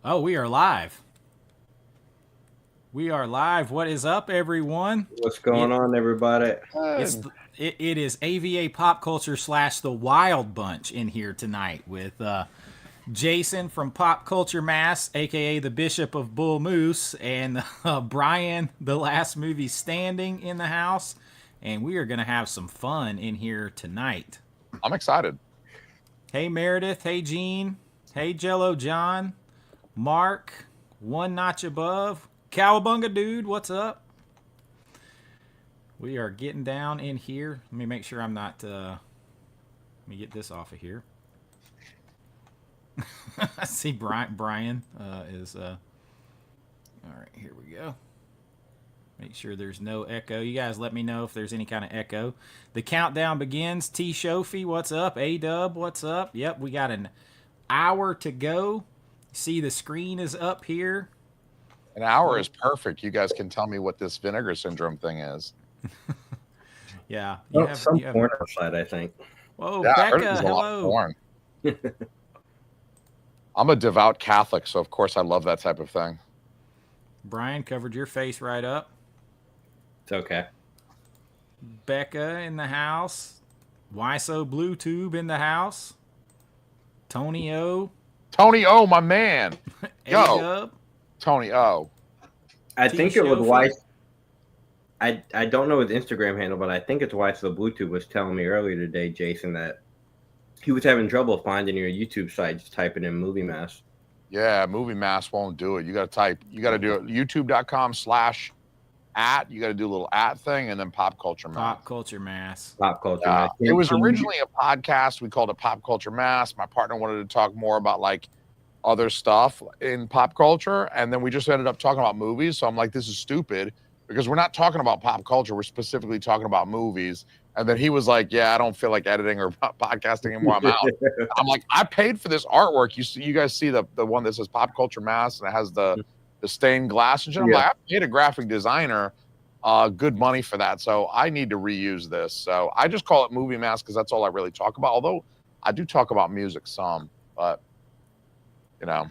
Oh, we are live. We are live. What is up, everyone? What's going on, everybody? It is AVA Pop Culture / The Wild Bunch in here tonight with Jason from Pop Culture Mass, aka the Bishop of Bull Moose, and Brian, the Last Movie Standing, in the house. And we are going to have some fun in here tonight. I'm excited. Hey, Meredith. Hey, Gene. Hey, Jello John. Mark, one notch above. Cowabunga dude, what's up? We are getting down in here. Let me make sure I'm not, let me get this off of here. I see Brian is, all right, here we go. Make sure there's no echo. You guys let me know if there's any kind of echo. The countdown begins. T. Shofy, what's up? A-Dub, what's up? Yep, we got an hour to go. See, the screen is up here. An hour is perfect. You guys can tell me what this Vinegar Syndrome thing is. Yeah. Some porn outside, I think. Whoa, Yeah, Becca, I heard there's a lot of porn. I'm a devout Catholic, so of course I love that type of thing. Brian covered your face right up. It's okay. Becca in the house. Why So Blue Tube in the house. Tony O. Tony O, my man. Yo, A-Dub. Tony O. I T. think it was Shofy. why. I don't know his Instagram handle, but I think it's why the Bluetooth was telling me earlier today, Jason, that he was having trouble finding your YouTube site. Just typing in Movie Mass. Yeah, Movie Mass won't do it. You got to do it. YouTube.com/@ You got to do a little @ thing and then Pop Culture Mass. Pop Culture Mass. Pop Culture. Mass. It was originally a podcast. We called it Pop Culture Mass. My partner wanted to talk more about like other stuff in pop culture, and then we just ended up talking about movies. So I'm like, this is stupid because we're not talking about pop culture. We're specifically talking about movies. And then he was like, yeah, I don't feel like editing or podcasting anymore. I'm out. I'm like, I paid for this artwork. You guys see the one that says Pop Culture Mass and it has the stained glass and shit. I'm like, I paid a graphic designer good money for that. So I need to reuse this. So I just call it Movie Mass because that's all I really talk about. Although I do talk about music some, but you know,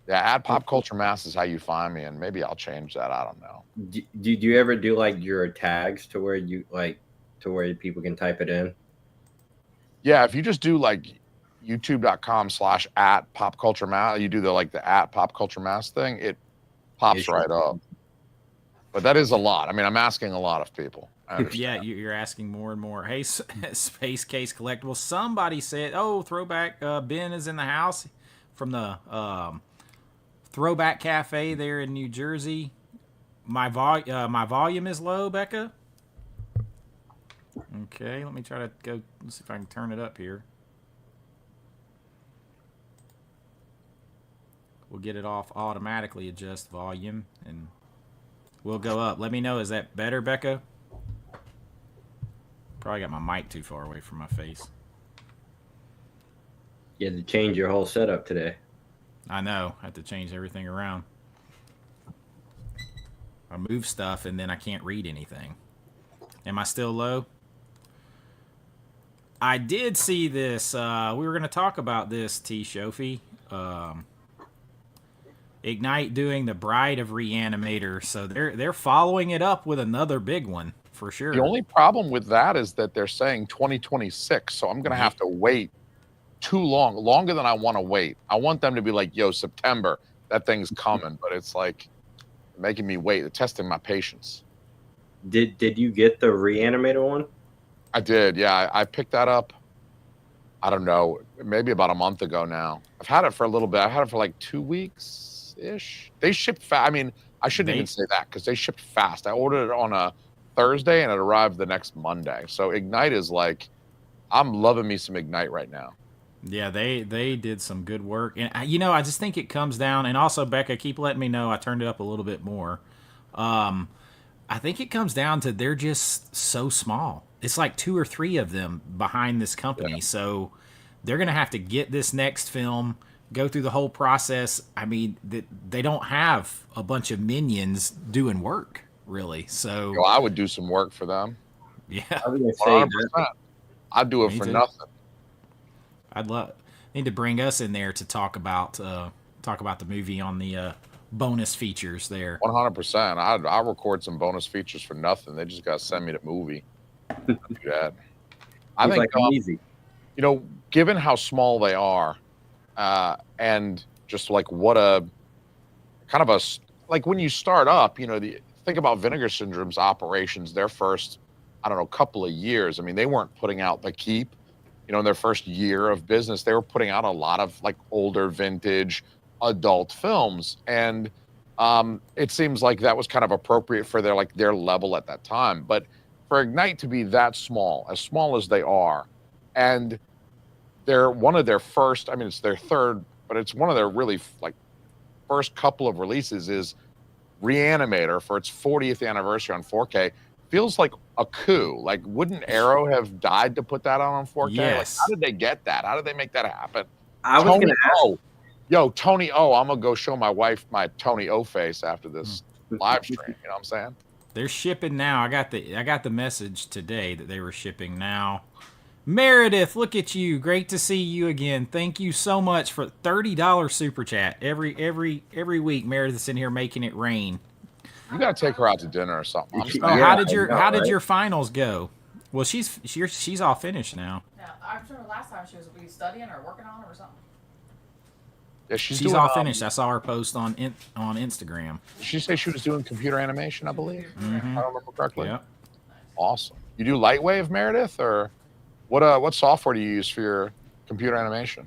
yeah, @ Pop Culture Mass is how you find me, and maybe I'll change that. I don't know. Did you ever do like your tags to where people can type it in? Yeah, if you just do like youtube.com/@ Pop Culture Mass, you do the @ Pop Culture Mass thing, it pops right up. But that is a lot. I mean, I'm asking a lot of people. Yeah, you're asking more and more. Hey, Space Case Collectible. Somebody said, "Oh, Throwback Ben is in the house from the Throwback Cafe there in New Jersey." My volume is low, Becca. Okay, let me try to go. Let's see if I can turn it up here. We'll get it off automatically. Adjust volume and we'll go up. Let me know. Is that better, Becca? Probably got my mic too far away from my face. You had to change your whole setup today. I know. I have to change everything around. I move stuff and then I can't read anything. Am I still low? I did see this. We were going to talk about this, T. Shofy. Ignite doing the Bride of Reanimator. So they're following it up with another big one for sure. The only problem with that is that they're saying 2026. So I'm going to have to wait too long, longer than I want to wait. I want them to be like, yo, September, that thing's coming. But it's like making me wait. They're testing my patience. Did you get the Reanimator one? I did. Yeah, I picked that up. I don't know, maybe about a month ago now. I've had it for a little bit. I've had it for like 2 weeks-ish. They shipped fast. I mean, I shouldn't even say that because they shipped fast. I ordered it on a Thursday and it arrived the next Monday. So Ignite is like, I'm loving me some Ignite right now. Yeah, they did some good work. And, I just think it comes down, and also, Becca, keep letting me know. I turned it up a little bit more. I think it comes down to they're just so small. It's like 2 or 3 of them behind this company. Yeah. So they're going to have to get this next film, go through the whole process. I mean, they don't have a bunch of minions doing work, really. So I would do some work for them. Yeah. I was going to say that. I'd do it for nothing. Need to bring us in there to talk about talk about the movie on the bonus features there. 100%. I'll record some bonus features for nothing. They just got to send me the movie. I'll do that. I think easy. You know, given how small they are, and just like what a kind of a like when you start up, you know, think about Vinegar Syndrome's operations. Their first, I don't know, couple of years. I mean, they weren't putting out The Keep. You know, in their first year of business, they were putting out a lot of like older vintage adult films, and it seems like that was kind of appropriate for their level at that time. But for Ignite to be that small as they are, and they're one of their first, I mean, it's their third, but it's one of their really like first couple of releases is Reanimator for its 40th anniversary on 4K. Feels like a coup. Like, wouldn't Arrow have died to put that out on 4K? Yes. Like, how did they get that? How did they make that happen? I was going to ask. Yo, Tony O, I'm going to go show my wife my Tony O face after this live stream. You know what I'm saying? They're shipping now. I got the message today that they were shipping now. Meredith, look at you. Great to see you again. Thank you so much for $30 super chat every week. Meredith's in here making it rain. You got to take her out to dinner or something. How did your finals go? Well, she's all finished now. Yeah, I remember last time she was studying or working on it or something. Yeah, she's all finished. I saw her post on Instagram. Did she say she was doing computer animation, I believe? Mm-hmm. If I remember correctly. Yep. Awesome. You do Lightwave, Meredith, or what software do you use for your computer animation?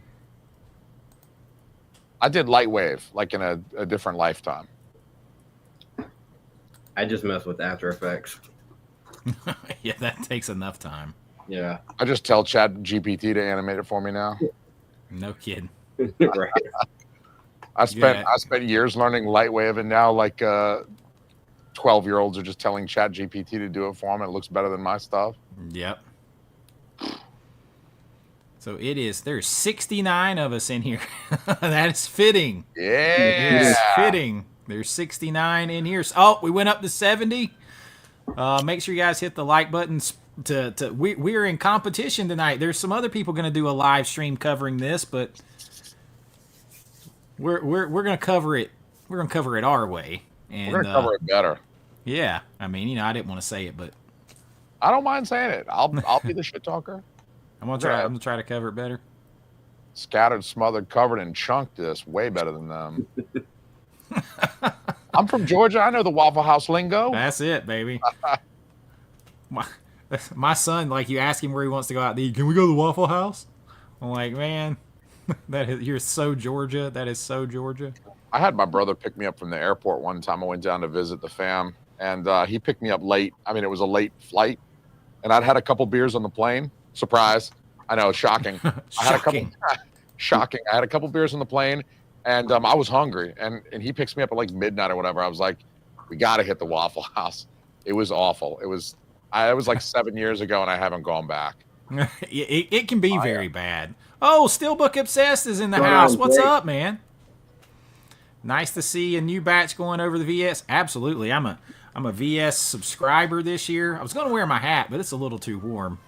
I did Lightwave, like in a different lifetime. I just mess with After Effects. Yeah, that takes enough time. Yeah. I just tell Chat GPT to animate it for me now. No kidding. Right. I spent years learning Lightwave, and now like 12-year-olds are just telling Chat GPT to do it for them. It looks better than my stuff. Yep. So there's 69 of us in here. That is fitting. Yeah. It is fitting. There's 69 in here. Oh, we went up to 70. Make sure you guys hit the like buttons. We're in competition tonight. There's some other people going to do a live stream covering this, but we're going to cover it. We're going to cover it our way. And we're going to cover it better. Yeah. I mean, I didn't want to say it, but I don't mind saying it. I'll be the shit talker. I'm gonna try to cover it better. Scattered, smothered, covered, and chunked this way better than them. I'm from Georgia. I know the Waffle House lingo. That's it, baby. My son, like, you ask him where he wants to go out to eat. Can we go to the Waffle House? I'm like, man, you're so Georgia. That is so Georgia. I had my brother pick me up from the airport one time. I went down to visit the fam, and he picked me up late. I mean, it was a late flight, and I'd had a couple beers on the plane. Surprise. I know, shocking. Shocking. I had a couple beers on the plane, and I was hungry, and he picks me up at like midnight or whatever. I was like, we got to hit the Waffle House. It was awful. It was like 7 years ago, and I haven't gone back. It can be very bad. Oh, Steelbook Obsessed is in the house. What's up, man? Nice to see a new batch going over the VS. Absolutely. I'm a VS subscriber this year. I was going to wear my hat, but it's a little too warm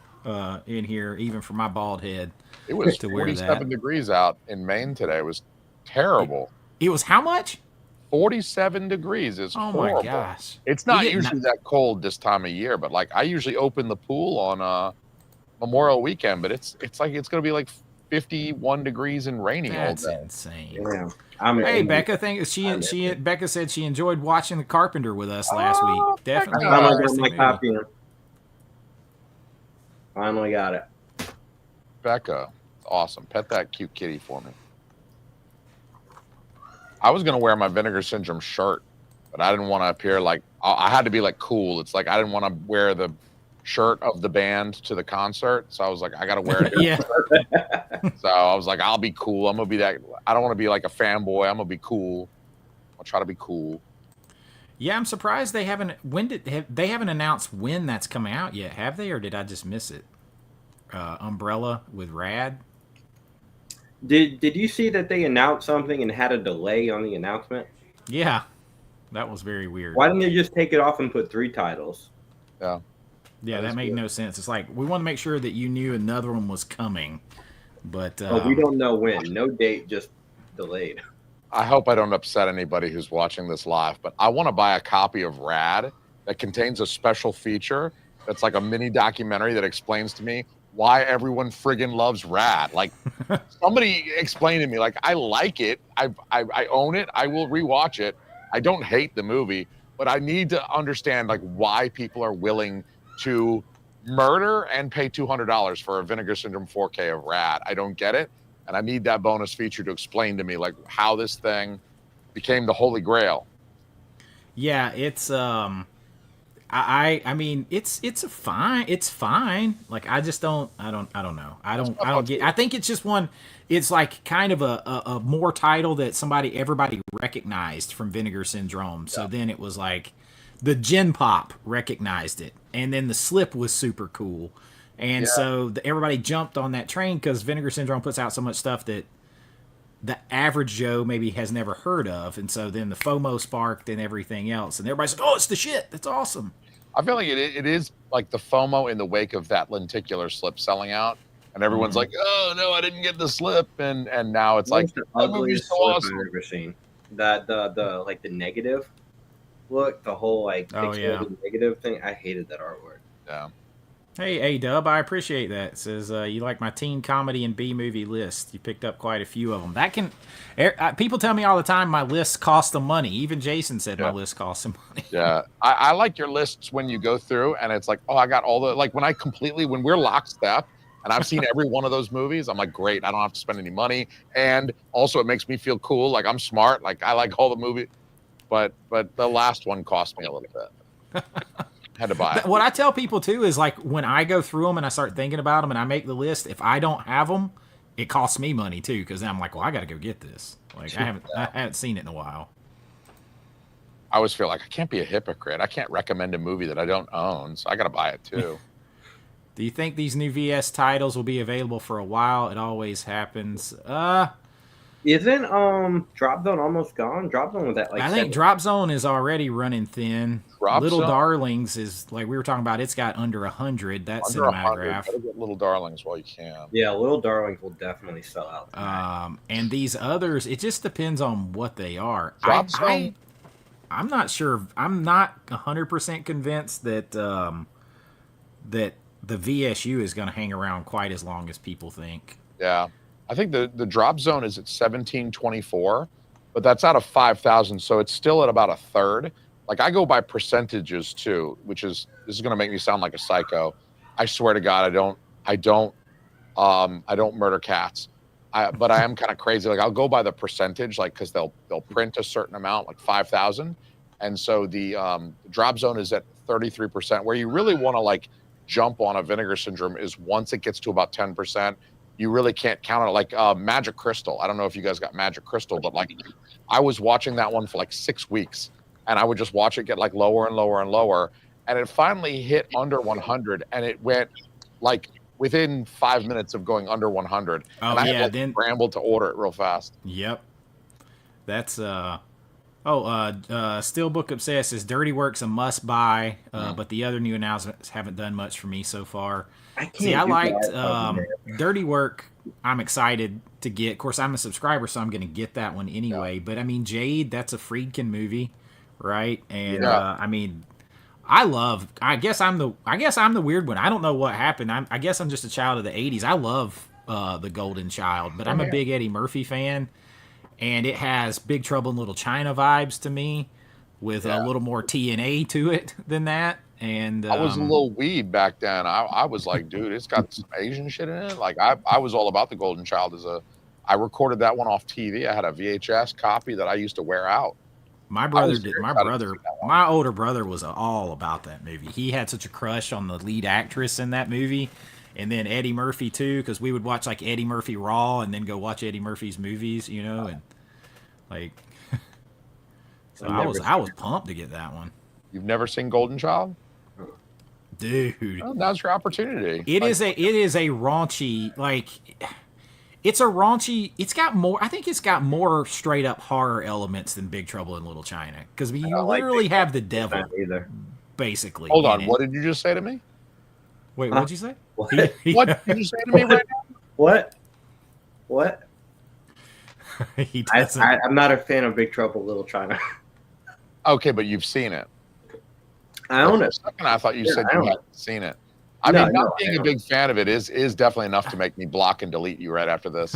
in here, even for my bald head. It was 47 degrees out in Maine today. It was terrible. It was how much? 47 degrees. It's horrible. My gosh. It's not usually that cold this time of year, but like I usually open the pool on Memorial Weekend, but it's like it's going to be like 51 degrees and rainy all day. That's insane. Yeah. Hey, Becca, Becca said she enjoyed watching The Carpenter with us last week. Definitely. Finally got it. Becca, awesome. Pet that cute kitty for me. I was going to wear my Vinegar Syndrome shirt, but I didn't want to appear like I had to be like cool. It's like I didn't want to wear the shirt of the band to the concert, so I was like, I got to wear it. Yeah. So I was like, I'll be cool. I'm gonna be that. I don't want to be like a fanboy. I'm gonna be cool. I'll try to be cool. Yeah, I'm surprised they haven't. They haven't announced when that's coming out yet, have they? Or did I just miss it? Umbrella with Rad. Did you see that they announced something and had a delay on the announcement? Yeah, that was very weird. Why didn't they just take it off and put 3 titles? Yeah, that made no sense. It's like we want to make sure that you knew another one was coming, but we don't know when. No date, just delayed. I hope I don't upset anybody who's watching this live, but I want to buy a copy of Rad that contains a special feature that's like a mini documentary that explains to me why everyone friggin' loves Rad. Like, somebody explain to me. Like, I like it. I own it. I will rewatch it. I don't hate the movie, but I need to understand like why people are willing to murder and pay $200 for a Vinegar Syndrome 4K of Rad. I don't get it. And I need that bonus feature to explain to me like how this thing became the holy grail. Yeah, it's I mean it's fine. Like I just don't know. I don't get. I think it's just one. It's like kind of a more title that everybody recognized from Vinegar Syndrome. So then it was like the Gen Pop recognized it, and then the Slip was super cool, and so everybody jumped on that train because Vinegar Syndrome puts out so much stuff that the average Joe maybe has never heard of, and so then the FOMO sparked and everything else, and everybody's like, "Oh, it's the shit! That's awesome." I feel like it is like the FOMO in the wake of that lenticular Slip selling out, and everyone's like, "Oh no, I didn't get the Slip," and now it's like the that movie's ugliest so slip awesome. I've ever seen. That the like the negative look, the whole like pixelated negative thing. I hated that artwork. Yeah. Hey, A-Dub, I appreciate that. It says, you like my teen comedy and B-movie list. You picked up quite a few of them. That can... people tell me all the time my lists cost them money. Even Jason said my list costs them money. Yeah. I like your lists when you go through and it's like, oh, I got all the... Like, when we're lockstep and I've seen every one of those movies, I'm like, great, I don't have to spend any money. And also it makes me feel cool. Like, I'm smart. Like, I like all the movies. But the last one cost me a little bit. Had to buy it. What I tell people too is like when I go through them and I start thinking about them and I make the list, if I don't have them, it costs me money too because then I'm like, well, I got to go get this. Like I haven't seen it in a while. I always feel like I can't be a hypocrite. I can't recommend a movie that I don't own, so I got to buy it too. Do you think these new VS titles will be available for a while? It always happens. Isn't Drop Zone almost gone? Drop Zone was at like... I think Drop Zone is already running thin. Little Darlings is like we were talking about. It's got under 100. That's Cinematograph. Better get Little Darlings while you can. Yeah, Little Darlings will definitely sell out. And these others, it just depends on what they are. I'm not sure. I'm not 100% convinced that that the VSU is going to hang around quite as long as people think. Yeah. I think the Drop Zone is at 1724, but that's out of 5,000, so it's still at about a third. Like I go by percentages too, this is going to make me sound like a psycho. I swear to God, I don't murder cats. But I am kind of crazy. Like I'll go by the percentage, like because they'll print a certain amount, like 5,000, and so the Drop Zone is at 33%. Where you really want to like jump on a Vinegar Syndrome is once it gets to about 10%. You really can't count it. Like Magic Crystal. I don't know if you guys got Magic Crystal, but like I was watching that one for like 6 weeks, and I would just watch it get like lower and lower and lower, and it finally hit under 100, and it went like within 5 minutes of going under 100. Oh, and I had to scramble to order it real fast. Yep. That's Steelbook Obsessed says Dirty Work's a must buy, but the other new announcements haven't done much for me so far. I liked Dirty Work. I'm excited to get. Of course, I'm a subscriber, so I'm going to get that one anyway. Yeah. But I mean, Jade, that's a Friedkin movie, right? And I mean, I guess I'm the weird one. I don't know what happened. I guess I'm just a child of the '80s. I love The Golden Child, but I'm a big Eddie Murphy fan, and it has Big Trouble in Little China vibes to me, with a little more TNA to it than that. And I was a little weed back then. I was like, dude, it's got some Asian shit in it. Like I was all about The Golden Child I recorded that one off TV. I had a VHS copy that I used to wear out. My older brother was all about that movie. He had such a crush on the lead actress in that movie, and then Eddie Murphy too, because we would watch like Eddie Murphy Raw and then go watch Eddie Murphy's movies, you know, and like. So I was pumped to get that one. You've never seen Golden Child? Dude, well, now's your opportunity. It is a raunchy, like it's got more, I think it's got more straight up horror elements than Big Trouble in Little China, because you literally have the devil basically. Hold on, what did you just say to me? Wait, what'd you say? What did you say to me right now? What? He doesn't. I'm not a fan of Big Trouble in Little China. Okay, but you've seen it. I own For a it. second, I thought you Yeah, said I you own hadn't it. seen it. I No, mean, no, not being I a own big fan of it is definitely enough to make me block and delete you right after this.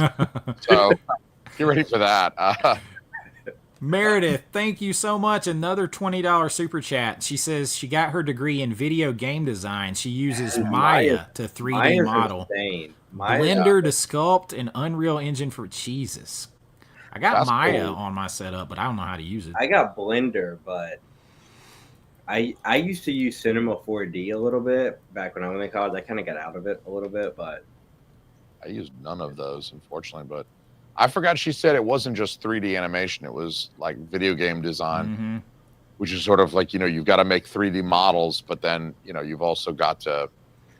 So get ready for that. Meredith, thank you so much. Another $20 super chat. She says she got her degree in video game design. She uses Maya to 3D Maya's model, insane. Blender to sculpt, and Unreal Engine for Jesus. I got That's Maya cool. on my setup, but I don't know how to use it. I got Blender, but I used to use Cinema 4D a little bit back when I went to college. I kind of got out of it a little bit, but I used none of those, unfortunately, but I forgot she said it wasn't just 3D animation. It was like video game design, which is sort of like, you've got to make 3D models, but then, you've also got to,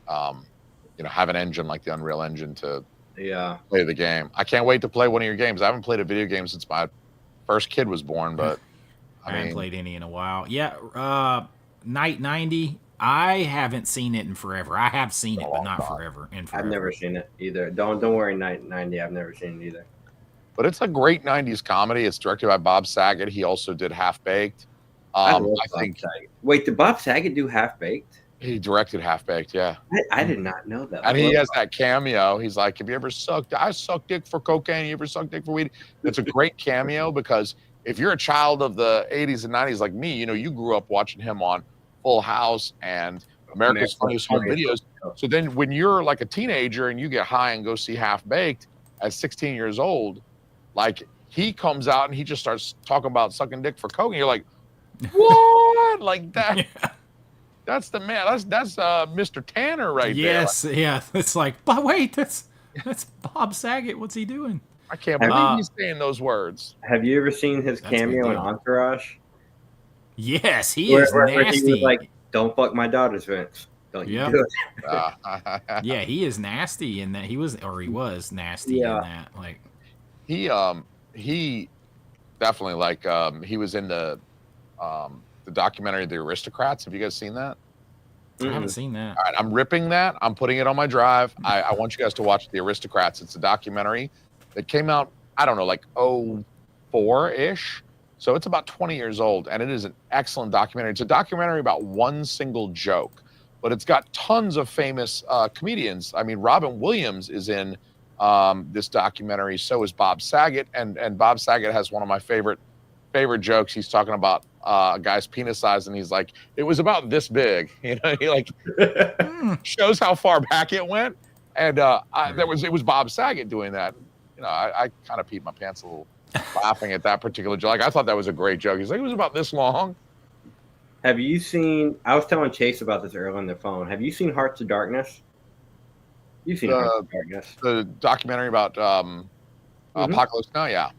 have an engine like the Unreal Engine to play the game. I can't wait to play one of your games. I haven't played a video game since my first kid was born, but I haven't played any in a while. Yeah, Night 90. I haven't seen it in forever. I have seen it, but not forever. I've never seen it either. Don't worry, Night 90. I've never seen it either. But it's a great 90s comedy. It's directed by Bob Saget. He also did Half Baked. I think. Wait, did Bob Saget do Half Baked? He directed Half Baked, yeah. I did not know that. And he has that cameo. He's like, have you ever sucked? I sucked dick for cocaine. You ever sucked dick for weed? It's a great cameo because if you're a child of the 80s and 90s like me, you grew up watching him on Full House and America's Funniest Home Videos. So then when you're like a teenager and you get high and go see Half Baked at 16 years old, like he comes out and he just starts talking about sucking dick for coke, and you're like, what? Like that? Yeah. That's the man. That's Mr. Tanner right there. Yes, yeah. It's like, but wait, that's Bob Saget. What's he doing? I can't believe he's saying those words. Have you ever seen his cameo in Entourage? Yes, he is nasty. Where he was like, "Don't fuck my daughters, Vince. Don't you do it." Yeah, he is nasty in that. He was nasty in that. Like he definitely he was in the documentary The Aristocrats. Have you guys seen that? I haven't seen that. All right, I'm ripping that. I'm putting it on my drive. I want you guys to watch The Aristocrats. It's a documentary that came out, I don't know, like 04-ish. So it's about 20 years old, and it is an excellent documentary. It's a documentary about one single joke, but it's got tons of famous comedians. I mean, Robin Williams is in this documentary. So is Bob Saget, and Bob Saget has one of my favorite jokes. He's talking about a guy's penis size, and he's like, it was about this big. He like shows how far back it went, and it was Bob Saget doing that. I kind of peed my pants a little laughing at that particular joke. Like, I thought that was a great joke. He's like, it was about this long. Have you seen? I was telling Chase about this earlier on the phone. Have you seen Hearts of Darkness? You've seen Hearts of Darkness, the documentary about Apocalypse Now. Yeah.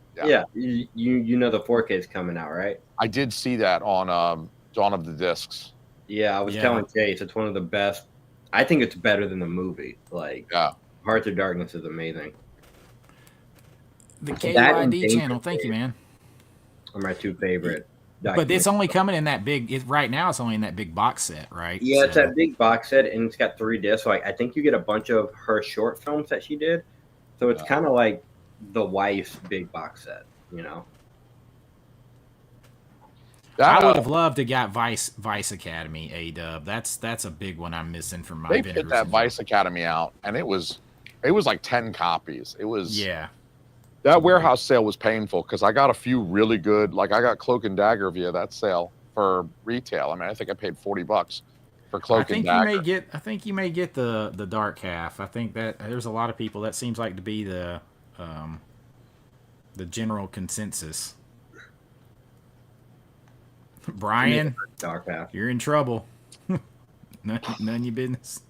You know the 4K is coming out, right? I did see that on Dawn of the Discs. Yeah, I was telling Chase it's one of the best. I think it's better than the movie. Like, Hearts of Darkness is amazing. The KYD channel, thank you, man. Are my two favorite. But it's only coming in that big. Right now, it's only in that big box set, right? Yeah, it's that big box set, and it's got 3 discs. So I think you get a bunch of her short films that she did. So it's kind of like the wife's big box set, I would have loved to got Vice Academy A-Dub. That's a big one I'm missing from my. They put that Vice Academy out, and it was like 10 copies. It was That warehouse sale was painful because I got a few really good. Like, I got Cloak and Dagger via that sale for retail. I mean, I think I paid $40 for Cloak and Dagger. I think you may get the dark half. I think that there's a lot of people that seems like to be the general consensus. Brian, dark half. You're in trouble. None your business.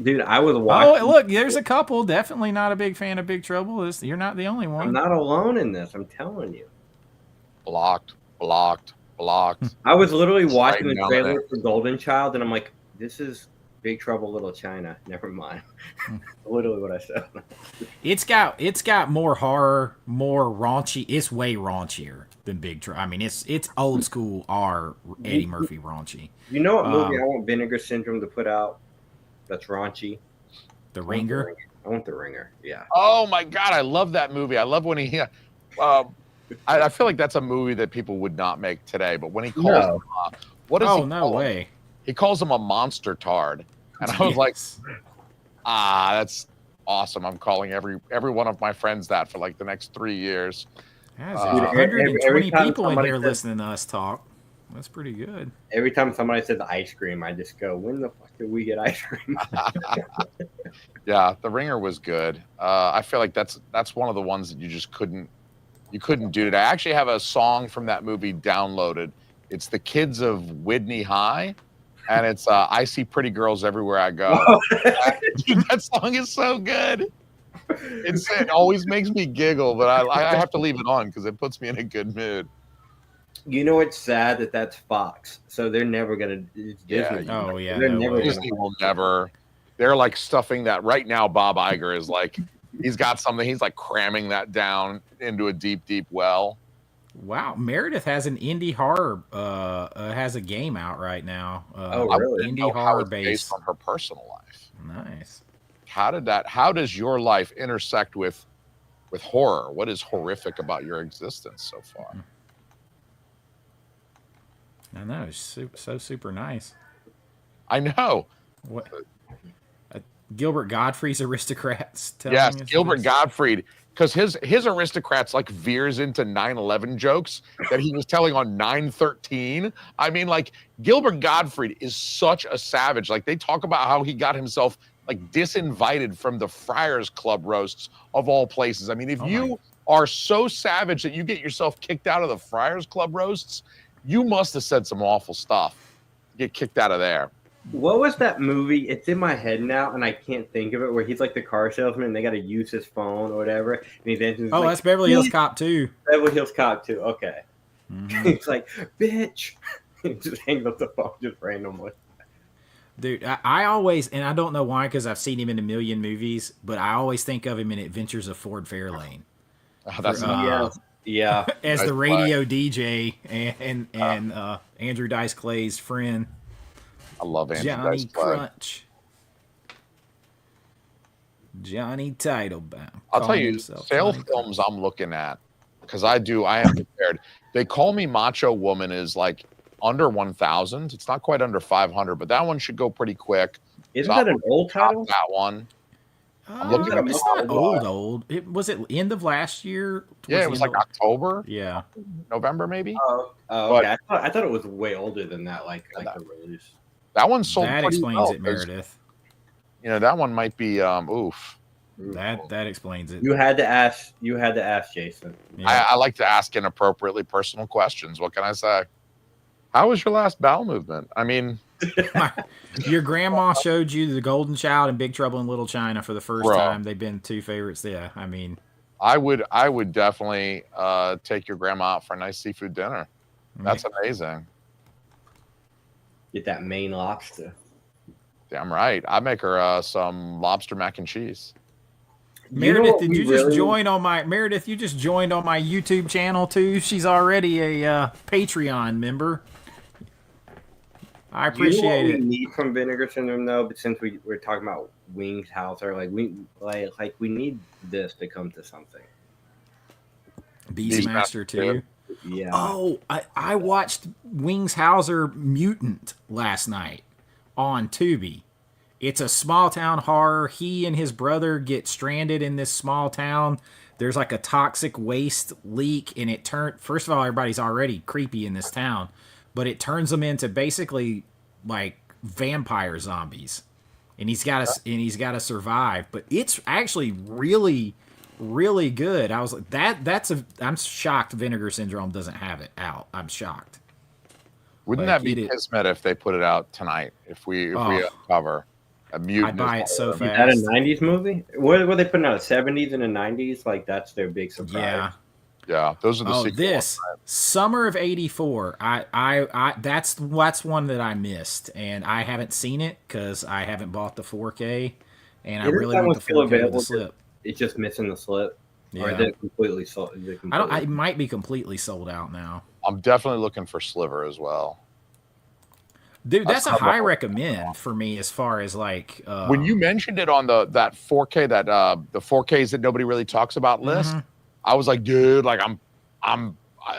Dude, I was watching. Oh, look, there's a couple. Definitely not a big fan of Big Trouble. You're not the only one. I'm not alone in this. I'm telling you. Blocked. I was literally watching the trailer for Golden Child, and I'm like, this is Big Trouble Little China. Never mind. Literally what I said. It's got more horror, more raunchy. It's way raunchier than Big Trouble. I mean, it's old school Eddie Murphy raunchy. You know what movie I want Vinegar Syndrome to put out? That's raunchy. The Ringer. I want The Ringer. Yeah. Oh my God, I love that movie. I love when he. I feel like that's a movie that people would not make today. But when he calls, No. him, what does he? Oh, no call him? way. He calls him a monster tard, and I was like, Yes. that's awesome. I'm calling every one of my friends that for like the next 3 years. That's Dude, 120 every time people in somebody here says- listening to us talk. That's pretty good. Every time somebody says ice cream, I just go, when the fuck did we get ice cream? Yeah, The Ringer was good. I feel like that's one of the ones that you just couldn't do it. I actually have a song from that movie downloaded. It's the Kids of Whitney High, and it's I See Pretty Girls Everywhere I Go. Dude, that song is so good. It always makes me giggle, but I have to leave it on because it puts me in a good mood. You know, it's sad that that's Fox, so they're never gonna. It's Disney. Yeah. Oh, yeah. They're No never way. gonna- Disney will never. They're like stuffing that right now. Bob Iger is like, he's got something. He's like cramming that down into a deep, deep well. Wow. Meredith has an indie horror, has a game out right now. Oh, I really? didn't Indie know how horror it's based based. on her personal life. Nice. How does your life intersect with horror? What is horrific about your existence so far? I know. It's so super nice. I know. What? Gilbert Godfrey's Aristocrats. Yes, us Gilbert this? Gottfried, because his Aristocrats like veers into 9/11 jokes that he was telling on 9/13. I mean, like Gilbert Gottfried is such a savage. Like they talk about how he got himself like disinvited from the Friars Club roasts of all places. I mean, if you are so savage that you get yourself kicked out of the Friars Club roasts, you must have said some awful stuff. Get kicked out of there. What was that movie? It's in my head now, and I can't think of it. Where he's like the car salesman, and they got to use his phone or whatever. And he's Oh, like, that's Beverly Hills Cop 2. Beverly Hills Cop too. Okay. Mhm. He's like, bitch. He just hangs up the phone just randomly. Dude, I always, and I don't know why, because I've seen him in a million movies, but I always think of him in Adventures of Ford Fairlane Oh, that's Yeah. as Nice the radio DJ and Andrew Dice Clay's friend, I love Andrew Johnny Dice Clay. Crunch. Johnny Titlebaum. I'll tell calling you, himself sale Johnny films I'm looking at, because I am prepared. They call me Macho Woman is like under 1,000. It's not quite under 500, but that one should go pretty quick. Isn't So that I'm an old top title? That one. looking at It's the not model. old. Was it end of last year? Yeah, Towards it was the like end of- October, Yeah. November maybe. Oh, okay. I thought it was way older than that, like the release. That one sold That pretty explains well, it, 'cause, Meredith. You know, that one might be oof. That explains it. You had to ask. You had to ask Jason. Yeah. I like to ask inappropriately personal questions. What can I say? How was your last bowel movement? I mean, Your grandma showed you The Golden Child and Big Trouble in Little China for the first Bro. time. They've been two favorites. Yeah, I mean, I would definitely take your grandma out for a nice seafood dinner. That's amazing. Get that Maine lobster. Damn right. I'd make her some lobster mac and cheese. Meredith, what did we you just really- join on my Meredith? You just joined on my YouTube channel too. She's already a Patreon member. I appreciate you know what it. we need from Vinegar Syndrome though, but since we're talking about Wings House, or we need this to come to something. Beastmaster 2. Yeah. Oh, I watched Wings Hauser Mutant last night on Tubi. It's a small town horror. He and his brother get stranded in this small town. There's like a toxic waste leak, and first of all, everybody's already creepy in this town, but it turns them into basically like vampire zombies. And he's got to survive, but it's actually really, really good. I was like, I'm shocked Vinegar Syndrome doesn't have it out. I'm shocked. Wouldn't Like, that be kismet if they put it out tonight? If we uncover a mutant, I'd buy it so Is that a fast. 90s movie? What were they putting out? 70s and the 90s? Like that's their big surprise. Yeah. Yeah, those are the Oh, sequels. this summer of '84. That's one that I missed, and I haven't seen it because I haven't bought the 4K, and I Isn't really that want one the still 4K with the available? slip. It's just missing the slip. Or Yeah. is it completely sold? Is it I don't. completely- It might be completely sold out now. I'm definitely looking for Sliver as well. Dude, that's a high recommend for me as far as like When you mentioned it on that 4K, the 4Ks that nobody really talks about list, I was like, dude, like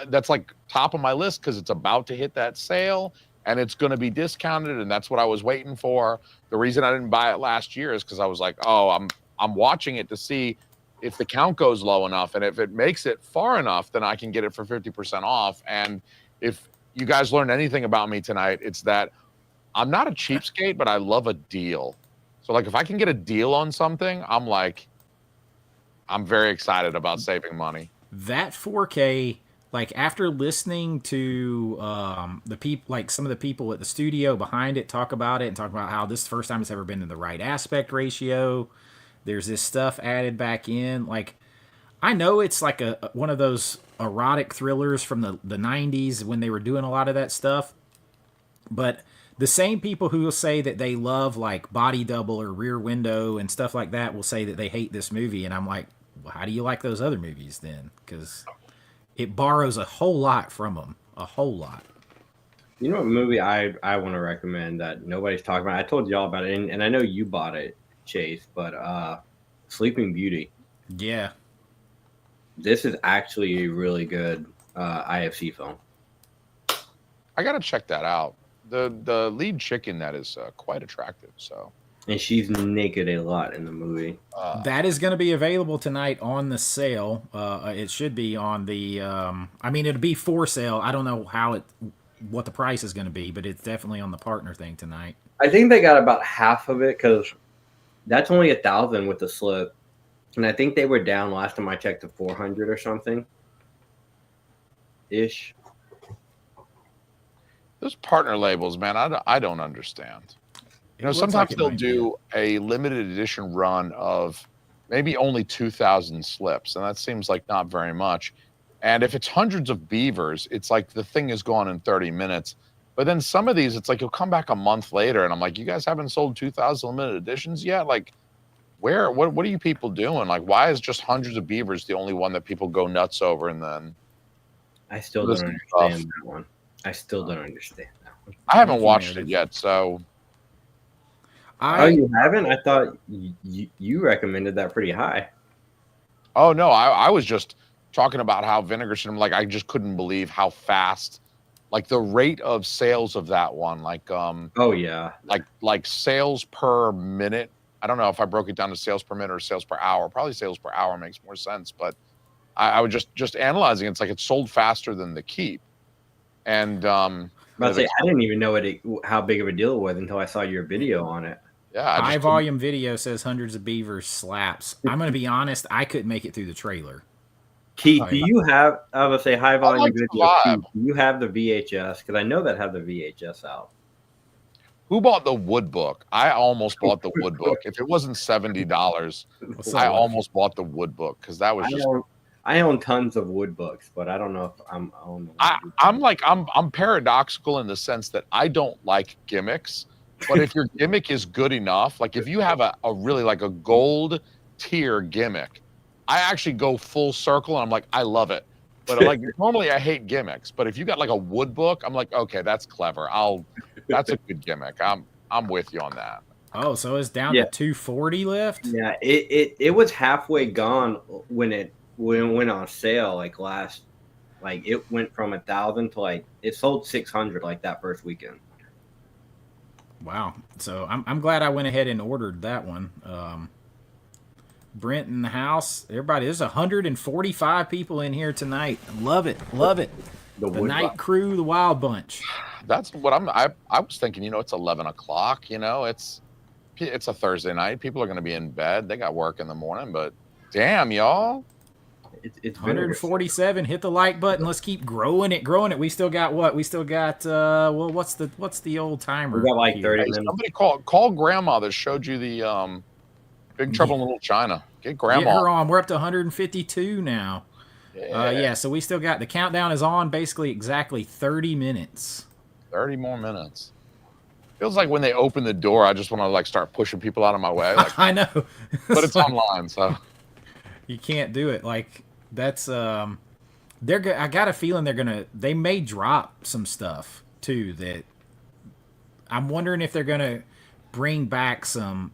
that's like top of my list because it's about to hit that sale and it's going to be discounted, and that's what I was waiting for. The reason I didn't buy it last year is because I was like, oh, I'm watching it to see if the count goes low enough, and if it makes it far enough, then I can get it for 50% off. And if you guys learned anything about me tonight, it's that I'm not a cheapskate, but I love a deal. So like if I can get a deal on something, I'm very excited about saving money. That 4K, like after listening to the people, like some of the people at the studio behind it talk about it and talk about how this is the first time it's ever been in the right aspect ratio. There's this stuff added back in. Like, I know it's like one of those erotic thrillers from the 90s when they were doing a lot of that stuff. But the same people who will say that they love like Body Double or Rear Window and stuff like that will say that they hate this movie. And I'm like, well, how do you like those other movies then? Because it borrows a whole lot from them. A whole lot. You know what movie I want to recommend that nobody's talking about? I told y'all about it, and I know you bought it, Chase, but Sleeping Beauty. Yeah. This is actually a really good IFC film. I got to check that out. The lead chick in that is quite attractive. So, and she's naked a lot in the movie. That is going to be available tonight on the sale. It should be on the. I mean, it'll be for sale. I don't know what the price is going to be, but it's definitely on the partner thing tonight. I think they got about half of it because that's only $1,000 with the slip, and I think they were down last time I checked to 400 or something. Ish. Those partner labels, man, I don't understand. You know, sometimes they'll do a limited edition run of maybe only 2,000 slips, and that seems like not very much. And if it's hundreds of beavers, it's like the thing is gone in 30 minutes. But then some of these, it's like you'll come back a month later, and I'm like, you guys haven't sold 2,000 limited editions yet? Like, what are you people doing? Like, why is just hundreds of beavers the only one that people go nuts over? And then I still don't understand that one. I still don't understand that one. I haven't watched it yet, so. Oh, you haven't? I thought you recommended that pretty high. Oh no, I was just talking about how Vinegar Syndrome, like I just couldn't believe how fast, like the rate of sales of that one, like oh yeah, like sales per minute. I don't know if I broke it down to sales per minute or sales per hour. Probably sales per hour makes more sense, but I was just analyzing. It's like it sold faster than the Keep. And I didn't even know how big of a deal it was until I saw your video on it. Yeah, high volume video says hundreds of beavers slaps. I'm gonna be honest, I couldn't make it through the trailer. Keith, do you have? I would say high volume video. Keith, do you have the VHS? Because I know that have the VHS out. Who bought the wood book? I almost bought the wood book. If it wasn't $70, I almost bought the wood book because that was just. I own tons of wood books, but I don't know if I'm on. I'm paradoxical in the sense that I don't like gimmicks, but if your gimmick is good enough, like if you have a really like a gold tier gimmick, I actually go full circle and I'm like, I love it. But like normally I hate gimmicks, but if you got like a wood book, I'm like, okay, that's clever. That's a good gimmick. I'm with you on that. Oh, so it's down to 240 left? Yeah, it was halfway gone when it went on sale like it went from 1,000 to like it sold 600 like that first weekend. Wow. So I'm glad I went ahead and ordered that one. Brent in the house. Everybody, there's 145 people in here tonight. Love it. Love it. The night crew, the Wild Bunch. That's what I was thinking, it's 11 o'clock, it's a Thursday night. People are going to be in bed. They got work in the morning, but damn, y'all. It's 147. Hit the like button. Let's keep growing it. We still got what? We still got what's the old timer? We got like 30 minutes. Somebody call grandma that showed you the Big Trouble in Little China. Get grandma. Get her on. We're up to 152 now. Yeah. So we still got the countdown is on basically exactly 30 minutes. 30 more minutes. Feels like when they open the door, I just want to like start pushing people out of my way. Like, I know, but it's online, so you can't do it. Like that's I got a feeling they may drop some stuff too that I'm wondering if they're gonna bring back some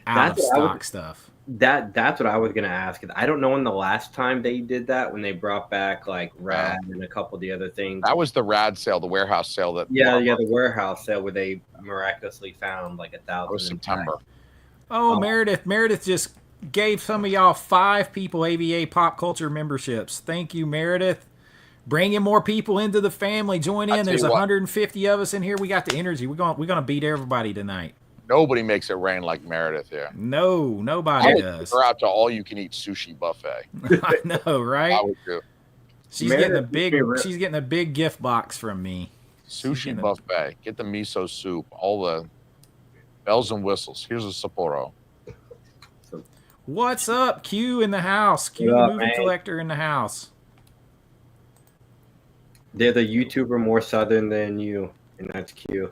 out That's of what I stock would. stuff. That's what I was gonna ask. I don't know when the last time they did that, when they brought back like Rad and a couple of the other things. That was the Rad sale, the warehouse sale that The warehouse sale where they miraculously found like that was 1,000 in September. packs. Oh, Meredith just gave some of y'all 5 people AVA Pop Culture memberships. Thank you, Meredith. Bringing more people into the family. Join in. There's 150 of us in here. We got the energy. We're gonna beat everybody tonight. Nobody makes it rain like Meredith here. No, nobody I would does. take her out to all you can eat sushi buffet. I know, right? I would do. She's getting a big gift box from me. Sushi buffet. Get the miso soup. All the bells and whistles. Here's a Sapporo. What's up? Q in the house. Q the movie collector in the house. They're the YouTuber more southern than you, and that's Q.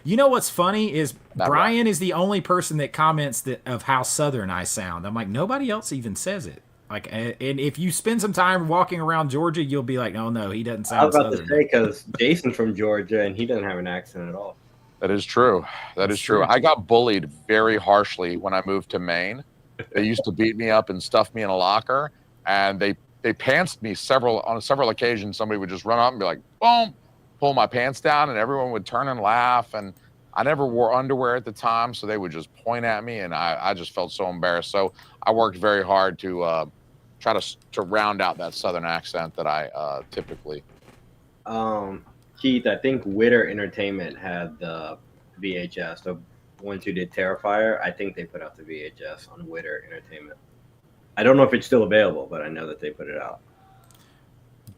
You know what's funny is Brian is the only person that comments of how southern I sound. I'm like, nobody else even says it. Like, and if you spend some time walking around Georgia, you'll be like, oh no, he doesn't sound. I was about southern. to say, because Jason's from Georgia and he doesn't have an accent at all. That is true. That is true. I got bullied very harshly when I moved to Maine. They used to beat me up and stuff me in a locker, and they pantsed me on several occasions. Somebody would just run up and be like, boom, pull my pants down, and everyone would turn and laugh. And I never wore underwear at the time, so they would just point at me, and I just felt so embarrassed. So I worked very hard to try to round out that southern accent that I typically. Keith, I think Witter Entertainment had the VHS. The ones who did Terrifier, I think they put out the VHS on Witter Entertainment. I don't know if it's still available, but I know that they put it out.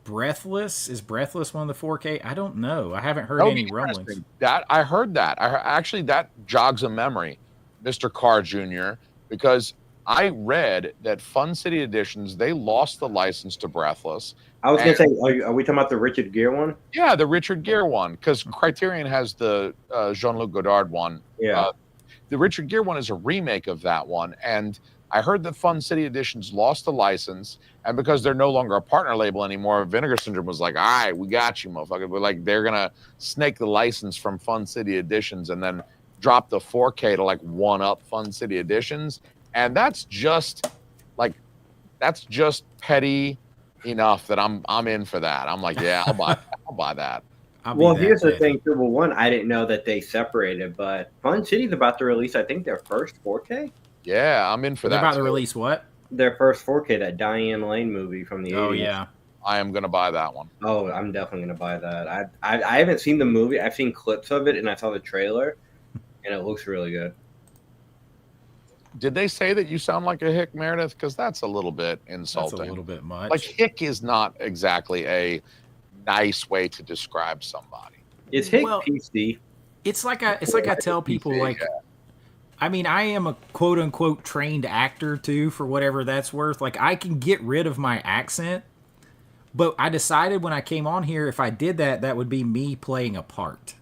Breathless? Is Breathless one of the 4K? I don't know. I haven't heard any rumblings. I heard that. Actually, that jogs a memory, Mr. Carr Jr., because I read that Fun City Editions, they lost the license to Breathless. I was going to say, are we talking about the Richard Gere one? Yeah, the Richard Gere one, because Criterion has the Jean-Luc Godard one. Yeah. The Richard Gere one is a remake of that one, and I heard that Fun City Editions lost the license, and because they're no longer a partner label anymore, Vinegar Syndrome was like, all right, we got you, motherfucker. But like, they're going to snake the license from Fun City Editions and then drop the 4K to like one-up Fun City Editions. And that's just petty enough that I'm in for that. I'm like, yeah, I'll buy that. Well, here's the thing too. Well, one, I didn't know that they separated, but Fun City's about to release, I think, their first 4K. Yeah, I'm in for that. They're about to release what? Their first 4K, that Diane Lane movie from the 80s. Oh yeah, I am gonna buy that one. Oh, I'm definitely gonna buy that. I haven't seen the movie. I've seen clips of it, and I saw the trailer, and it looks really good. Did they say that you sound like a hick, Meredith? Because that's a little bit insulting. That's a little bit much. Like, hick is not exactly a nice way to describe somebody. Is hick PC? It's like I tell people, like, I mean, I am a quote unquote trained actor too, for whatever that's worth. Like, I can get rid of my accent, but I decided when I came on here, if I did that, that would be me playing a part,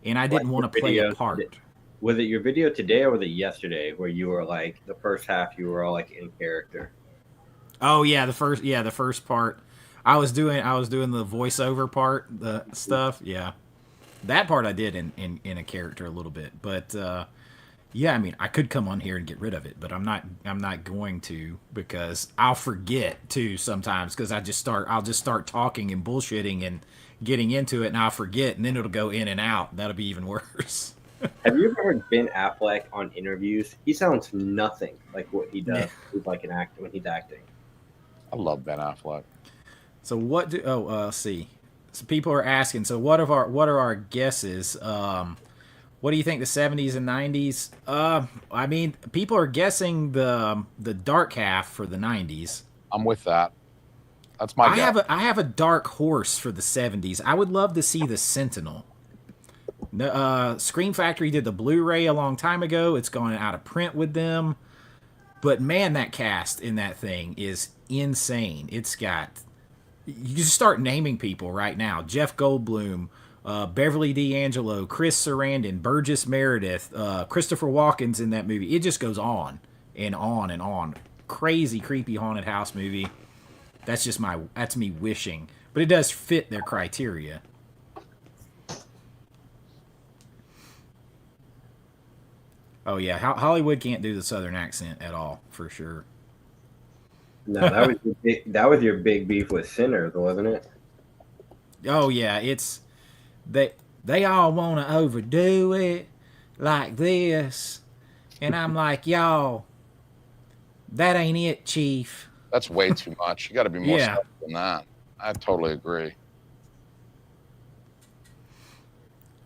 and I didn't want to play a part. Was it your video today or was it yesterday where you were like the first half you were all like in character? Oh yeah, the first part. I was doing the voiceover part, the stuff. Yeah, that part I did in a character a little bit, but yeah, I mean, I could come on here and get rid of it, but I'm not going to, because I'll forget too sometimes, because I'll just start talking and bullshitting and getting into it, and I'll forget, and then it'll go in and out. That'll be even worse. Have you ever heard Ben Affleck on interviews? He sounds nothing like what he does. He's like an actor when he's acting. I love Ben Affleck. So what do? Let's see. So people are asking. So what are our guesses? What do you think the 70s and 90s? I mean, people are guessing the dark half for the 90s. I'm with that. That's my guess. I have a dark horse for the 70s. I would love to see the Sentinel. Scream Factory did the Blu-ray a long time ago. It's gone out of print with them. But man, that cast in that thing is insane. It's got... You just start naming people right now. Jeff Goldblum, Beverly D'Angelo, Chris Sarandon, Burgess Meredith, Christopher Walken's in that movie. It just goes on and on and on. Crazy, creepy haunted house movie. That's me wishing. But it does fit their criteria. Oh yeah, Hollywood can't do the Southern accent at all, for sure. No, that was your big beef with Sinners, wasn't it? Oh yeah, it's they they all want to overdo it like this, and I'm like, y'all, that ain't it, Chief. That's way too much. You got to be more Yeah. subtle than that. I totally agree.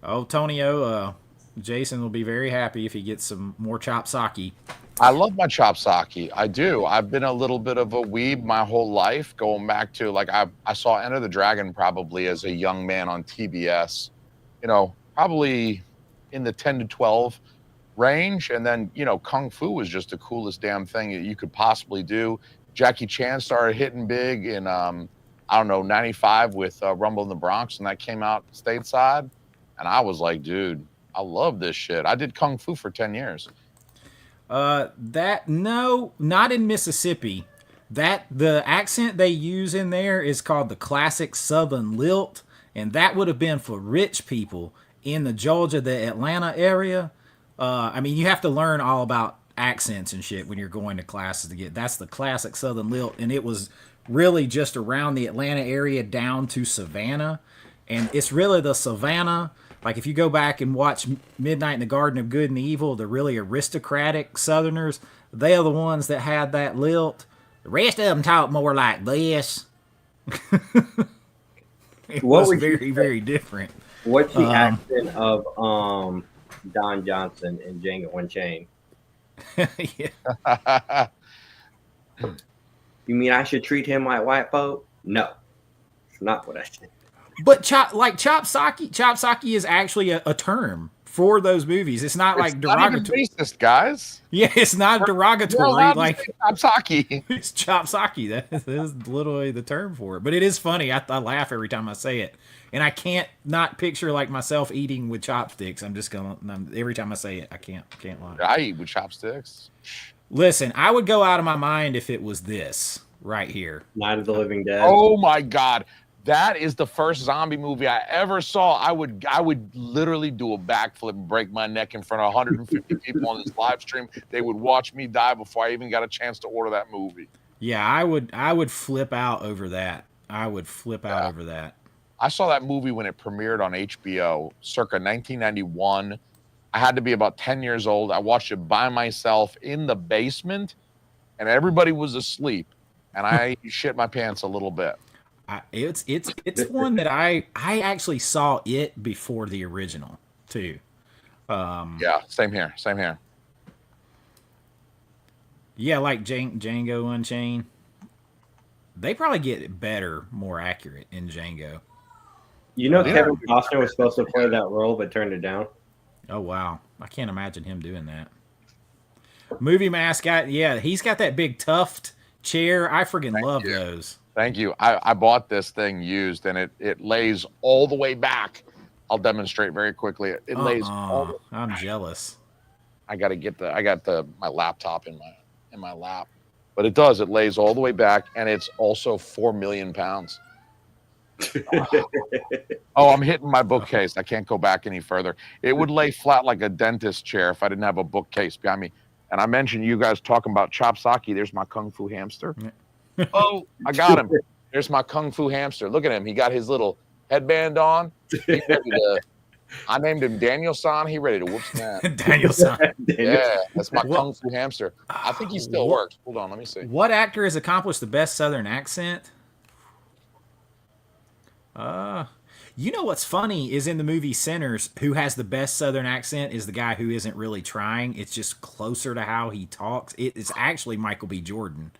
Oh, Tonio, Jason will be very happy if he gets some more chop sake. I love my chop sake. I do. I've been a little bit of a weeb my whole life, going back to like I saw Enter the Dragon probably as a young man on TBS, probably in the 10 to 12 range. And then, Kung Fu was just the coolest damn thing that you could possibly do. Jackie Chan started hitting big in, I don't know, 95 with Rumble in the Bronx, and that came out stateside. And I was like, dude, I love this shit. I did Kung Fu for 10 years. No, not in Mississippi. The accent they use in there is called the classic Southern lilt, and that would have been for rich people in the Georgia, the Atlanta area. I mean, you have to learn all about accents and shit when you're going to classes to get. That's the classic Southern lilt, and it was really just around the Atlanta area down to Savannah, and it's really the Savannah. Like, if you go back and watch Midnight in the Garden of Good and Evil, the really aristocratic Southerners, they are the ones that had that lilt. The rest of them talk more like this. It What was would you very, say? very different. What's the accent of Don Johnson in Django Unchained? Yeah. You mean I should treat him like white folk? No, it's not what I said. But chop sake is actually a term for those movies. It's not like It's not even derogatory. racist, guys. Yeah, it's not You're derogatory. allowed to Like, say chop sake. it's chop sake. That is literally the term for it. But it is funny. I laugh every time I say it, and I can't not picture like myself eating with chopsticks. I'm just gonna every time I say it, I can't lie. I eat with chopsticks. Listen, I would go out of my mind if it was this right here. Night of the Living Dead. Oh my God. That is the first zombie movie I ever saw. I would literally do a backflip and break my neck in front of 150 people on this live stream. They would watch me die before I even got a chance to order that movie. Yeah, I would flip out over that. I would flip out over that. I saw that movie when it premiered on HBO, circa 1991. I had to be about 10 years old. I watched it by myself in the basement, and everybody was asleep, and I shit my pants a little bit. It's one that I actually saw it before the original too. Yeah, same here. Yeah, like Django Unchained. They probably get better, more accurate in Django. You know, Kevin Costner was supposed to play that role, but turned it down. Oh wow, I can't imagine him doing that. Movie mascot, yeah, he's got that big tuft chair. I friggin' love those. Thank you. I bought this thing used, and it lays all the way back. I'll demonstrate very quickly. It lays all the way I'm back. jealous. I got my laptop in my lap, but it does. It lays all the way back, and it's also 4 million pounds. Oh, I'm hitting my bookcase. I can't go back any further. It would lay flat like a dentist chair if I didn't have a bookcase behind me. And I mentioned you guys talking about chop sake. There's my Kung Fu hamster. Oh, I got him. There's my Kung Fu hamster. Look at him. He got his little headband on. I named him Daniel-san. He ready to whoop snap. Daniel-san. Yeah, that's my Kung Fu hamster. I think he still works. Hold on, let me see. What actor has accomplished the best Southern accent? You know what's funny is in the movie Sinners, who has the best Southern accent is the guy who isn't really trying. It's just closer to how he talks. It's actually Michael B. Jordan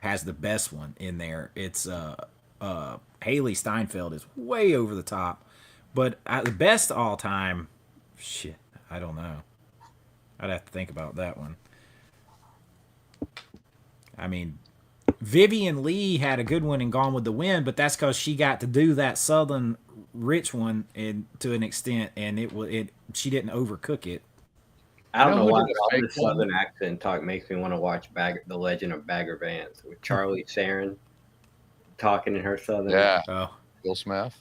has the best one in there. It's Haley Steinfeld is way over the top, but the best all time, shit, I don't know. I'd have to think about that one. I mean, Vivian Lee had a good one in Gone with the Wind, but that's because she got to do that Southern rich one to an extent, and she didn't overcook it. I don't know why all the Southern accent talk makes me want to watch The Legend of Bagger Vance with Charlie Theron talking in her Southern. Yeah. Oh, Will Smith.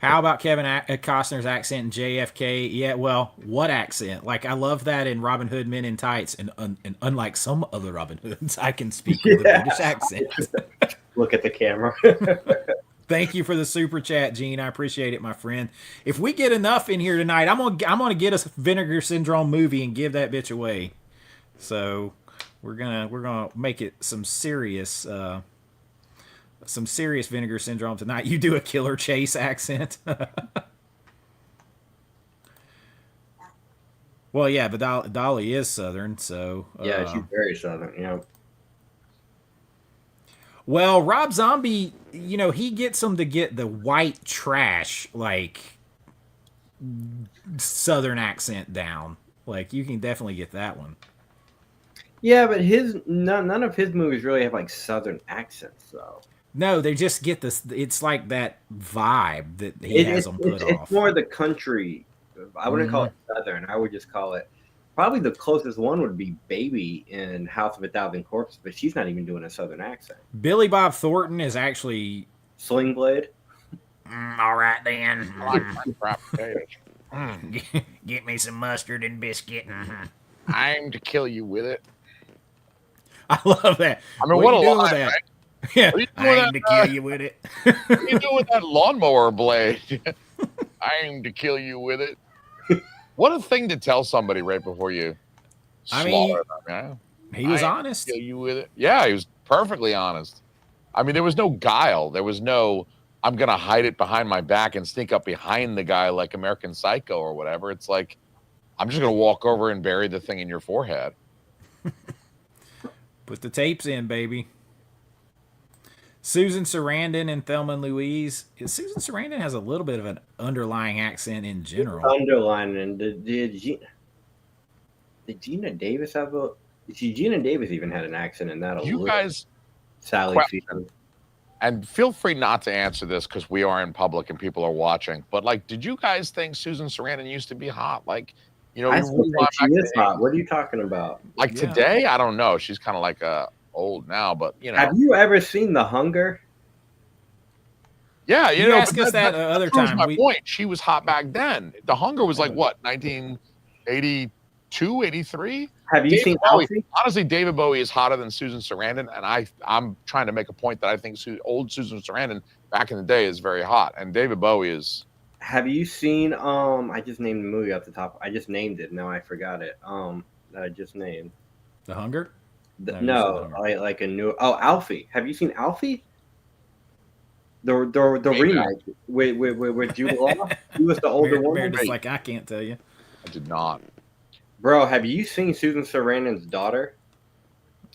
How about Kevin Costner's accent in JFK? Yeah, well, what accent? Like, I love that in Robin Hood Men in Tights, and unlike some other Robin Hoods, I can speak with a British accent. Look at the camera. Thank you for the super chat, Gene. I appreciate it, my friend. If we get enough in here tonight, I'm gonna get us a Vinegar Syndrome movie and give that bitch away. So we're gonna make it some serious Vinegar Syndrome tonight. You do a Killer Chase accent. Well, yeah, but Dolly is Southern, so Yeah, she's very Southern. Yeah. Well, Rob Zombie, he gets them to get the white trash, like, Southern accent down. Like, you can definitely get that one. Yeah, but none of his movies really have like Southern accents, though. No, they just get this. It's like that vibe that he has them put off. It's more the country. I wouldn't call it Southern. I would just call it. Probably the closest one would be Baby in House of a Thousand Corpses, but she's not even doing a Southern accent. Billy Bob Thornton is actually Sling Blade. All right then. Mm. Get me some mustard and biscuit. I'm to kill you with it. I love that. I mean, what a you line, that? Right? Yeah, I aim to kill you with it. What are you doing with that lawnmower blade? I aim to kill you with it. What a thing to tell somebody right before you slaughter them. Yeah? He was honest. Kill you with it. Yeah, he was perfectly honest. I mean, there was no guile. There was no, I'm going to hide it behind my back and sneak up behind the guy like American Psycho or whatever. It's like, I'm just going to walk over and bury the thing in your forehead. Put the tapes in, baby. Susan Sarandon and Thelma and Louise. Susan Sarandon has a little bit of an underlying accent in general. Underlining. Did Gina Davis have a? Gina Davis even had an accent in that. You guys, Sally Field. And feel free not to answer this because we are in public and people are watching. But like, did you guys think Susan Sarandon used to be hot? Like, I still think she is hot. What are you talking about? Like today, I don't know. She's kind of like old now, but Have you ever seen The Hunger? Yeah, you asked us that other time. My point. She was hot back then. The Hunger was like what, 1982, 83? Have you seen Alfie? Honestly, David Bowie is hotter than Susan Sarandon, and I'm trying to make a point that I think old Susan Sarandon back in the day is very hot, and David Bowie is. Have you seen? I just named the movie off the top. I just named it. Now I forgot it. That I just named. The Hunger. Like a new. Oh, Alfie. Have you seen Alfie? The remake with Jude Law. He was the older woman. It's like I can't tell you. I did not. Bro, have you seen Susan Sarandon's daughter?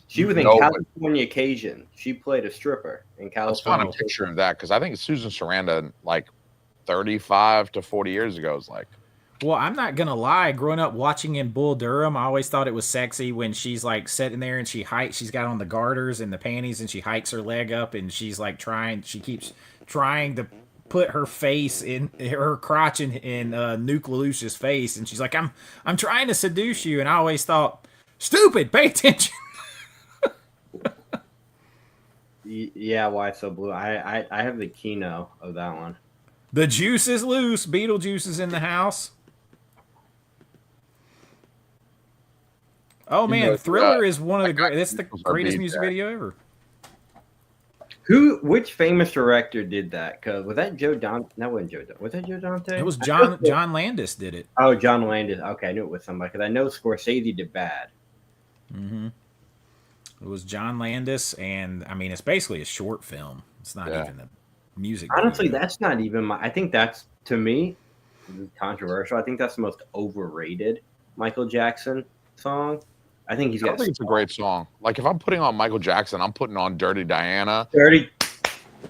She was in Californication. She played a stripper in California. Let's find a picture of that because I think Susan Sarandon, like 35 to 40 years ago, is like. Well, I'm not gonna lie. Growing up watching in Bull Durham, I always thought it was sexy when she's like sitting there and she hikes. She's got on the garters and the panties, and she hikes her leg up, and she's like She keeps trying to put her face in her crotch in Nuke LaLoosh's face, and she's like, "I'm trying to seduce you," and I always thought, "Stupid, pay attention." Yeah, Why So Blue? I have the keynote of that one. The juice is loose. Beetlejuice is in the house. Oh man, Thriller is one of the great. That's the greatest music video ever. Which famous director did that? Cause was that Joe Dante? That wasn't Joe Dante. Was that Joe Dante? It was John Landis did it. Oh, John Landis. Okay, I knew it was somebody because I know Scorsese did Bad. Mm-hmm. It was John Landis, and I mean, it's basically a short film. It's not even a music. Honestly, video. That's not even I think that's, to me, controversial. I think that's the most overrated Michael Jackson song. I think he's got. I think it's a great song. Like if I'm putting on Michael Jackson, I'm putting on Dirty Diana.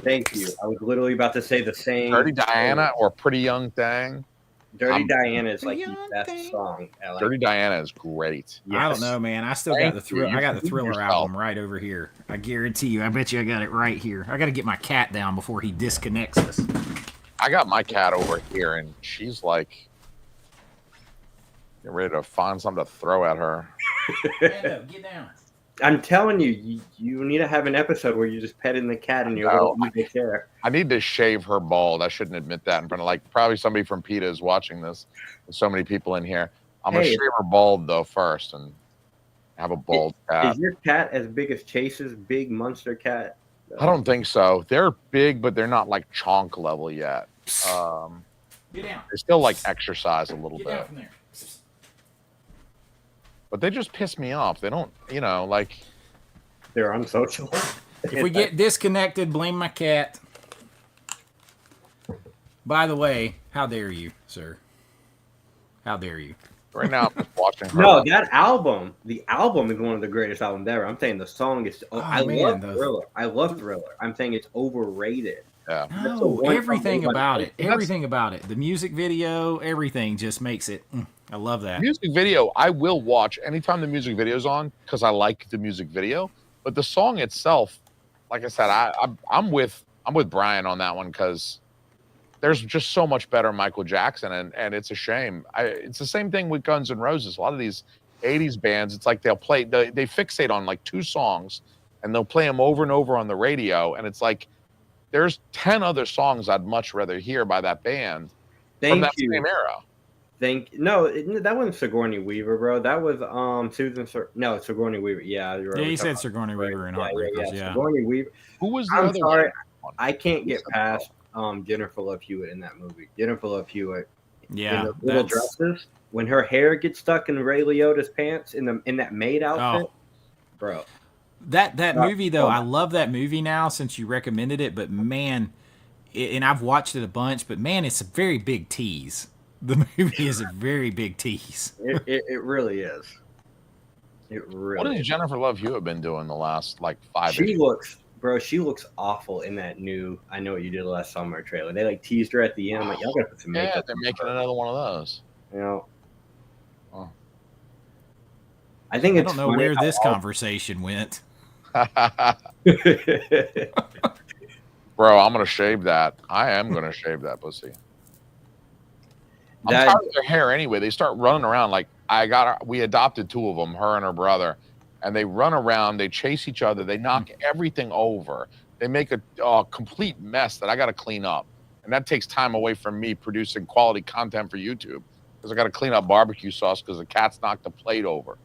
Thank you. I was literally about to say the same. Dirty Diana or Pretty Young Thing. Dirty Diana is like the best song. Dirty Diana is great. Yes. I don't know, man. I still got the Thriller. I got the Thriller album right over here. I guarantee you. I bet you I got it right here. I got to get my cat down before he disconnects us. I got my cat over here, and she's like, get ready to find something to throw at her. Get down. I'm telling you, you need to have an episode where you just petting the cat and you're No, going to use the chair. I need to shave her bald. I shouldn't admit that in front of like probably somebody from PETA is watching this. There's so many people in here. I'm gonna Hey. shave her bald though first and have a bald cat. Is your cat as big as Chase's big monster cat? I don't think so. They're big, but they're not like chonk level yet. Get down. They still like exercise a little Get bit. down from there. But they just piss me off. They don't, like. They're unsocial. If we get disconnected, blame my cat. By the way, how dare you, sir? How dare you? Right now, I'm just watching her. No, that album, the album is one of the greatest albums ever. I'm saying the song is. I love Thriller. I love Thriller. I'm saying it's overrated. Yeah. No, everything about it. Everything about it. The music video, everything just makes it. I love that. Music video, I will watch anytime the music video's on because I like the music video. But the song itself, like I said, I'm with Brian on that one because there's just so much better Michael Jackson, and it's a shame. It's the same thing with Guns N' Roses. A lot of these 80s bands, it's like they fixate on like 2 songs and they'll play them over and over on the radio, and it's like there's 10 other songs I'd much rather hear by that band from that same era. That wasn't Sigourney Weaver, bro. That was Sigourney Weaver. Yeah, you're right. Yeah, he said Sigourney Weaver in Heartbreakers. Yeah. Sigourney Weaver. Who was the I'm other sorry, one? I can't get past Jennifer Love Hewitt in that movie. Jennifer Love Hewitt. Yeah, in the little dresses, when her hair gets stuck in Ray Liotta's pants in that maid outfit, bro. That movie though, I love that movie now since you recommended it. But man, and I've watched it a bunch. But man, it's a very big tease. The movie is a very big tease. It really is. It really. What has Jennifer Love Hewitt been doing the last like 5 years? She looks awful in that new I Know What You Did Last Summer trailer. They like teased her at the end. I'm like, y'all gotta put some makeup. Yeah, they're making another one of those. You know. Oh. I think it's. I don't know where this conversation went. Bro, I'm gonna shave that. I am gonna shave that pussy. I'm tired of their hair anyway. They start running around like we adopted 2 of them, her and her brother, and they run around. They chase each other. They knock everything over. They make a complete mess that I got to clean up, and that takes time away from me producing quality content for YouTube because I got to clean up barbecue sauce because the cats knocked the plate over,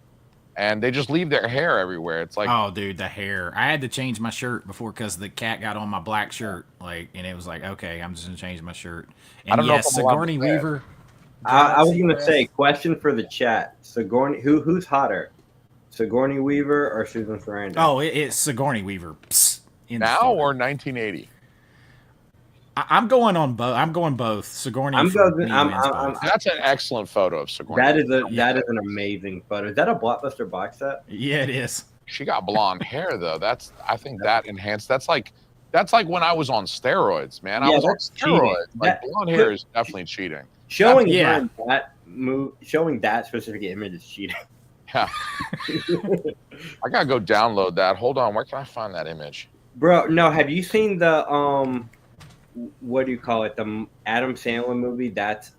and they just leave their hair everywhere. It's like, oh, dude, the hair. I had to change my shirt before because the cat got on my black shirt, and it was like, okay, I'm just gonna change my shirt. And I don't know yes, Sigourney Weaver. I was gonna say, question for the chat: Sigourney, who's hotter, Sigourney Weaver or Susan Sarandon? Oh, it's Sigourney Weaver. Now or 1980? I'm going on both. I'm going both. Sigourney. That's an excellent photo of Sigourney. That is an amazing photo. Is that a Blockbuster box set? Yeah, it is. She got blonde hair though. I think that enhanced. That's like when I was on steroids, man. I was on steroids. Blonde hair is definitely cheating. Showing that specific image is cheating. Yeah. I gotta go download that. Hold on, where can I find that image? Bro, no, have you seen the what do you call it? The Adam Sandler movie, That's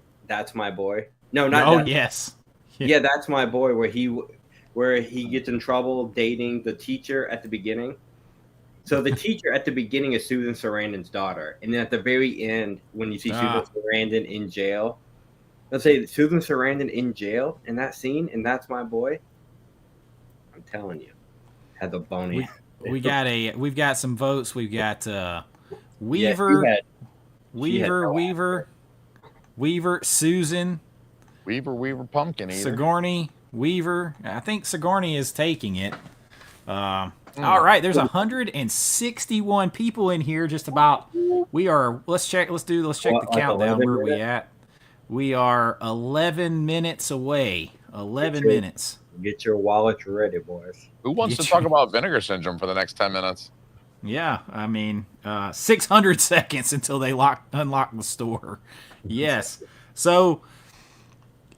My Boy? No, not Oh, yes. Yeah, That's My Boy, where he gets in trouble dating the teacher at the beginning. So the teacher at the beginning is Susan Sarandon's daughter, and then at the very end, when you see Susan Sarandon in jail, let's say Susan Sarandon in jail in that scene, and That's My Boy. I'm telling you, had the bony. We've got some votes. We've got Weaver, Weaver, Susan, Weaver, Pumpkin Eater, Sigourney, Weaver. I think Sigourney is taking it. All right, there's 161 people in here. Just about. Let's check the countdown. Where are we at? We are 11 minutes away. 11 minutes. Get your wallets ready, boys. Who wants to talk about Vinegar Syndrome for the next 10 minutes? Yeah, I mean, 600 seconds until they unlock the store. Yes. So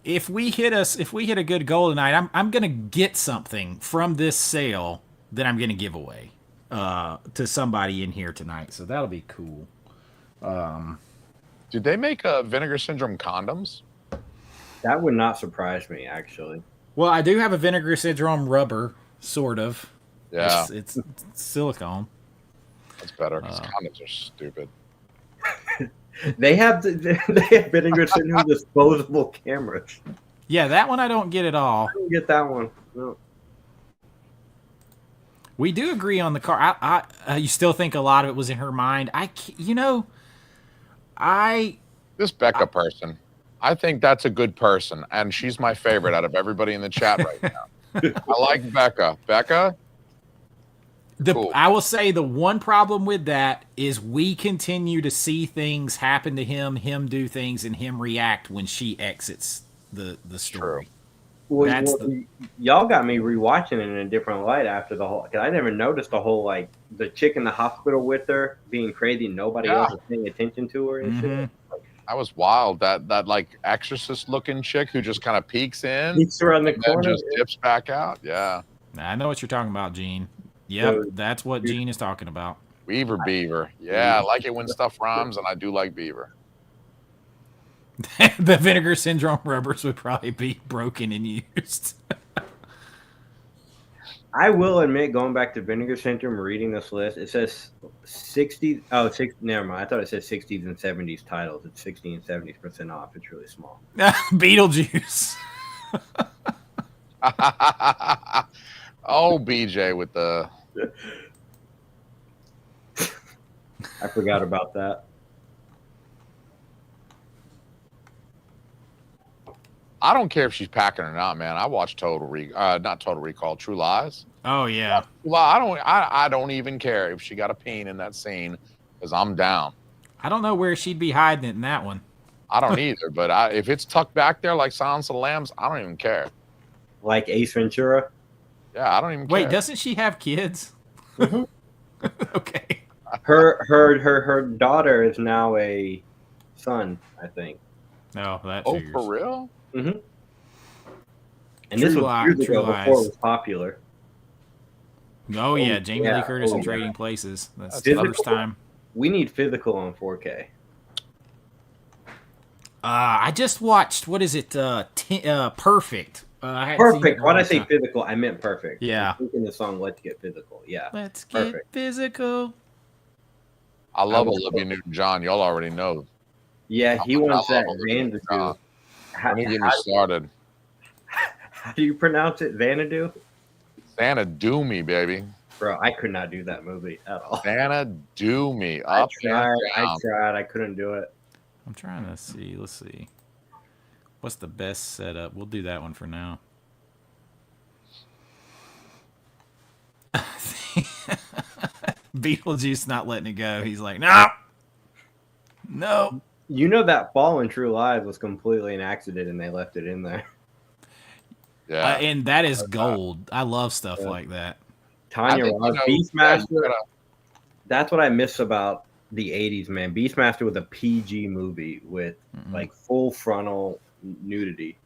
if we hit a good goal tonight, I'm gonna get something from this sale that I'm gonna give away to somebody in here tonight. So that'll be cool. Did they make Vinegar Syndrome condoms? That would not surprise me, actually. Well, I do have a Vinegar Syndrome rubber, sort of. Yeah, It's silicone. that's better because condoms are stupid. They have Vinegar Syndrome disposable cameras. Yeah, that one I don't get at all. I don't get that one. No. We do agree on the car. You still think a lot of it was in her mind. This Becca person, I think that's a good person, and she's my favorite out of everybody in the chat right now. I like Becca. Becca, cool. I will say the one problem with that is we continue to see things happen to him do things, and him react when she exits the story. Well, y'all got me rewatching it in a different light after the whole. Because I never noticed the whole like the chick in the hospital with her being crazy. Nobody else was paying attention to her and shit. That was wild. That like exorcist looking chick who just kind of peeks in, peeks around the corner, just dips back out. Yeah, I know what you're talking about, Gene. Yep, that's what Gene is talking about. Weaver Beaver. Yeah, I like it when stuff rhymes, and I do like Beaver. The Vinegar Syndrome rubbers would probably be broken and used. I will admit, going back to Vinegar Syndrome, reading this list, it says 60. Oh, never mind. I thought it said 60s and 70s titles. It's 60 and 70% off. It's really small. Beetlejuice. Oh, BJ with the. I forgot about that. I don't care if she's packing or not, man. I watch not Total Recall, True Lies. Oh yeah. Well, I don't even care if she got a peen in that scene because I'm down. I don't know where she'd be hiding it in that one. I don't either, but if it's tucked back there like Silence of the Lambs, I don't even care. Like Ace Ventura? Yeah, I don't even care. Wait, doesn't she have kids? Mm-hmm. Okay. Her daughter is now a son, I think. No, that. Oh, figures. for real? Mm-hmm. And this was years ago before it was popular. Oh yeah, Jamie Lee Curtis in Trading Places. That's the first time. We need physical on 4K. I just watched. What is it? Perfect. Perfect. Why did I say physical? I meant perfect. Yeah. I'm thinking the song "Let's Get Physical." Yeah. Let's get physical. I love Olivia Newton-John. Y'all already know. Yeah, he wants that Xanadu. Let me get me started. How do you pronounce it? Xanadu? Xanadu me, baby. Bro, I could not do that movie at all. Xanadu me. I tried. I couldn't do it. I'm trying to see. Let's see. What's the best setup? We'll do that one for now. Beetlejuice not letting it go. He's like, no. No. You know that fall in True Lies was completely an accident and they left it in there. Yeah. And that is gold. I love stuff like that. Tanya Ross, Beastmaster. That's what I miss about the 80s, man. Beastmaster was a PG movie with like full frontal nudity.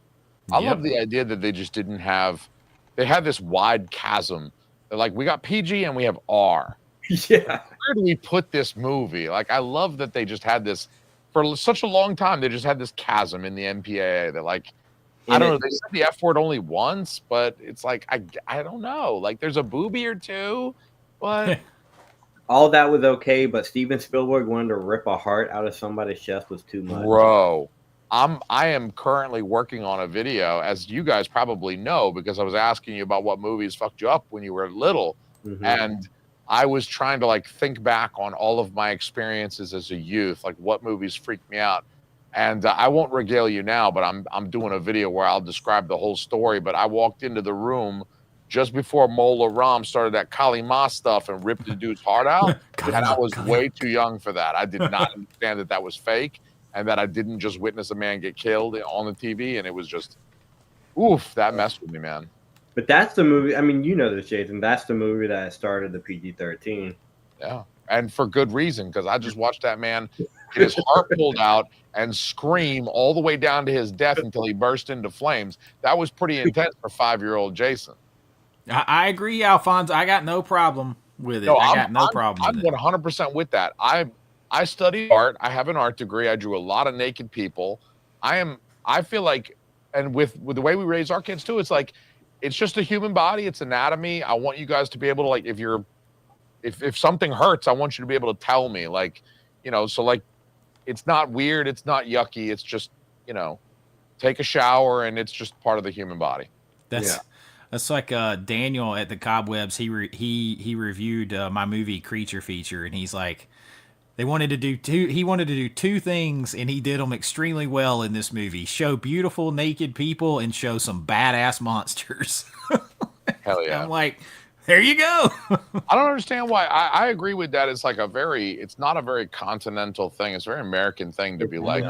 I love the idea that they just didn't have, they had this wide chasm. They're like, we got PG and we have R. Yeah. Where do we put this movie? Like, I love that they just had this, for such a long time, they just had this chasm in the MPAA. They're like, I don't know, they said the F word only once, but it's like, I don't know. Like, there's a boobie or two, but... All that was okay, but Steven Spielberg wanted to rip a heart out of somebody's chest was too much. Bro, I am currently working on a video, as you guys probably know, because I was asking you about what movies fucked you up when you were little. And I was trying to like think back on all of my experiences as a youth, like what movies freaked me out. And I won't regale you now, but I'm doing a video where I'll describe the whole story. But I walked into the room just before Mola Ram started that Kali Ma stuff and ripped the dude's heart out. And I was way too young for that. I did not understand that was fake and that I didn't just witness a man get killed on the TV. And it was just, oof, that messed with me, man. But that's the movie. I mean, you know this, Jason. That's the movie that started the PG-13. Yeah. And for good reason, because I just watched that man get his heart pulled out and scream all the way down to his death until he burst into flames. That was pretty intense for 5-year-old Jason. I agree, Alphonse. I got no problem with it. No, I got no problem with it. I'm 100% with that. I studied art. I have an art degree. I drew a lot of naked people. I feel like, and with the way we raise our kids too, it's like it's just a human body. It's anatomy. I want you guys to be able to, like, if something hurts, I want you to be able to tell me, like, so like, it's not weird. It's not yucky. It's just, take a shower, and it's just part of the human body. That's like Daniel at the Cobwebs. He reviewed my movie Creature Feature, and he's like, he wanted to do two things, and he did them extremely well in this movie: show beautiful naked people and show some badass monsters. Hell yeah! I'm like, there you go. I don't understand why. I agree with that. It's like it's not a very continental thing. It's a very American thing to be like,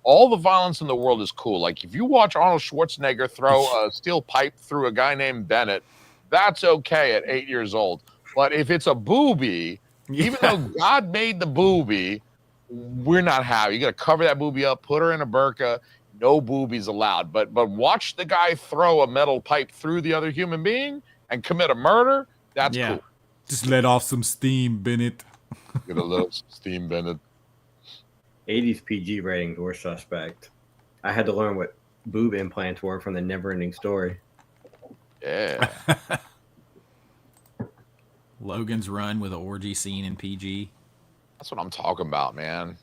all the violence in the world is cool. Like, if you watch Arnold Schwarzenegger throw a steel pipe through a guy named Bennett, that's okay at 8 years old. But if it's a boobie, even though God made the boobie, we're not happy. You got to cover that boobie up, put her in a burqa. No boobies allowed. But watch the guy throw a metal pipe through the other human being and commit a murder. That's cool. Just let off some steam, Bennett. Get a little steam, Bennett. 80s PG ratings were suspect. I had to learn what boob implants were from the Neverending Story. Yeah. Logan's Run with an orgy scene in PG. That's what I'm talking about, man.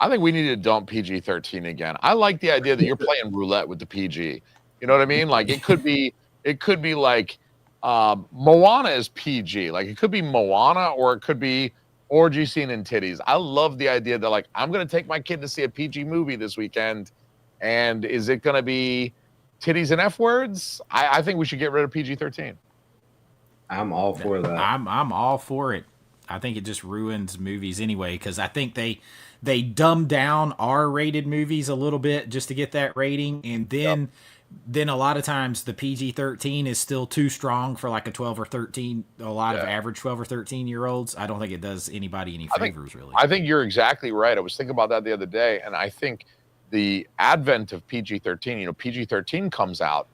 I think we need to dump PG-13 again. I like the idea that you're playing roulette with the PG. You know what I mean? Like, it could be like Moana is PG. Like, it could be Moana, or it could be orgy scene and titties. I love the idea that, like, I'm going to take my kid to see a PG movie this weekend, and is it going to be titties and F words? I think we should get rid of PG-13. I'm all for that. I'm all for it. I think it just ruins movies anyway, because I think they dumb down R-rated movies a little bit just to get that rating, and then a lot of times the PG-13 is still too strong for like a 12 or 13, a lot of average 12 or 13-year-olds. I don't think it does anybody any favors, really. I think you're exactly right. I was thinking about that the other day, and I think the advent of PG-13, PG-13 comes out,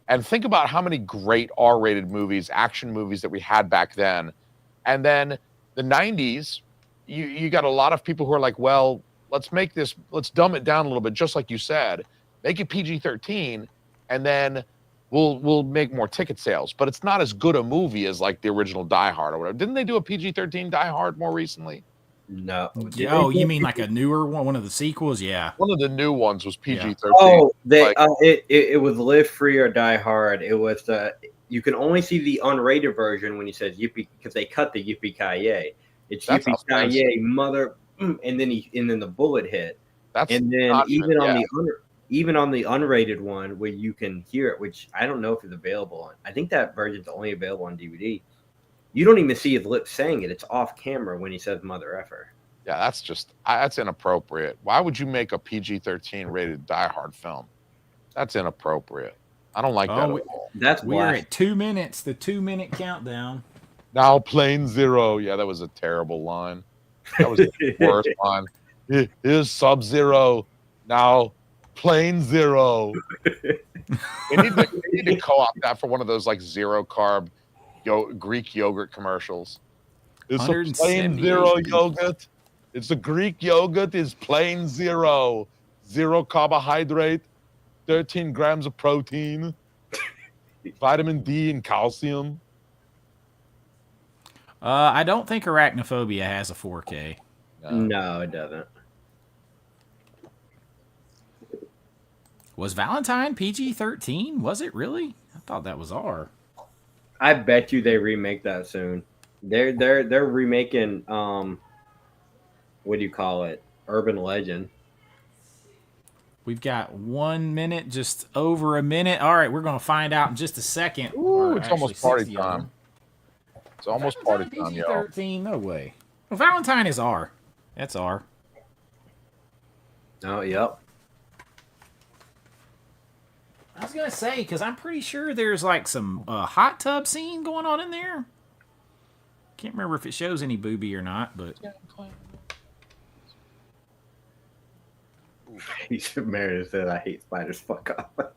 and think about how many great R-rated movies, action movies that we had back then. And then the 90s, you got a lot of people who are like, well, let's dumb it down a little bit, just like you said. Make it PG-13, and then we'll make more ticket sales. But it's not as good a movie as like the original Die Hard or whatever. Didn't they do a PG-13 Die Hard more recently? No. Oh, you mean like a newer one of the sequels? Yeah. One of the new ones was PG-13. Oh, it was Live Free or Die Hard. It was you can only see the unrated version when he says yippee, because they cut the yippee-ki-yay. It's yippee-ki-yay, mother, and then the bullet hit. And then even on the unrated one where you can hear it, which I don't know if it's available on. I think that version's only available on DVD. You don't even see his lips saying it. It's off camera when he says mother effer. Yeah, that's inappropriate. Why would you make a PG-13 rated Die Hard film? That's inappropriate. I don't like that at all. We're at 2 minutes, the 2-minute countdown. Now plane zero. Yeah, that was a terrible line. That was the worst line. Here's Sub-Zero. Now plane zero. We need to co-opt that for one of those like zero carb Greek yogurt commercials. It's a plain zero yogurt. It's a Greek yogurt. Is plain zero. Zero carbohydrate. 13 grams of protein. Vitamin D and calcium. I don't think Arachnophobia has a 4K. No, it doesn't. Was Valentine PG-13? Was it really? I thought that was R. I bet you they remake that soon. They're remaking what do you call it? Urban Legend. We've got 1 minute, just over a minute. All right, we're going to find out in just a second. Ooh, it's almost party time. It's almost party time, y'all. PG-13, no way. Well, Valentine is R. That's R. Oh, yep. I was going to say, because I'm pretty sure there's like some hot tub scene going on in there. Can't remember if it shows any booby or not, but... Meredith said, I hate spiders, fuck off.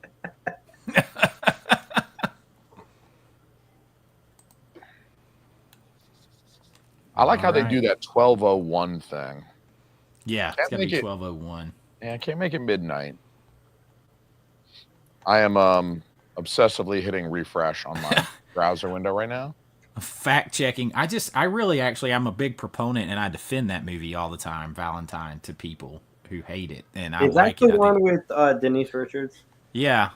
I like how they do that 12:01 thing. Yeah, it's got to be 12:01. Yeah, I can't make it midnight. I am obsessively hitting refresh on my browser window right now. Fact checking. I really actually, I'm a big proponent and I defend that movie all the time, Valentine, to people who hate it. And I Is that like the it. one with Denise Richards? Yeah.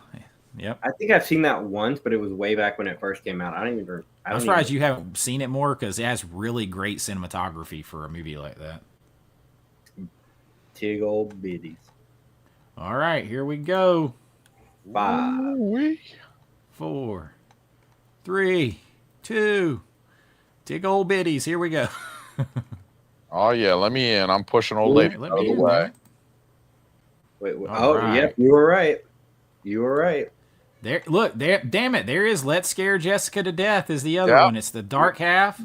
Yep. I think I've seen that once, but it was way back when it first came out. I'm surprised you haven't seen it more because it has really great cinematography for a movie like that. Tig old biddies. All right, here we go. 5. Ooh-wee. 4, 3, 2. Tig old biddies. Here we go. Oh yeah, let me in. I'm pushing old Ooh, lady Let out of me the in, way. man. Wait. All Oh, right. yep. You were right. You were right. There, look, there. Damn it! There is "Let's Scare Jessica to Death" is the other Yeah. one. It's the dark half,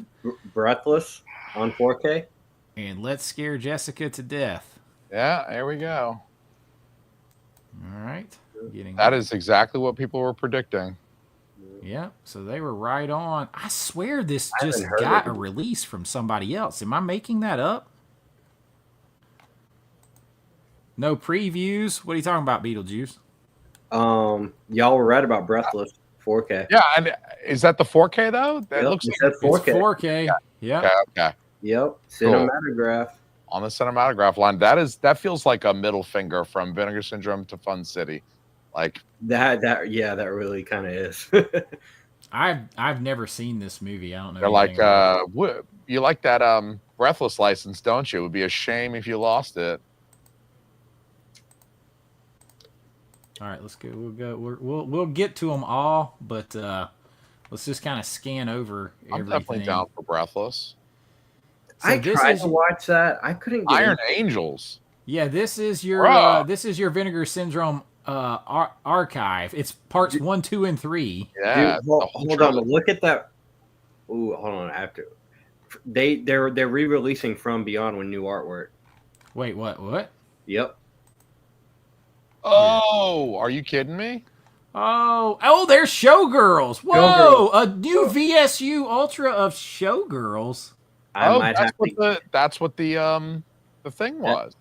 Breathless on 4K. and "Let's Scare Jessica to Death." Yeah, there we go. All right, getting That is exactly what people were predicting. Yeah, so they were right on. I swear this I just haven't heard got of a it. release from somebody else. Am I making that up? No previews. What are you talking about, Beetlejuice? Y'all were right about Breathless 4K. Yeah, and is that the 4K though? That Yep, looks it like said It's 4K. 4K. Yeah. okay. Yep, cinematograph. On the cinematograph line. That feels like a middle finger from Vinegar Syndrome to Fun City. Like That really kind of is. I've never seen this movie. I don't know. they're like, anything about it. you like that Breathless license, don't you? It would be a shame if you lost it. All right, let's go. We'll get to them all, but let's just kind of scan over I'm everything. definitely down for Breathless. So I this tried is to watch that. I couldn't get Iron into it. Angels. yeah. This is Bruh. your Vinegar Syndrome archive. It's parts 1, 2, and 3. Yeah. Dude, the whole hold on. trilogy. Look at that. Ooh, hold on. After they're re-releasing From Beyond with new artwork. Wait, what? Yep. Oh, are you kidding me? Oh, there's Showgirls. Whoa, a new VSU Ultra of Showgirls. I might that's have to. that's what the thing was.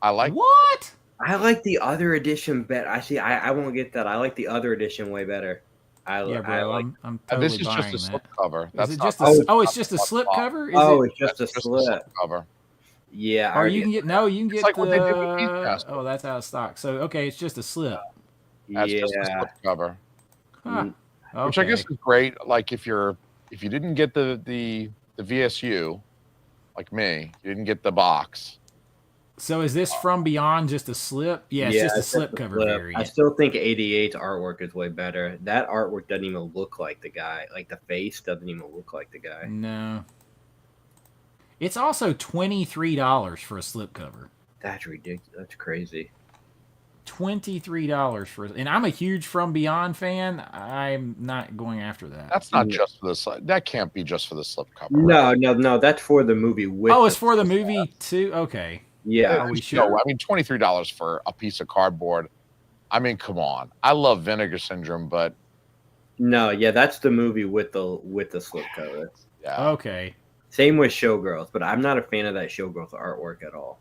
I like What? I like the other edition better. I won't get that. I like the other edition way better. Yeah, bro, I'm totally this is just buying a slip that. cover. Is That's it not just Oh, it's just a slip cover? Is Oh, it? it's just a that's just a slip slip. cover. Yeah, I Or already you can get no, you can It's get like the. what they did with Beastmaster. Oh, that's out of stock. So okay, it's just a slip. That's just a yeah. slip cover. Huh. Okay. Which I guess is great. Like if you didn't get the VSU, like me, you didn't get the box. So is this From Beyond just a slip? Yeah, it's just a slip cover I variant. still think 88's artwork is way better. That artwork doesn't even look like the guy. Like the face doesn't even look like the guy. No. It's also $23 for a slip cover. That's ridiculous. That's crazy. $23 for, and I'm a huge From Beyond fan. I'm not going after that. That's not Yeah. just for the slip. That can't be just for the slip cover. Right? No. That's for the movie. With Oh, it's for the movie too. Okay. Yeah. Are we No, sure? I mean $23 for a piece of cardboard. I mean, come on. I love Vinegar Syndrome, but No. Yeah. That's the movie with the slip cover. yeah. Okay. Same with Showgirls, but I'm not a fan of that Showgirls artwork at all.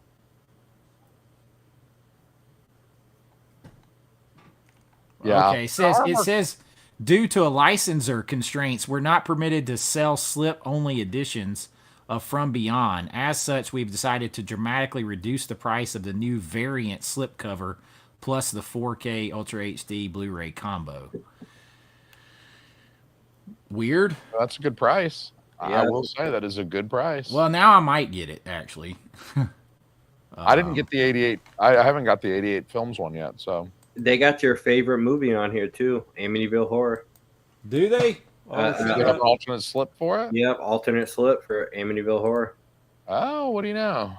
Yeah. Okay. It says due to a licensor constraints, we're not permitted to sell slip-only editions of From Beyond. As such, we've decided to dramatically reduce the price of the new variant slipcover plus the 4K Ultra HD Blu-ray combo. Weird. That's a good price. Yeah. I will say that is a good price. Well, now I might get it actually. I didn't get the 88. I haven't got the 88 films one yet. So They got your favorite movie on here too, Amityville Horror. Do they? you get an alternate slip for it. Yep, alternate slip for Amityville Horror. Oh, what do you know?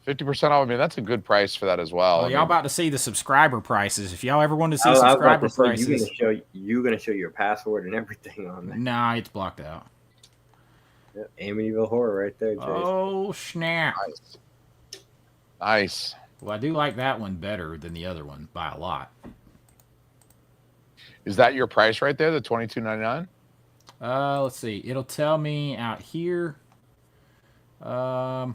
50% off. I mean, that's a good price for that as well. Oh, I y'all mean, about to see the subscriber prices. If y'all ever want to see I was about subscriber to say, prices, you're gonna show your password and everything on there. nah, it's blocked out. Yep, Amityville Horror right there, Jason. Oh snap! nice. Well, I do like that one better than the other one by a lot. Is that your price right there? The $22.99. Let's see. It'll tell me out here. No,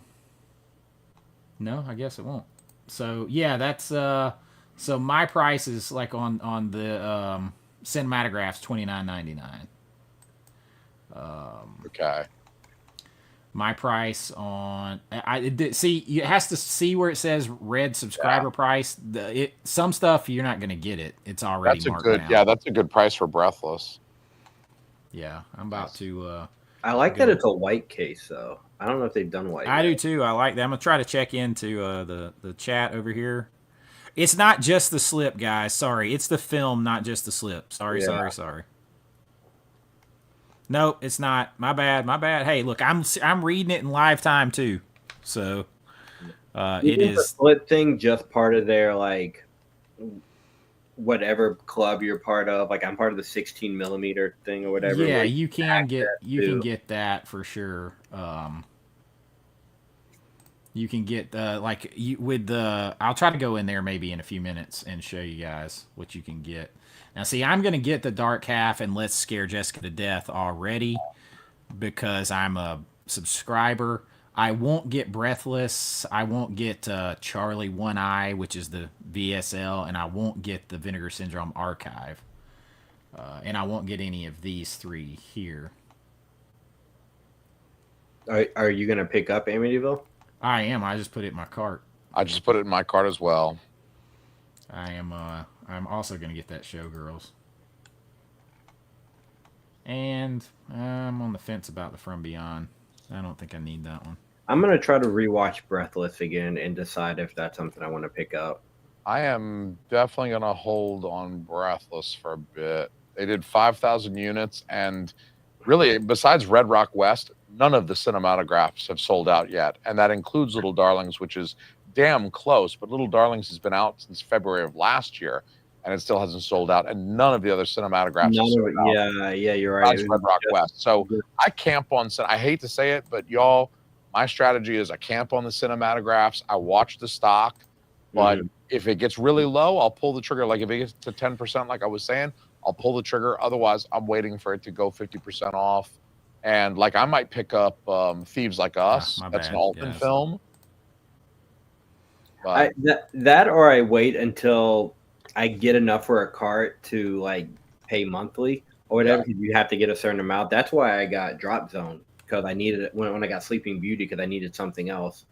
I guess it won't. So yeah, that's So my price is like on the cinematographs $29.99. Okay. My price on see it has to see where it says red subscriber price. Some stuff you're not gonna get it. It's already marked down. Yeah, that's a good price for Breathless. Yeah, I'm about to. I like that it's a white case though. I don't know if they've done white. I do too. I like that. I'm gonna try to check into the chat over here. It's not just the slip, guys. Sorry, it's the film, not just the slip. Sorry. Nope, it's not. My bad. Hey, look, I'm reading it in live time too, so it is the split thing just part of their like whatever club you're part of. Like I'm part of the 16 millimeter thing or whatever. Yeah, you can get that for sure. You can get with the. I'll try to go in there maybe in a few minutes and show you guys what you can get. Now, see, I'm gonna get the dark half and Let's Scare Jessica to Death already because I'm a subscriber. I won't get Breathless. I won't get Charlie One Eye, which is the VSL, and I won't get the Vinegar Syndrome archive. And I won't get any of these three here. Are you gonna pick up Amityville? I am. I just put it in my cart. I just put it in my cart as well. I am. I'm also gonna get that Showgirls. And I'm on the fence about the From Beyond. I don't think I need that one. I'm gonna try to rewatch Breathless again and decide if that's something I want to pick up. I am definitely gonna hold on Breathless for a bit. They did 5,000 units, and really, besides Red Rock West, none of the cinematographs have sold out yet, and that includes Little Darlings, which is damn close. But Little Darlings has been out since February of last year, and it still hasn't sold out. And none of the other cinematographs have sold out. Yeah, you're right. Besides Red Rock West. So I camp on. I hate to say it, but y'all, my strategy is I camp on the cinematographs. I watch the stock, but if it gets really low, I'll pull the trigger. Like if it gets to 10%, like I was saying, I'll pull the trigger. Otherwise, I'm waiting for it to go 50% off. And like I might pick up Thieves Like Us. That's an Altman film. But that or I wait until I get enough for a cart to like pay monthly or whatever. Yeah. You have to get a certain amount. That's why I got Drop Zone, because I needed it when I got Sleeping Beauty, because I needed something else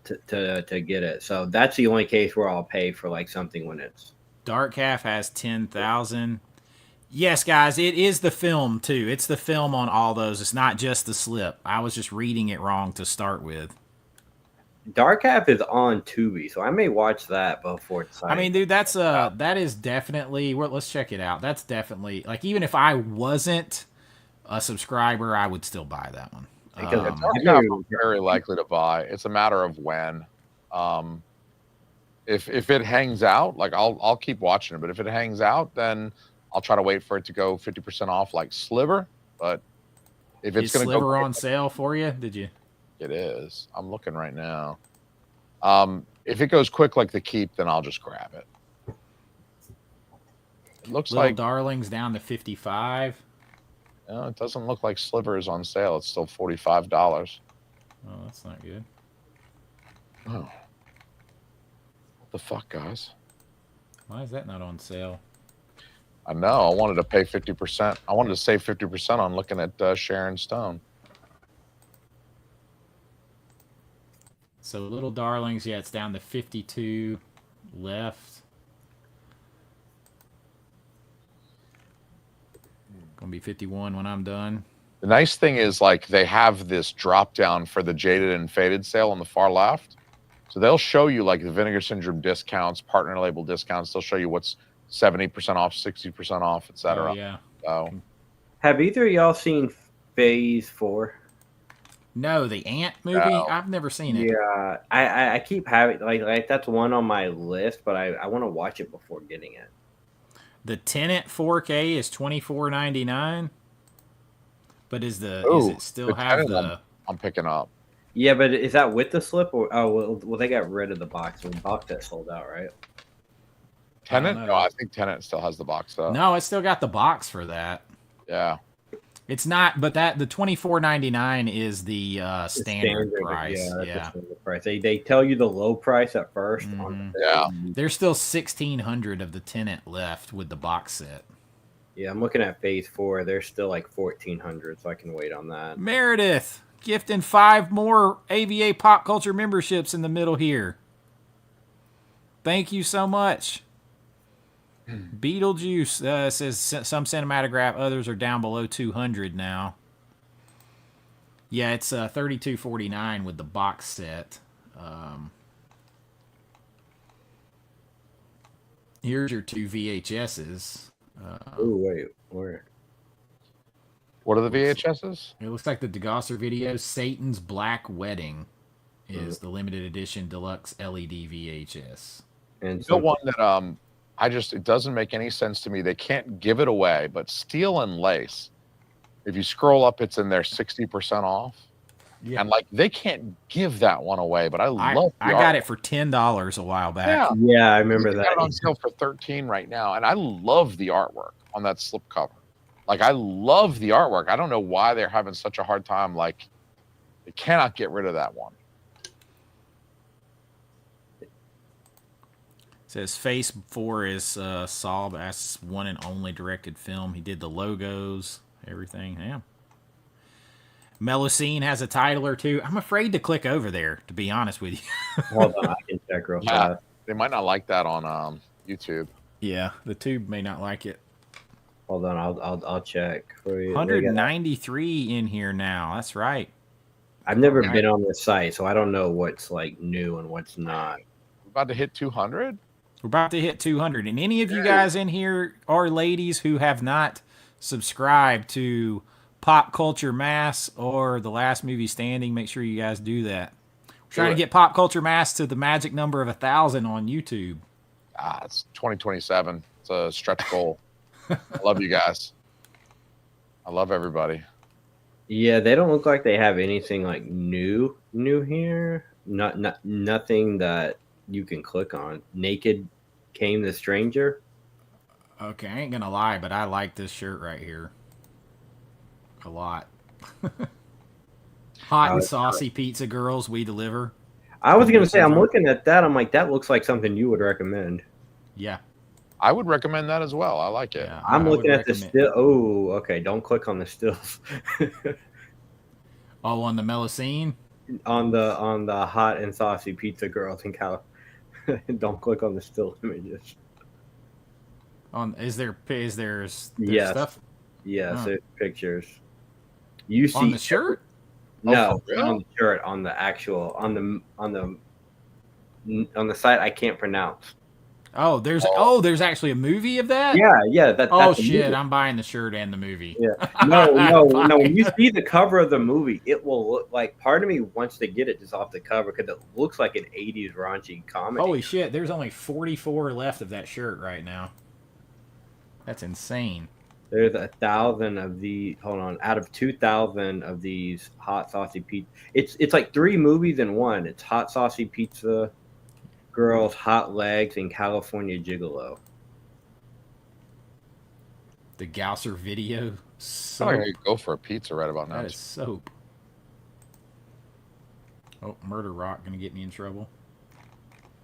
to get it. So that's the only case where I'll pay for like something when it's. Dark Half has 10,000. Yes, guys, it is the film too. It's the film on all those. It's not just the slip. I was just reading it wrong to start with. Dark Half is on Tubi, so I may watch that before it's. I mean, dude, that is definitely. Well, let's check it out. That's definitely like, even if I wasn't a subscriber, I would still buy that one. Because it's very likely to buy. It's a matter of when. If it hangs out, like I'll keep watching it. But if it hangs out, then I'll try to wait for it to go 50% off, like Sliver. But if it's going to go Sliver on sale for you, did you? It is. I'm looking right now. If it goes quick like The Keep, then I'll just grab it. It looks Little like Darlings down to 55. No, it doesn't look like Sliver is on sale. It's still $45. Oh, that's not good. Oh. What the fuck, guys? Why is that not on sale? I know. I wanted to pay 50%. I wanted to save 50% on looking at Sharon Stone. So Little Darlings, yeah, it's down to 52 left. Gonna be 51 when I'm done. The nice thing is, like, they have this drop down for the Jaded and Faded sale on the far left. So they'll show you like the Vinegar Syndrome discounts, partner label discounts. They'll show you what's 70% off, 60% off, etc. Oh, yeah. So, have either of y'all seen Phase 4? No, the Ant movie? No. I've never seen it. Yeah, I keep having like that's one on my list, but I want to watch it before getting it. The Tenet 4K is $24.99. But is it still have the? I'm picking up. Yeah, but is that with the slip or well they got rid of the box. The box that sold out, right? Tenet? No, I think Tenet still has the box though. No, it still got the box for that. Yeah. It's not, but that the $24.99 is the standard price. Yeah, that's Yeah. the standard price. They tell you the low price at 1st. Yeah. There's still 1,600 of the Tenant left with the box set. Yeah, I'm looking at Phase 4. There's still like 1,400, so I can wait on that. Meredith, gifting 5 more AVA Pop Culture memberships in the middle here. Thank you so much. Beetlejuice says some cinematograph, others are down below 200 now. Yeah, it's $32.49 with the box set. Here's your 2 VHSs. Oh wait, where? What are the VHSs? It looks like the DeGosser video. Satan's Black Wedding is the limited edition deluxe LED VHS. And The one that it doesn't make any sense to me. They can't give it away, but Steel and Lace, if you scroll up, it's in there 60% off. Yeah. And like they can't give that one away, but I got it for $10 a while back. Yeah, yeah, I remember They that. got it on sale for $13 right now, and I love the artwork on that slipcover. Like I love the artwork. I don't know why they're having such a hard time. Like they cannot get rid of that one. Says Phase 4 is Saul Bass's one and only directed film. He did the logos, everything. Yeah. Melocene has a title or two. I'm afraid to click over there, to be honest with you. Hold on, I can check real fast. They might not like that on YouTube. Yeah, the tube may not like it. Hold on, I'll check for you. 193 in here now. That's right. I've never been on this site, so I don't know what's like new and what's not. We're about to hit 200. We're about to hit 200. And any of you guys in here or ladies who have not subscribed to Pop Culture Mass or The Last Movie Standing, make sure you guys do that. We're trying to get Pop Culture Mass to the magic number of 1,000 on YouTube. It's 2027. It's a stretch goal. I love you guys. I love everybody. Yeah, they don't look like they have anything like new here. Nothing that you can click on. Naked Came the Stranger. Okay, I ain't gonna lie, but I like this shirt right here a lot. Hot and saucy pizza girls, we deliver. I was gonna say, I'm looking at that. I'm like, that looks like something you would recommend. Yeah, I would recommend that as well. I like it. yeah, I'm looking at the still. Oh, okay. Don't click on the stills. Oh, on the Melocene? on the hot and saucy pizza girls in California. Don't click on the still images. Is there Yes. stuff? Yes, there's pictures. You see On the shirt? No, for real? on the shirt, on the actual, on the site I can't pronounce. Oh, there's actually a movie of that? Yeah. That's a shit, movie. I'm buying the shirt and the movie. Yeah. No. When you see the cover of the movie, it will look like, part of me wants to get it just off the cover because it looks like an 80s raunchy comedy. Holy shit, there's only 44 left of that shirt right now. That's insane. There's 1,000 of these. Hold on, out of 2,000 of these hot saucy pizza. It's like 3 movies in one. It's Hot Saucy Pizza Girls, Hot Legs, and California Gigolo. The Gausser video I soap. could go for a pizza right about now. That is soap. Oh, Murder Rock gonna get me in trouble.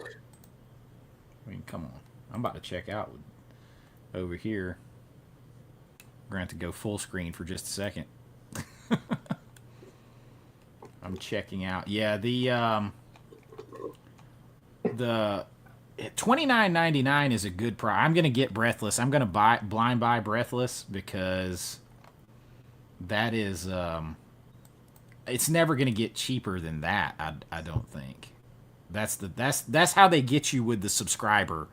I mean, come on. I'm about to check out over here. We're gonna have to go full screen for just a second. I'm checking out. Yeah, the $29.99 is a good price. I'm gonna get Breathless. I'm gonna blind buy Breathless because that is it's never gonna get cheaper than that. I don't think. That's how they get you with the subscriber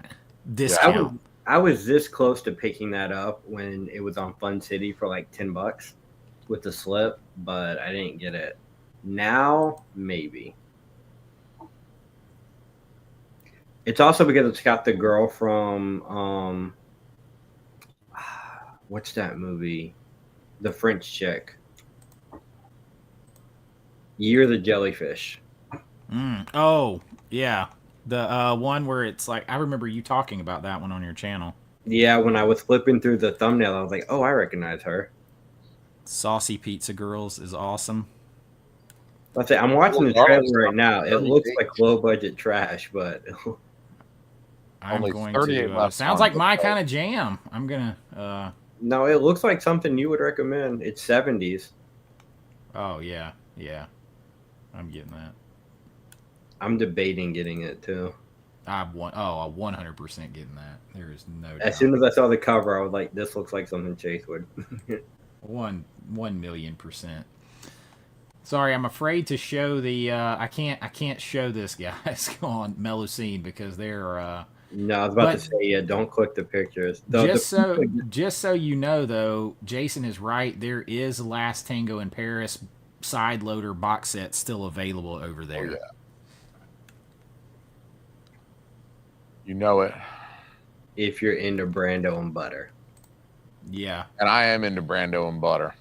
discount. I was this close to picking that up when it was on Fun City for like $10 with the slip, but I didn't get it. Now, maybe. It's also because it's got the girl from what's that movie? The French chick. Year of the Jellyfish. Oh, yeah. The one where it's like, I remember you talking about that one on your channel. Yeah, when I was flipping through the thumbnail, I was like, oh, I recognize her. Saucy Pizza Girls is awesome. Let's say I'm watching the trailer right now. It looks 38. like low budget trash, but I'm Only going 38 to. left Sounds on like the my site. kind of jam. I'm gonna. no, it looks like something you would recommend. It's 70s. Oh yeah, yeah. I'm getting that. I'm debating getting it too. I'm 100% getting that. There is no doubt. As soon as I saw the cover, I was like, "This looks like something Chase would." 1,000,000%. Sorry, I'm afraid to show the. I can't show this, guys, on Melusine because they're. No, I was about to say, yeah, don't click the pictures. Just so you know, though, Jason is right. There is Last Tango in Paris side loader box set still available over there. Oh, yeah. You know it. If you're into Brando and butter. Yeah. And I am into Brando and butter.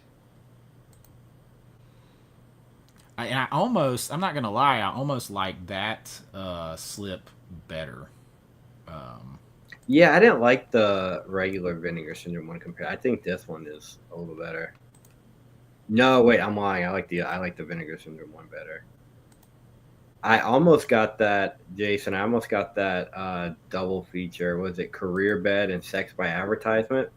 I'm not going to lie, I almost like that slip better. Yeah, I didn't like the regular Vinegar Syndrome one compared. I think this one is a little better. No, wait, I'm lying. I like the Vinegar Syndrome one better. I almost got that, Jason. I almost got that double feature. Was it Career Bed and Sex by Advertisement?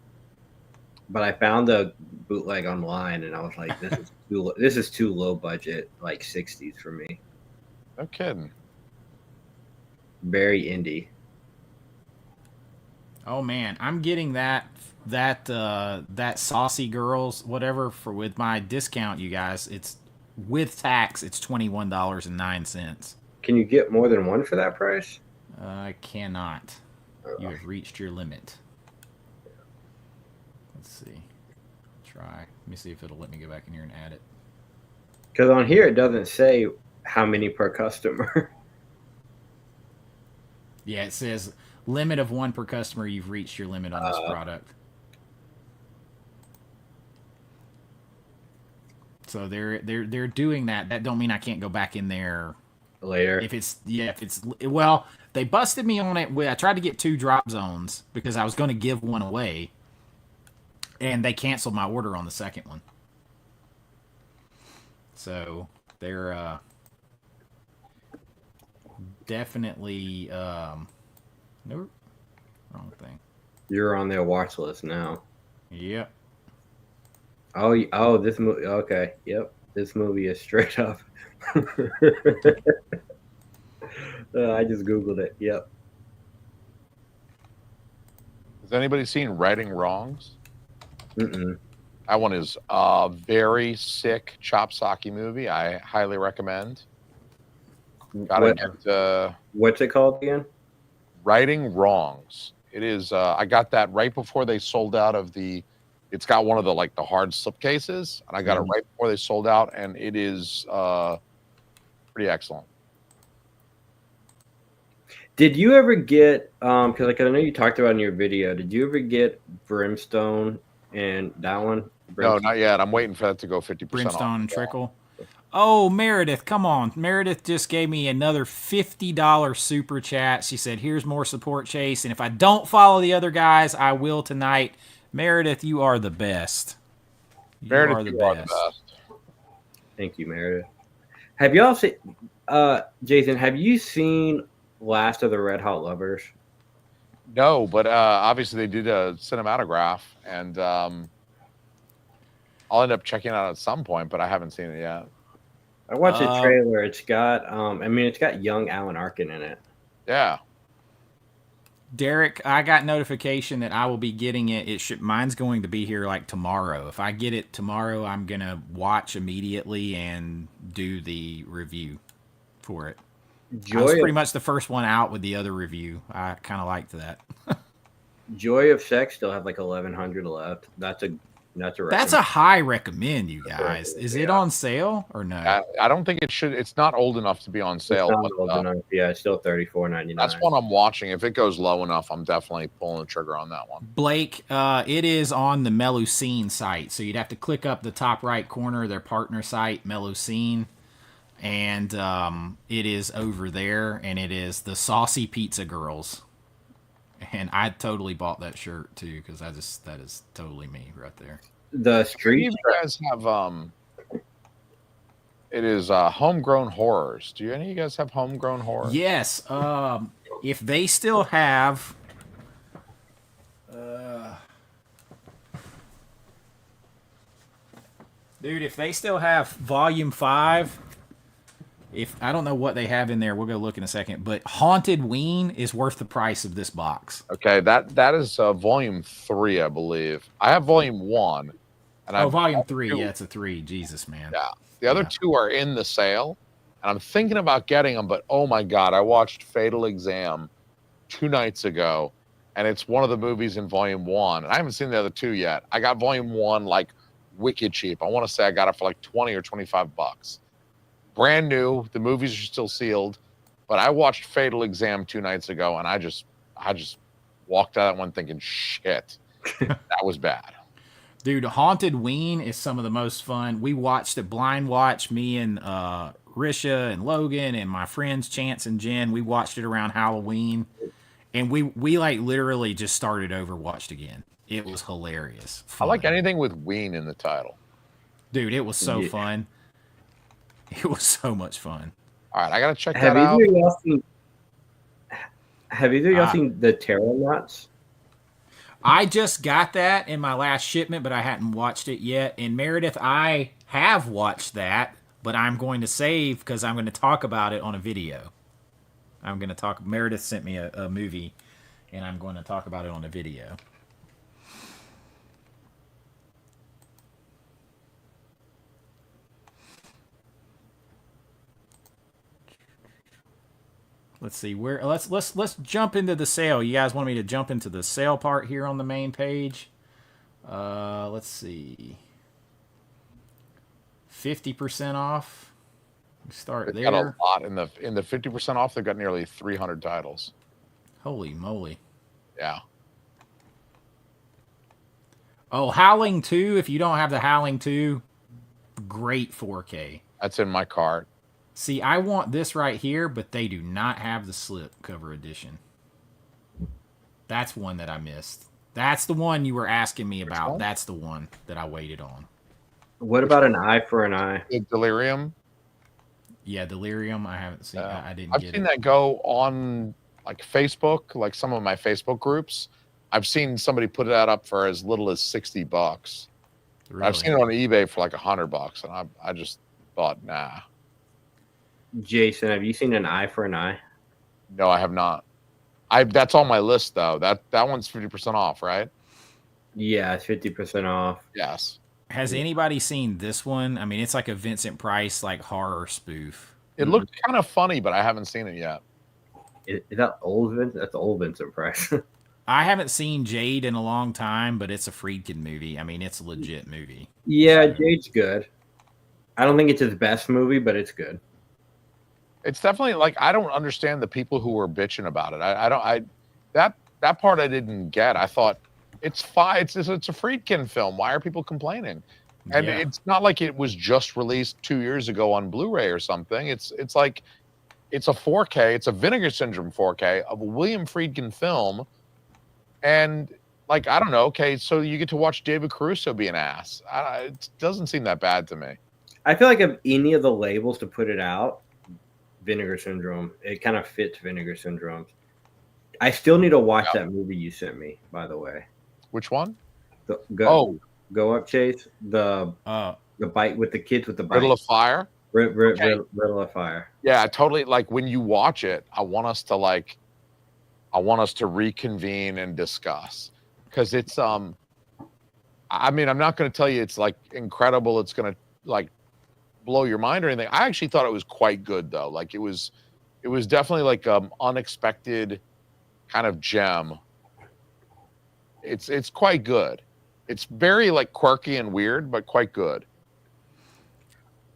But I found a bootleg online, and I was like, this is too low budget, like 60s for me. No kidding. Very indie. Oh man, I'm getting that Saucy Girls whatever with my discount, you guys. It's with tax. It's $21.09. Can you get more than one for that price? I cannot. You have reached your limit. Let's see. Try. Let me see if it'll let me go back in here and add it. Because on here it doesn't say how many per customer. Yeah, it says limit of 1 per customer. You've reached your limit on this product. So they're doing that. That don't mean I can't go back in there Later. Well, they busted me on it. I tried to get 2 drop zones because I was going to give one away, and they canceled my order on the second one. So they're definitely nope, wrong thing. You're on their watch list now. Yep. Oh, this movie. Okay, yep, this movie is straight up. I just googled it. Yep. Has anybody seen Righting Wrongs? Mm-mm. That one is a very sick chopsocky movie. I highly recommend. What's it called again? Righting Wrongs. It is. I got that right before they sold out of the. It's got one of the the hard slipcases, and I got it right before they sold out, and it is pretty excellent. Did you ever get because I know you talked about it in your video? Did you ever get Brimstone and that one? No, not yet. I'm waiting for that to go 50% Brimstone off. Trickle. Oh, Meredith, come on. Meredith just gave me another $50 super chat. She said, here's more support, Chase. And if I don't follow the other guys, I will tonight. Meredith, you are the best. You are the best. Thank you, Meredith. Have y'all seen, Jason, have you seen Last of the Red Hot Lovers? No, but obviously they did a cinematograph, and I'll end up checking it out at some point, but I haven't seen it yet. I watched the trailer. It's got, it's got young Alan Arkin in it. Yeah. Derek, I got notification that I will be getting it. Mine's going to be here tomorrow. If I get it tomorrow, I'm gonna watch immediately and do the review for it. I was pretty much the first one out with the other review. I kind of liked that. Joy of Sex still have 1,100 left. That's a high recommend, you guys. Is it on sale or no? I don't think it should. It's not old enough to be on sale. It's not old enough. Yeah, it's still $34.99. That's what I'm watching. If it goes low enough, I'm definitely pulling the trigger on that one. Blake, it is on the Melusine site, so you'd have to click up the top right corner of their partner site, Melusine, and it is over there, and it is the Saucy Pizza Girls. And I totally bought that shirt too because that is totally me right there. The Any street. of you guys have it is homegrown horrors. Do any of you guys have homegrown horrors? Yes. If they still have. Dude, if they still have Volume 5, if I don't know what they have in there, we'll go look in a second. But Haunted Ween is worth the price of this box. Okay, that is volume 3, I believe. I have volume 1, and Volume 3. Yeah, it's a 3. Jesus, man. Yeah, the other 2 are in the sale, and I'm thinking about getting them. But oh my god, I watched Fatal Exam 2 nights ago, and it's one of the movies in volume 1, and I haven't seen the other 2 yet. I got volume 1 like wicked cheap. I want to say I got it for like 20 or 25 bucks. Brand new. The movies are still sealed, but I watched Fatal Exam 2 nights ago, and I just walked out of that one thinking, shit, that was bad. Dude, Haunted Ween is some of the most fun. We watched it blind watch, me and Risha and Logan and my friends Chance and Jen. We watched it around Halloween, and we like literally just started over, watched again. It was hilarious. Fun. I like anything with Ween in the title. Dude, it was so fun. It was so much fun. All right, I gotta check that out. Have either of y'all seen the Terranauts? I just got that in my last shipment, but I hadn't watched it yet. And Meredith, I have watched that, but I'm going to save because I'm going to talk about it on a video. I'm going to talk. Meredith sent me a movie, and I'm going to talk about it on a video. Let's see where. Let's jump into the sale. You guys want me to jump into the sale part here on the main page? Let's see. 50% off. Start there. Got a lot in the 50% off. They've got nearly 300 titles. Holy moly! Yeah. Oh, Howling 2. If you don't have the Howling 2, great 4K. That's in my cart. See, I want this right here, but they do not have the slipcover edition. That's one that I missed. That's the one you were asking me about. That's the one that I waited on. What about An Eye for an Eye? Delirium? Yeah, Delirium. I haven't seen. I didn't. I've seen that go on like Facebook, like some of my Facebook groups. I've seen somebody put that up for as little as $60. Really? I've seen it on eBay for like $100, and I just thought, nah. Jason, have you seen An Eye for an Eye? No, I have not. That's on my list though. That one's 50% off, right? Yeah, it's 50% off. Yes. Has anybody seen this one? I mean, it's like a Vincent Price like horror spoof. It looked kind of funny, but I haven't seen it yet. Is that old Vincent? That's old Vincent Price. I haven't seen Jade in a long time, but it's a Friedkin movie. I mean, it's a legit movie. Yeah, Jade's good. I don't think it's his best movie, but it's good. It's definitely like I don't understand the people who were bitching about it. That part I didn't get. I thought it's fine. It's a Friedkin film. Why are people complaining? And it's not like it was just released 2 years ago on Blu-ray or something. It's like it's a 4K. It's a Vinegar Syndrome 4K of a William Friedkin film, and like I don't know. Okay, so you get to watch David Caruso be an ass. It doesn't seem that bad to me. I feel like of any of the labels to put it out, Vinegar Syndrome. It kind of fits Vinegar Syndrome. I still need to watch that movie you sent me, by the way. Which one? Go up, Chase. The bite with the kids with the bite. Riddle of Fire. Riddle of Fire. Yeah, totally. Like when you watch it, I want us to reconvene and discuss because it's I mean, I'm not going to tell you it's like incredible. It's going to like blow your mind or anything. I actually thought it was quite good though. Like it was definitely like unexpected kind of gem. It's quite good. It's very like quirky and weird, but quite good.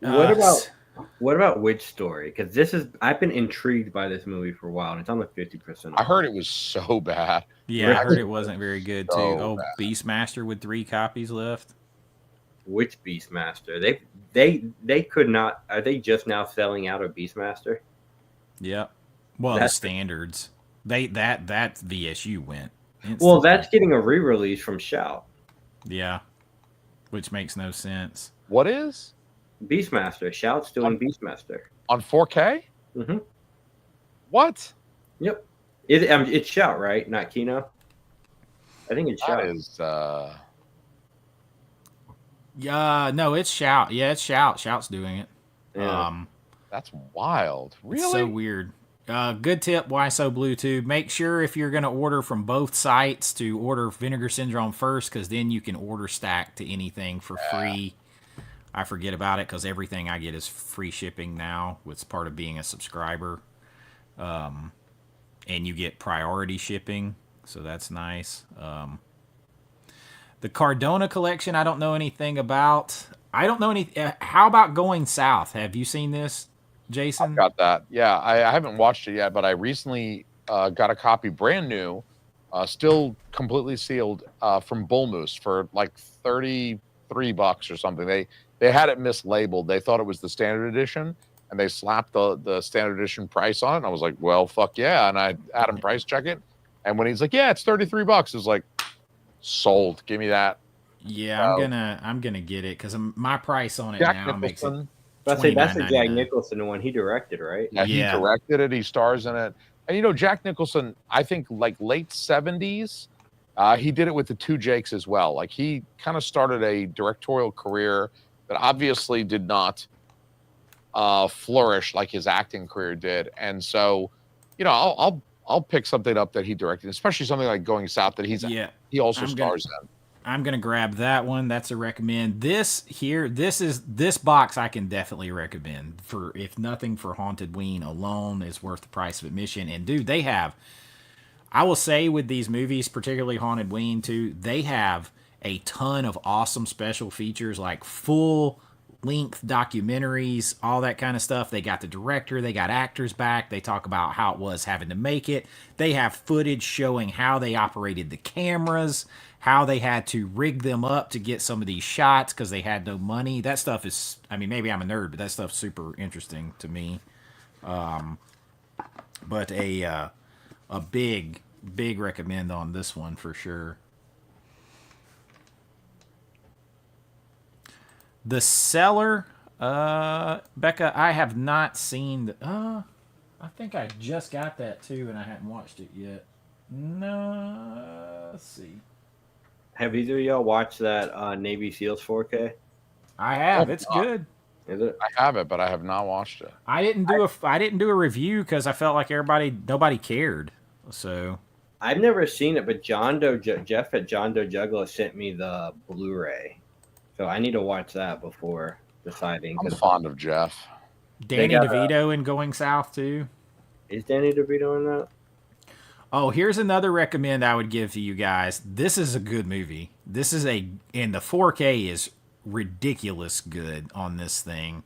What about Witch Story? Because I've been intrigued by this movie for a while, and it's on the 50% off. I heard it was so bad. Yeah, I heard it wasn't very good too. Bad. Beastmaster with 3 copies left. Which Beastmaster? They could not. Are they just now selling out of Beastmaster? Yeah. Well, the standards. That VSU went. Well, that's getting a re-release from Shout. Yeah. which makes no sense. What is Beastmaster. Shout's doing Beastmaster. on 4K? Mm-hmm. What? Yep. It's Shout, right? Not Kino. I think it's Shout. That is. No, it's Shout. Yeah, it's Shout. Shout's doing it. Yeah. That's wild. Really? It's so weird. Good tip, Why So Blue too. Make sure if you're going to order from both sites to order Vinegar Syndrome first, because then you can order stack to anything for free. I forget about it because everything I get is free shipping now. It's part of being a subscriber. And you get priority shipping, so that's nice. The Cardona collection, I don't know anything about. I don't know any. How about Going South? Have you seen this, Jason? I've got that. Yeah, I haven't watched it yet, but I recently got a copy brand new, still completely sealed from Bull Moose for like $33 or something. They had it mislabeled. They thought it was the standard edition, and they slapped the standard edition price on it. And I was like, well, fuck yeah. And I had him price check it. And when he's like, yeah, it's $33, it was like, sold. Give me that. Yeah, I'm gonna get it because my price on it Jack now makes it. That's the Jack $29.99. Nicholson one he directed, right? Yeah, he directed it. He stars in it. And you know, Jack Nicholson, I think like late 70s, he did it with the Two Jakes as well. Like he kind of started a directorial career that obviously did not flourish like his acting career did. And so, you know, I'll pick something up that he directed, especially something like Going South that he also stars in. I'm gonna grab that one. That's a recommend. This box I can definitely recommend for, if nothing, for Haunted Ween alone is worth the price of admission. And dude, they have, I will say with these movies, particularly Haunted Ween too, they have a ton of awesome special features like full length documentaries, all that kind of stuff. They got the director, they got actors back. They talk about how it was having to make it. They have footage showing how they operated the cameras, how they had to rig them up to get some of these shots because they had no money. That stuff is, I mean, maybe I'm a nerd, but that stuff's super interesting to me. But a big recommend on this one for sure. The Cellar, Becca, I have not seen. I think I just got that too, and I hadn't watched it yet. No, let's see. Have either of y'all watched that Navy SEALs 4K? I have. It's good. Is it? I have it, but I have not watched it. I didn't do a review because I felt like nobody cared. So I've never seen it, but Jeff at John Doe Juggler sent me the Blu-ray, so I need to watch that before deciding. I'm fond of Jeff. Danny DeVito in Going South too. Is Danny DeVito in that? Oh, here's another recommend I would give to you guys. This is a good movie. And the 4K is ridiculous good on this thing.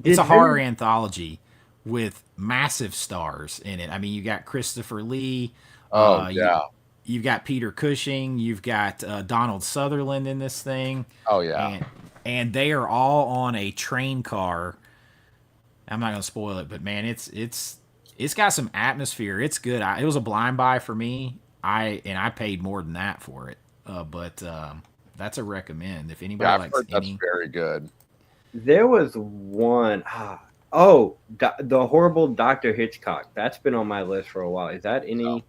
It's a horror anthology with massive stars in it. I mean, you got Christopher Lee. Oh, yeah. You've got Peter Cushing. You've got Donald Sutherland in this thing. Oh, yeah. And they are all on a train car. I'm not going to spoil it, but man, it's got some atmosphere. It's good. It was a blind buy for me. I paid more than that for it. But that's a recommend. If anybody likes that's very good. There was one. The Horrible Dr. Hitchcock. That's been on my list for a while. Is that any?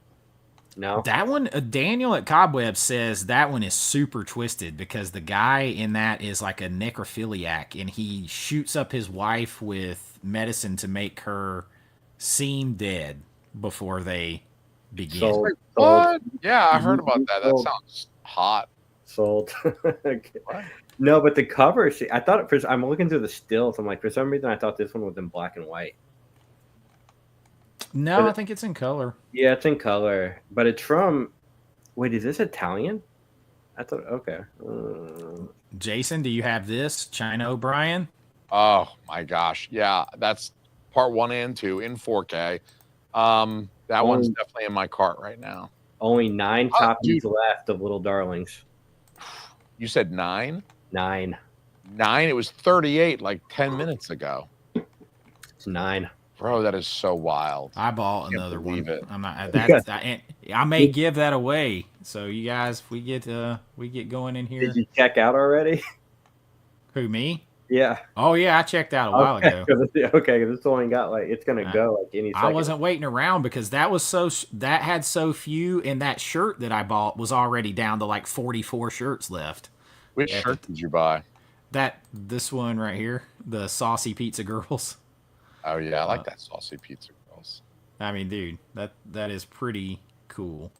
No. That one, Daniel at Cobweb says that one is super twisted because the guy in that is like a necrophiliac and he shoots up his wife with medicine to make her seem dead before they begin. Sold. What? Yeah, I heard about that. That sounds hot. Sold. Okay. No, but the cover, I thought at first, I'm looking through the stills. I'm like, for some reason, I thought this one was in black and white. No, I think it's in color. Yeah, it's in color, but it's from. Wait, is this Italian? I thought. Okay. Jason, do you have this? China O'Brien? Oh my gosh, yeah, that's part 1 and 2 in 4K. That one's definitely in my cart right now. Only 9 copies left of Little Darlings. You said 9? 9. 9. It was 38 like 10 minutes ago. It's 9. Bro, that is so wild. I bought another one. It. I'm not. I may give that away. So you guys, if we get going in here. Did you check out already? Who, me? Yeah. Oh yeah, I checked out a while ago. Okay, this one got like it's gonna go like any second. I wasn't waiting around because that was that had so few, and that shirt that I bought was already down to like 44 shirts left. Which shirt did you buy? This one right here, the Saucy Pizza Girls. Oh yeah, I like that Saucy Pizza Girls. I mean, dude, that is pretty cool.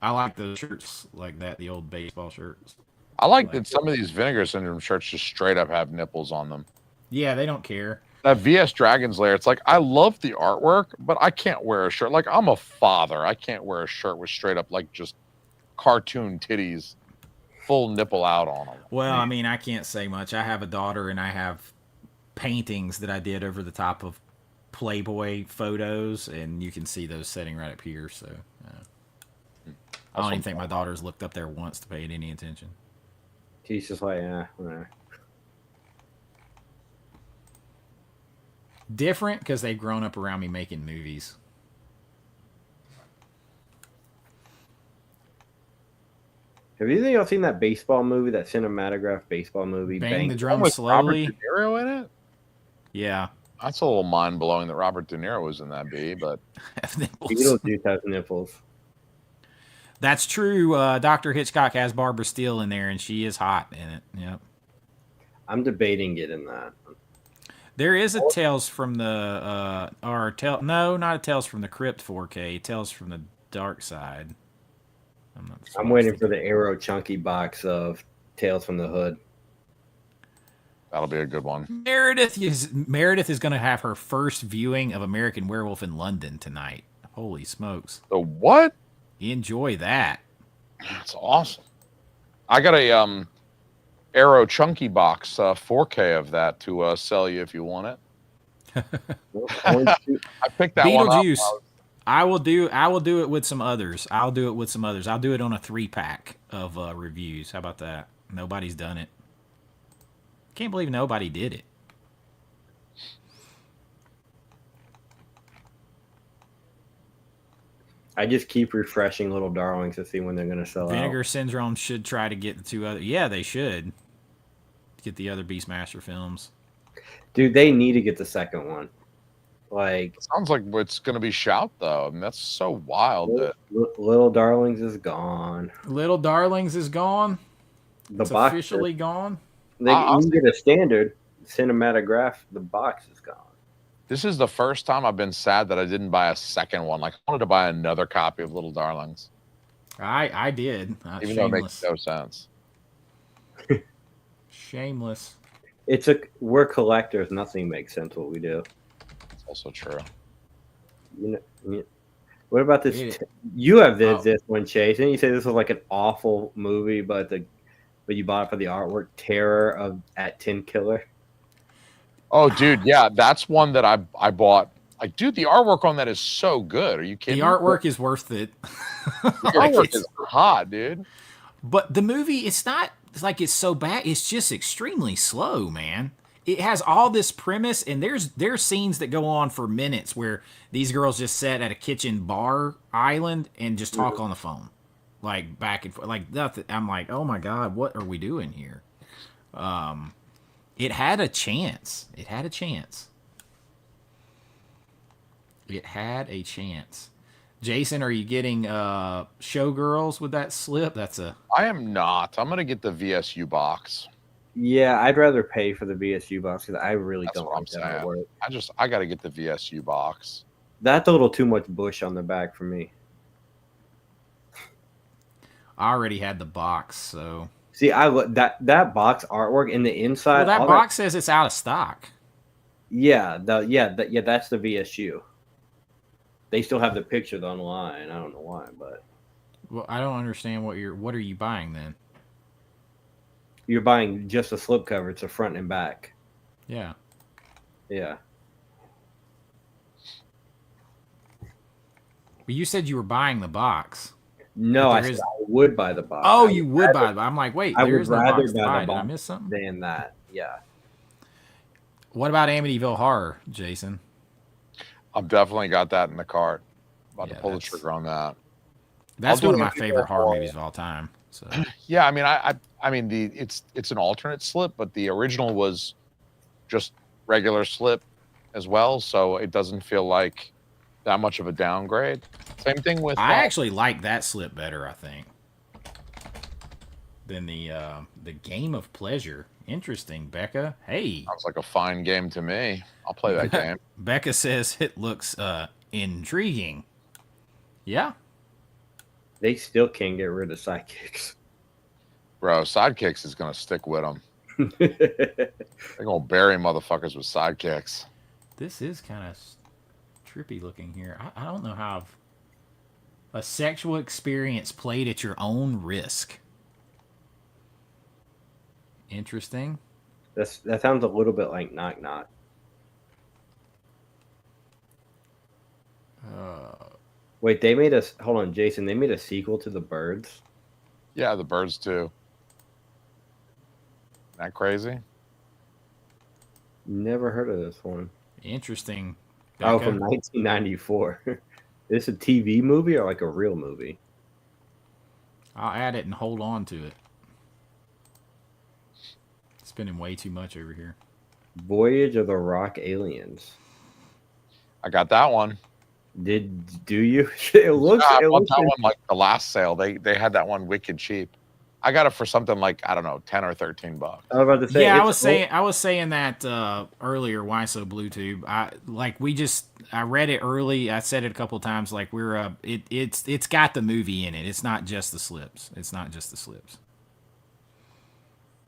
I like those shirts like that, the old baseball shirts. I like that some of these Vinegar Syndrome shirts just straight up have nipples on them. Yeah, they don't care. That VS Dragon's Lair, it's like, I love the artwork, but I can't wear a shirt. Like, I'm a father. I can't wear a shirt with straight up, like, just cartoon titties, full nipple out on them. Well, I mean, I can't say much. I have a daughter, and I have paintings that I did over the top of Playboy photos, and you can see those sitting right up here, so... I don't even think my daughter's looked up there once to pay it any attention. She's just like, whatever. Different because they've grown up around me making movies. Have either of y'all seen that baseball movie, that cinematograph baseball movie? Bang the Drum with Slowly. Robert De Niro in it? Yeah. That's a little mind-blowing that Robert De Niro was in that, but... Beetlejuice has nipples. That's true. Dr. Hitchcock has Barbara Steele in there, and she is hot in it. Yep. I'm debating getting that. There is a Tales from the no, not a Tales from the Crypt 4K. Tales from the Dark Side. I'm waiting for the Arrow chunky box of Tales from the Hood. That'll be a good one. Meredith is going to have her first viewing of American Werewolf in London tonight. Holy smokes! The what? Enjoy that. That's awesome. I got a Arrow chunky box 4K of that to sell you if you want it. I picked that one up. Beetlejuice. I will do it with some others. I'll do it on a 3-pack of reviews. How about that? Nobody's done it. Can't believe nobody did it. I just keep refreshing Little Darlings to see when they're going to sell Vinegar out. Syndrome should try to get the 2 other. Yeah, they should get the other Beastmaster films. Dude, they need to get the second one. Like, it sounds like it's going to be Shout though. I mean, that's so wild. Little Darlings is gone. Little Darlings is gone. It's box officially gone. They can get a standard cinematograph. The box is gone. This is the first time I've been sad that I didn't buy a second one. Like, I wanted to buy another copy of Little Darlings. I did. Even though it makes no sense. Shameless. We're collectors. Nothing makes sense what we do. That's also true. What about this? You have this one, Chase. And you say this was like an awful movie, but you bought it for the artwork. Terror at Tin Killer. Oh, dude, yeah, that's one that I bought. Like, dude, the artwork on that is so good. Are you kidding? The artwork is worth it. The artwork is hot, dude. But the movie, it's not like it's so bad. It's just extremely slow, man. It has all this premise, and there's scenes that go on for minutes where these girls just sit at a kitchen bar island and just talk on the phone, like back and forth, like nothing. I'm like, oh my god, what are we doing here? It had a chance. It had a chance. Jason, are you getting Showgirls with that slip? I am not. I'm gonna get the VSU box. Yeah, I'd rather pay for the VSU box because I really don't like that artwork. I got to get the VSU box. That's a little too much bush on the back for me. I already had the box, so. See, that box artwork in the inside. Well, that box says it's out of stock. Yeah, that's the VSU. They still have the pictures online. I don't know why, but. Well, I don't understand what are you buying then? You're buying just a slipcover. It's a front and back. Yeah. Yeah. But you said you were buying the box. No, I said I would buy the box. Oh, you would buy the box. I'm like, wait, there is no box to buy. Did I miss something? Than that, yeah. What about Amityville Horror, Jason? I've definitely got that in the cart. About to pull the trigger on that. That's one of my favorite horror movies of all time. So yeah, I mean, I I mean, it's an alternate slip, but the original was just regular slip as well, so it doesn't feel like that much of a downgrade. Same thing with. I actually like that slip better, I think, than the Game of Pleasure. Interesting, Becca. Hey, Sounds like a fine game to me. I'll play that game. Becca says it looks intriguing. Yeah. They still can't get rid of sidekicks. Bro, sidekicks is gonna stick with them. They're gonna bury motherfuckers with sidekicks. This is kind of trippy looking here. I don't know how. A sexual experience played at your own risk. Interesting. That sounds a little bit like Knock Knock. Wait, they made us. Hold on, Jason. They made a sequel to The Birds. Yeah, the Birds too. Isn't that crazy? Never heard of this one. Interesting. Oh, Becca. from 1994. Is this a TV movie or like a real movie? I'll add it and hold on to it. Spending way too much over here. Voyage of the Rock Aliens. I got that one. Do you? It looks. I it bought looks that one like the last sale. They had that one wicked cheap. I got it for something like, I don't know, $10 or $13. I was about to say. Yeah, I was saying that earlier. Why so BlueTube? I read it early. I said it a couple of times. Like it's got the movie in it. It's not just the slips.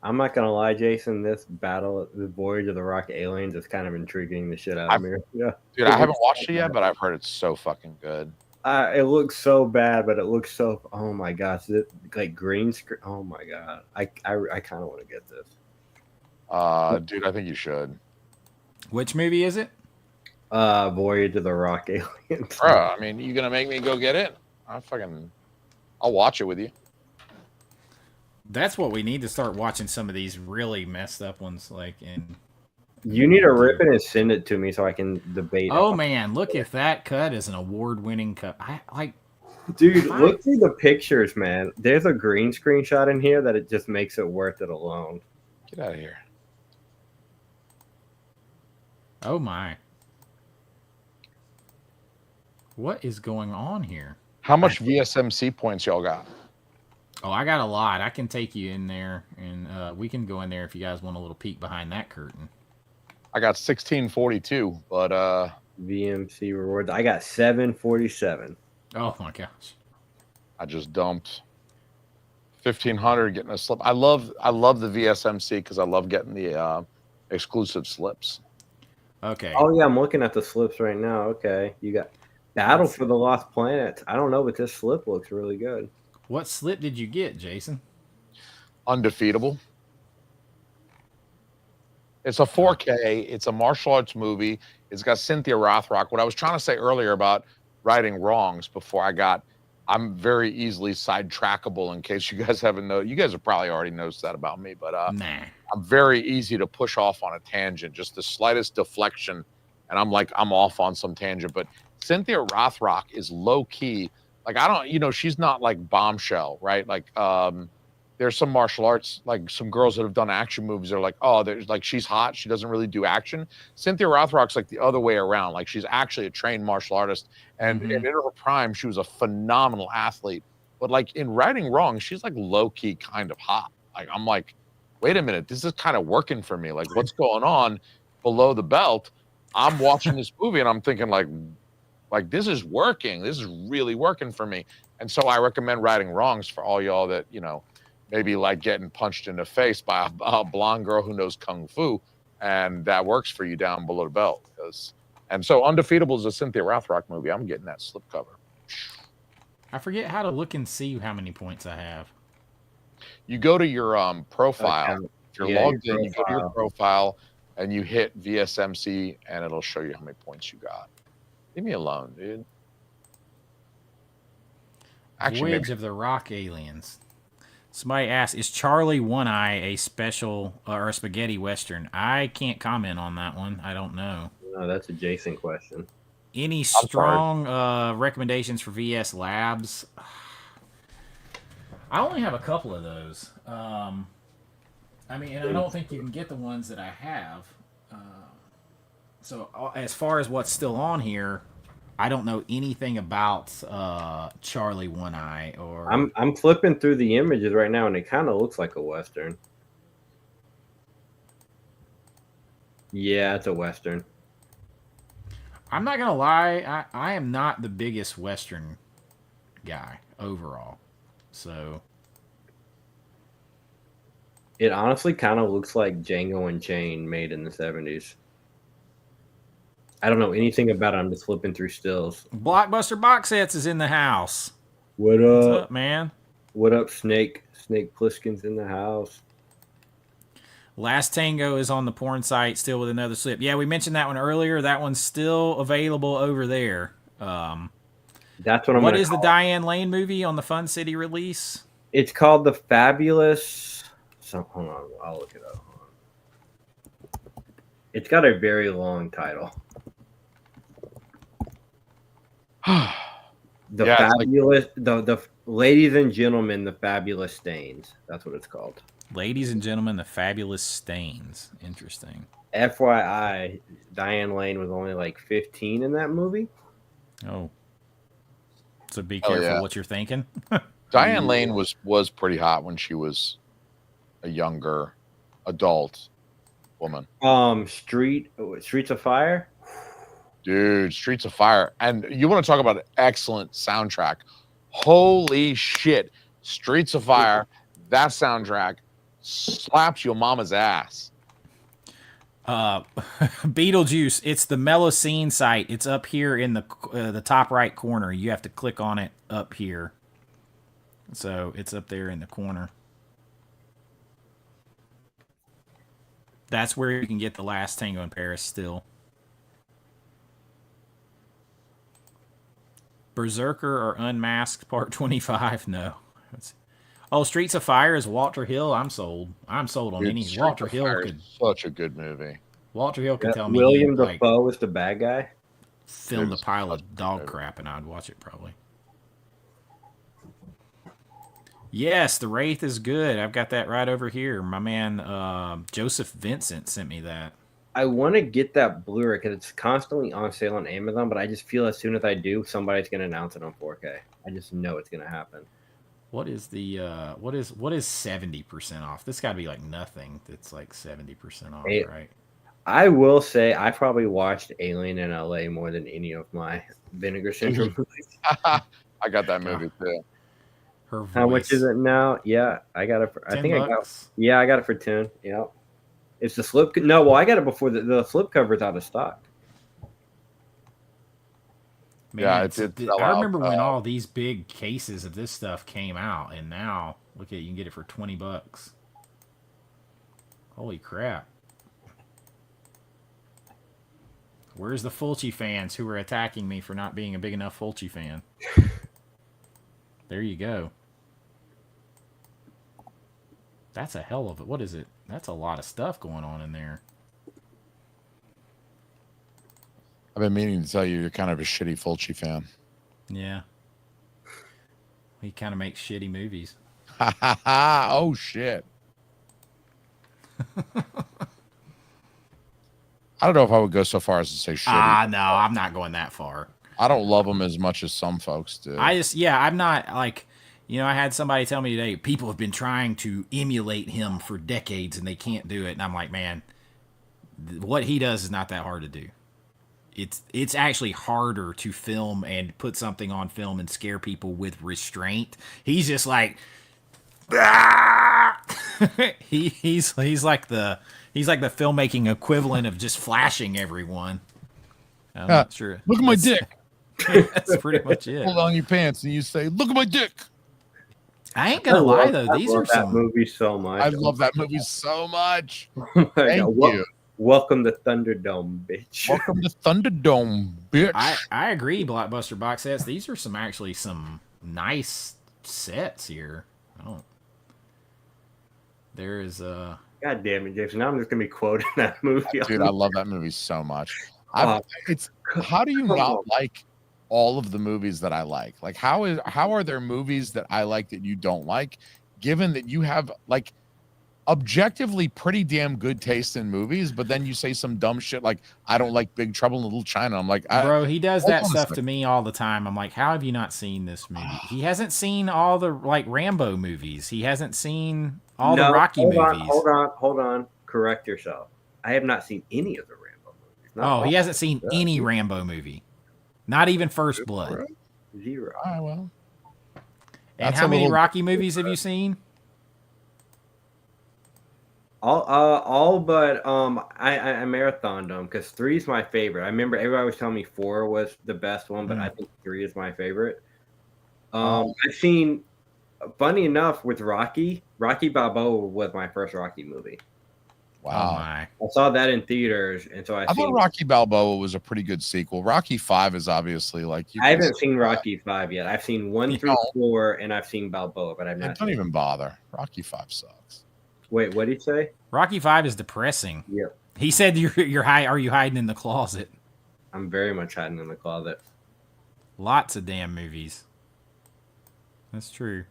I'm not gonna lie, Jason. This battle, the Voyage of the Rock Aliens, is kind of intriguing the shit out of me. Yeah, Dude, I haven't watched it yet, but I've heard it's so fucking good. It looks so bad, but it looks so. Oh my gosh, like green screen. Oh my god, I kind of want to get this. Dude, I think you should. Which movie is it? Voyage of the Rock Aliens. Bro, I mean, you gonna make me go get it? I'll watch it with you. That's what we need to start watching. Some of these really messed up ones, like in. You need to rip it and send it to me so I can debate. Oh man, look if that cut is an award-winning cut. Dude, look through the pictures, man. There's a green screen shot in here that it just makes it worth it alone. Get out of here. Oh my. What is going on here? How much VSMC points y'all got? Oh, I got a lot. I can take you in there, and we can go in there if you guys want a little peek behind that curtain. I got 1642, but VMC rewards. I got 747. Oh my gosh. I just dumped 1500 getting a slip. I love the VSMC because I love getting the exclusive slips. Okay. Oh yeah, I'm looking at the slips right now. Okay, you got Battle for the Lost Planet. I don't know, but this slip looks really good. What slip did you get, Jason? Undefeatable. It's a 4K. It's a martial arts movie. It's got Cynthia Rothrock. What I was trying to say earlier about righting wrongs before I'm very easily sidetrackable in case you guys haven't known. You guys have probably already noticed that about me, but Nah. I'm very easy to push off on a tangent, just the slightest deflection, and I'm off on some tangent. But Cynthia Rothrock is low key. Like, she's not like Bombshell, right? Like, there's some martial arts, like some girls that have done action movies are like, oh, there's like, she's hot. She doesn't really do action. Cynthia Rothrock's like the other way around. Like, she's actually a trained martial artist. And, and in her prime, she was a phenomenal athlete. But like in righting wrong, she's like low key kind of hot. Like, I'm like, wait a minute, this is kind of working for me. Like, what's going on below the belt? I'm watching this movie and I'm thinking like this is working. This is really working for me. And so I recommend righting wrongs for all y'all that, maybe like getting punched in the face by a blonde girl who knows kung fu, and that works for you down below the belt. And so Undefeatable is a Cynthia Rothrock movie. I'm getting that slip cover. I forget how to look and see how many points I have. You go to your profile. Okay. If you're logged in, you go to your profile and you hit VSMC, and it'll show you how many points you got. Leave me alone, dude. Actually, Voyage of the Rock Aliens. Somebody asked, is Charlie One Eye a special or a spaghetti western? I can't comment on that one. I don't know. No, that's a Jason question. Any strong recommendations for VS Labs? I only have a couple of those. I mean, and I don't think you can get the ones that I have. So as far as what's still on here, I don't know anything about Charlie One Eye or. I'm flipping through the images right now, and it kind of looks like a Western. Yeah, it's a Western. I'm not gonna lie, I am not the biggest Western guy overall. So It honestly kind of looks like Django Unchained made in the 70s. I don't know anything about it. I'm just flipping through stills. Blockbuster Box Sets is in the house. What What's up? up, man? What up, Snake? Snake Plissken's in the house. Last Tango is on the porn site still with another slip. Yeah, we mentioned that one earlier. That one's still available over there. That's what I'm. What is the Diane Lane movie on the Fun City release? It's called The Fabulous. Hold on, I'll look it up. It's got a very long title. The Fabulous, the Ladies and Gentlemen, The Fabulous Stains. That's what it's called. Ladies and Gentlemen, The Fabulous Stains. Interesting. FYI, Diane Lane was only like 15 in that movie. Oh. So be careful what you're thinking. Diane Lane was pretty hot when she was a younger adult woman. Streets of Fire. Dude, Streets of Fire. And you want to talk about an excellent soundtrack. Holy shit. Streets of Fire, that soundtrack slaps your mama's ass. Beetlejuice, it's the Mellow Scene site. It's up here in the top right corner. You have to click on it up here. So it's up there in the corner. That's where you can get The Last Tango in Paris still. Berserker or Unmasked Part 25? No. Oh, Streets of Fire is Walter Hill. I'm sold. I'm sold on any. Walter Hill could. Such a good movie. Walter Hill could tell me. William Dafoe is the bad guy. Filmed a pile of dog crap, and I'd watch it probably. Yes, The Wraith is good. I've got that right over here. My man Joseph Vincent sent me that. I want to get that Blu-ray because it's constantly on sale on Amazon, but I just feel as soon as I do, somebody's going to announce it on 4K. I just know it's going to happen. What is the what is 70% off? This got to be like nothing. That's like 70% off, right? I will say I probably watched Alien in LA more than any of my Vinegar Syndrome movies. I got that movie too. Her voice. How much is it now? Yeah, I got it for I think $10. I got it for 10. Yeah. It's the slip. No, well, I got it before the slip cover's out of stock. Man, yeah, I remember when all these big cases of this stuff came out, and now look at you can get it for $20. Holy crap! Where's the Fulci fans who were attacking me for not being a big enough Fulci fan? There you go. That's a hell of it. What is it? That's a lot of stuff going on in there. I've been meaning to tell you, you're kind of a shitty Fulci fan. Yeah. He kind of makes shitty movies. Oh, shit. I don't know if I would go so far as to say shitty. No, I'm not going that far. I don't love him as much as some folks do. I'm not like, I had somebody tell me today, people have been trying to emulate him for decades and they can't do it. And I'm like, man, what he does is not that hard to do. It's actually harder to film and put something on film and scare people with restraint. He's just like, he's like the filmmaking equivalent of just flashing everyone. I'm not sure. Look at my dick. That's pretty much it. Hold on your pants and you say, "Look at my dick." I ain't gonna lie though; these are some movie so much. I love that movie so much. Thank you. Welcome to Thunderdome, bitch. Welcome to Thunderdome, bitch. I agree, Blockbuster Box Sets. These are some nice sets here. There is a. God damn it, Jason! Now I'm just gonna be quoting that movie. Dude, I love that movie so much. It's how do you not like all of the movies that I like. Like, how are there movies that I like that you don't like, given that you have like objectively pretty damn good taste in movies, but then you say some dumb shit like, I don't like Big Trouble in Little China. I'm like, Bro, he does hold that on a stuff second. to me all the time. I'm like, how have you not seen this movie? He hasn't seen all the like Rambo movies. He hasn't seen all the Rocky movies. Hold on. Correct yourself. I have not seen any of the Rambo movies. Oh, he hasn't seen any Rambo movie. Not even First Blood. Zero. All right, well. And how many Rocky movies have you seen? All but I marathoned them because 3 is my favorite. I remember everybody was telling me 4 was the best one, but I think 3 is my favorite. I've seen, funny enough, with Rocky Balboa was my first Rocky movie. Wow. Oh my. I saw that in theaters, and so I thought Rocky Balboa was a pretty good sequel. Rocky 5 is obviously like I haven't seen Rocky 5 yet. I've seen 1 through 4, and I've seen Balboa, but I've not. Don't even bother. Rocky 5 sucks. Wait, what did he say? Rocky 5 is depressing. Yep. He said you're high. Are you hiding in the closet? I'm very much hiding in the closet. Lots of damn movies. That's true.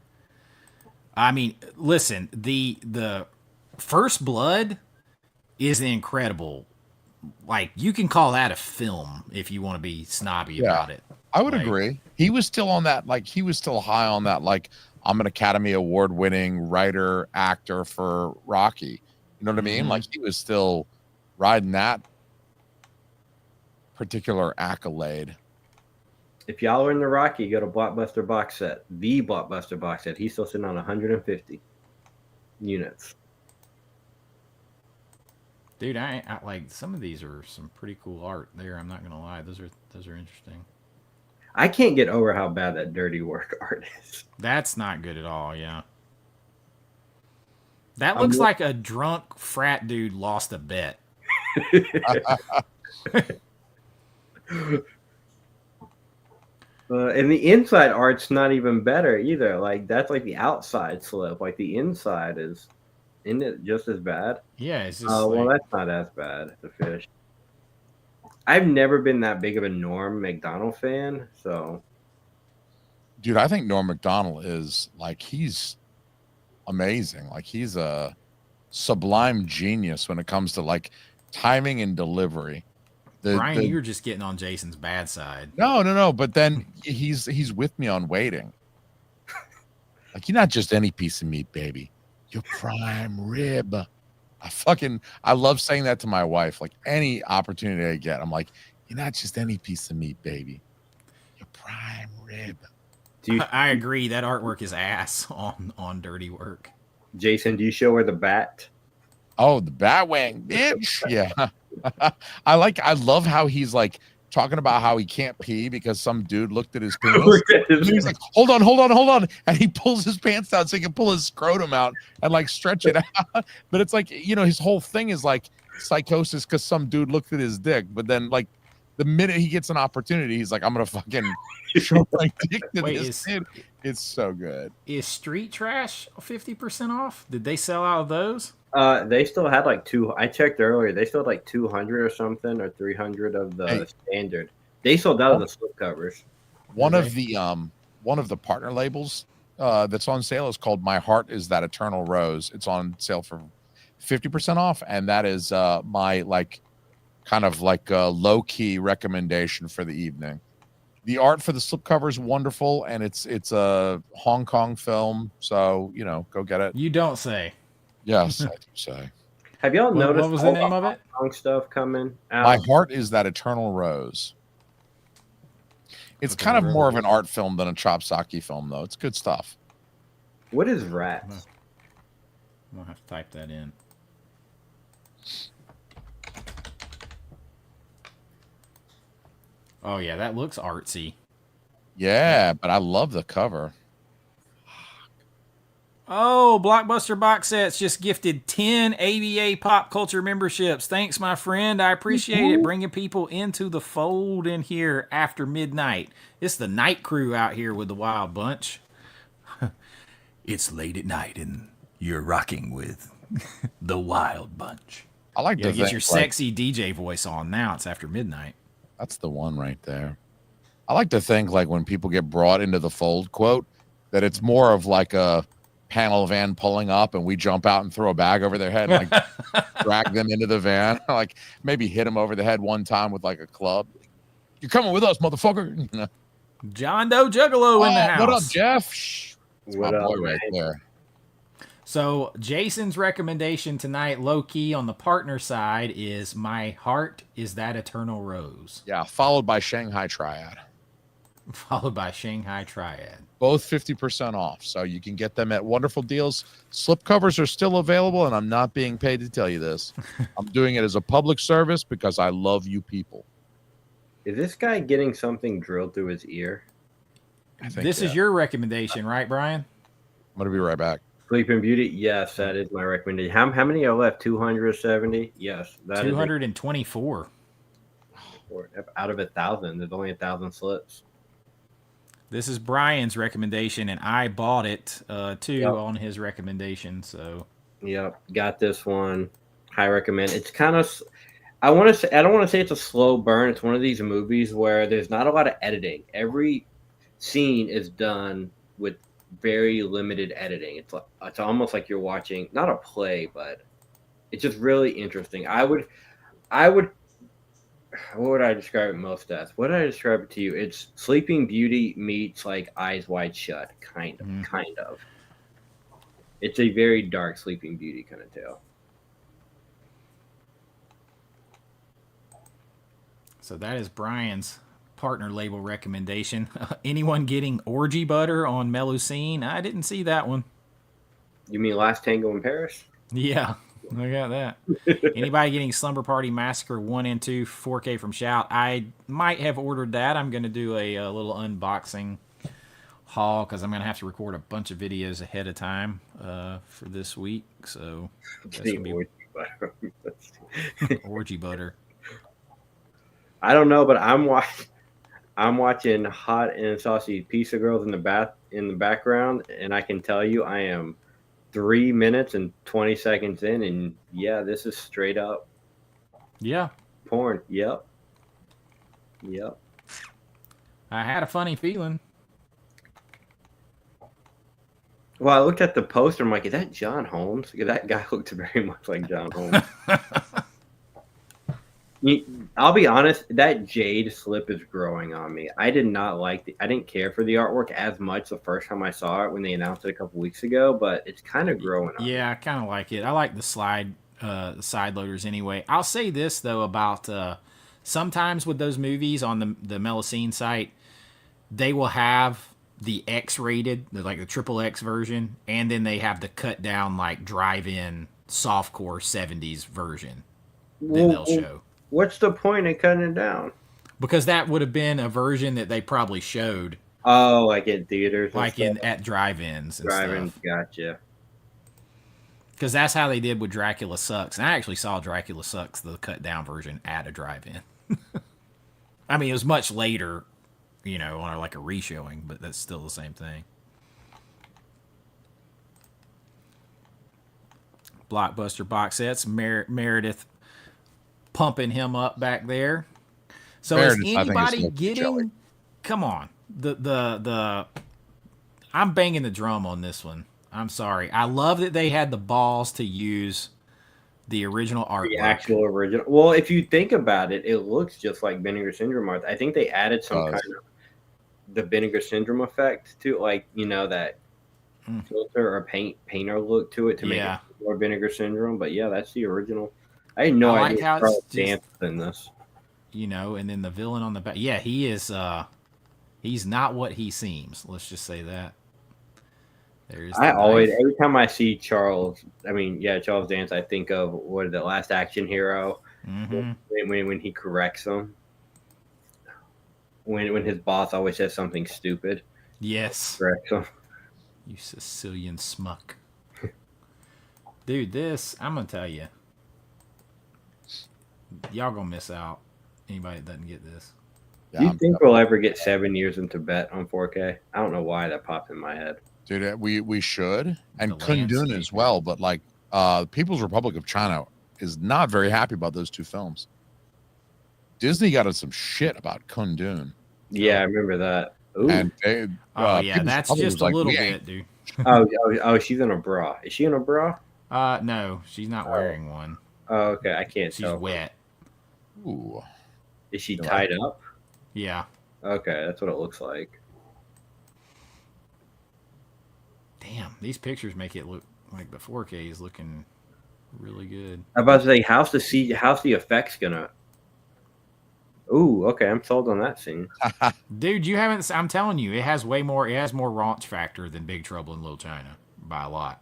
I mean, listen, the First Blood is incredible. Like, you can call that a film if you want to be snobby about it. I would agree. He was still on that, like, he was still high on that, like, I'm an Academy Award winning writer, actor for Rocky. You know what I mean? Like, he was still riding that particular accolade. If y'all are in the Rocky, go to Blockbuster box set. The Blockbuster box set. He's still sitting on 150 units. Dude, I like, some of these are some pretty cool art there. I'm not gonna lie, those are interesting. I can't get over how bad that dirty work art is. That's not good at all. Yeah, that looks like a drunk frat dude lost a bet. And the inside art's not even better either. Like, that's like the outside slip. Like, the inside isn't it just as bad? Yeah, it's just well, that's not as bad. The fish. I've never been that big of a Norm Macdonald fan, so. Dude, I think Norm Macdonald is like, he's amazing. Like, he's a sublime genius when it comes to like timing and delivery. Brian, you're just getting on Jason's bad side. No. But then he's with me on waiting. Like, you're not just any piece of meat, baby. You're prime rib. I love saying that to my wife. Like, any opportunity I get, I'm like, you're not just any piece of meat, baby. You're prime rib. I agree. That artwork is ass on Dirty Work. Jason, do you show her the bat? Oh, the bat wang, bitch. Yeah. I love how he's like talking about how he can't pee because some dude looked at his penis. And he's like, hold on. And he pulls his pants down so he can pull his scrotum out and like stretch it out. But it's like, you know, his whole thing is like psychosis because some dude looked at his dick. But then like the minute he gets an opportunity, he's like, I'm going to fucking show my dick to this kid. It's so good. Is Street Trash 50% off? Did they sell out of those? They still had like I checked earlier. They still had like 200 or something, or 300 of the standard. They sold out of the slipcovers. One of the partner labels that's on sale is called My Heart Is That Eternal Rose. It's on sale for 50% off, and that is my like kind of like a low key recommendation for the evening. The art for the slipcover is wonderful, and it's a Hong Kong film, so you know, go get it. You don't say. Yes, I do say. Have y'all noticed what was the name of it? Hong Kong stuff coming out? My Heart Is That Eternal Rose. It's kind of more of an art film than a chopsaki film, though. It's good stuff. What is Rats? I'm gonna have to type that in. Oh yeah, that looks artsy. Yeah, but I love the cover. Oh, Blockbuster Box Sets just gifted 10 AVA Pop Culture memberships. Thanks, my friend. I appreciate it, bringing people into the fold in here after midnight. It's the night crew out here with the Wild Bunch. It's late at night, and you're rocking with the Wild Bunch. I like to get your sexy DJ voice on now. It's after midnight. That's the one right there. I like to think like when people get brought into the fold, quote, that it's more of like a panel van pulling up and we jump out and throw a bag over their head and like drag them into the van, like maybe hit them over the head one time with like a club. You're coming with us, motherfucker. John Doe Juggalo in the house. What up, Jeff? Shh. That's What my up, boy right man? there. So Jason's recommendation tonight, low key on the partner side, is My Heart Is That Eternal Rose. Yeah, followed by Shanghai Triad. Followed by Shanghai Triad. Both 50% off. So you can get them at wonderful deals. Slipcovers are still available, and I'm not being paid to tell you this. I'm doing it as a public service because I love you people. Is this guy getting something drilled through his ear? I think This is your recommendation, right, Brian? I'm going to be right back. Sleeping Beauty? Yes, that is my recommendation. How many are left? 270? Yes. That 224. is out of 1,000. There's only 1,000 slips. This is Brian's recommendation, and I bought it too Yep. on his recommendation. So, Yep, got this one. High recommend. It's kind of, I don't want to say it's a slow burn. It's one of these movies where there's not a lot of editing. Every scene is done with very limited editing. It's almost like you're watching not a play, but it's just really interesting. I would what would I describe it most as? What did I describe it to you? It's Sleeping Beauty meets like Eyes Wide Shut, kind of. It's a very dark Sleeping Beauty kind of tale. so that is Brian's partner label recommendation. Anyone getting orgy butter on Melusine? I didn't see that one. You mean Last Tango in Paris? Yeah, I got that. Anybody getting Slumber Party Massacre 1 and 2 4K from Shout? I might have ordered that. I'm going to do a little unboxing haul because I'm going to have to record a bunch of videos ahead of time for this week. So that's going to be orgy butter. I don't know, but I'm watching Hot and Saucy Pizza Girls in the background, and I can tell you I am 3 minutes and 20 seconds in, and yeah, this is straight up porn. Yep. I had a funny feeling. Well, I looked at the poster. I'm like, is that John Holmes? Because that guy looked very much like John Holmes. I'll be honest, that jade slip is growing on me. I did not I didn't care for the artwork as much the first time I saw it when they announced it a couple weeks ago, but it's kind of growing on me. Yeah, I kind of like it. I like the side loaders anyway. I'll say this though about sometimes with those movies on the Melusine site, they will have the X-rated, like the XXX version, and then they have the cut down like drive-in softcore 70s version that they'll show. What's the point of cutting it down? Because that would have been a version that they probably showed. Oh, like in theaters, like at drive-ins and drive-ins. stuff. Gotcha. Because that's how they did with Dracula Sucks. And I actually saw Dracula Sucks, the cut down version, at a drive-in. I mean, it was much later, on like a re-showing, but that's still the same thing. Blockbuster box sets. Meredith pumping him up back there. So Meredith, is anybody getting? Come on, I'm banging the drum on this one. I'm sorry. I love that they had the balls to use the original artwork. The actual original. Well, if you think about it, it looks just like Vinegar Syndrome art. I think they added some kind of the Vinegar Syndrome effect to, like, that filter or painter look to it to make it more Vinegar Syndrome. But yeah, that's the original. I had no idea how Charles danced in this. And then the villain on the back. Yeah, he is. He's not what he seems. Let's just say that. Every time I see Charles dance, I think of the Last Action Hero. Mm-hmm. When he corrects him. When his boss always says something stupid. Yes. Corrects him. You Sicilian smuck. Dude, I'm gonna tell you. Y'all gonna miss out. Anybody that doesn't get this. Do you think we'll ever get 7 years in Tibet on 4K? I don't know why that popped in my head. Dude, we should. And Kundun as well. But like People's Republic of China is not very happy about those two films. Disney got us some shit about Kundun. Yeah, I remember that. Ooh. And they, Oh yeah, people's that's mother just was a like, little "We ain't." bit, dude. Oh, she's in a bra. Is she in a bra? No, she's not wearing one. Oh, okay. I can't She's tell. wet. Ooh. Is she You're tied like, up? Yeah. Okay, that's what it looks like. Damn, these pictures make it look like the 4K is looking really good. I'm about to say, how's the effects gonna? Ooh, okay. I'm sold on that scene. Dude, you haven't. I'm telling you, it has way more. It has more raunch factor than Big Trouble in Little China by a lot.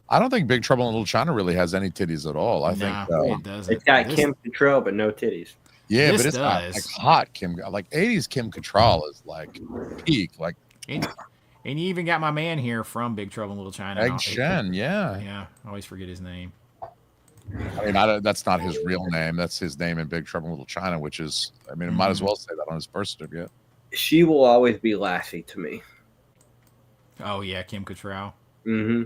I don't think Big Trouble in Little China really has any titties at all. I think, Nah, it doesn't. It's got This, Kim Cattrall, but no titties. yeah, this but it's got does. like hot Kim, like 80s Kim Cattrall is like peak, like and you even got my man here from Big Trouble in Little China. Egg Shen. Yeah. Yeah, I always forget his name. I mean, that's not his real name. That's his name in Big Trouble in Little China, which is, I mean, it might as well say that on his birth certificate. She will always be Lassie to me. Oh yeah, Kim Cattrall. Mm-hmm.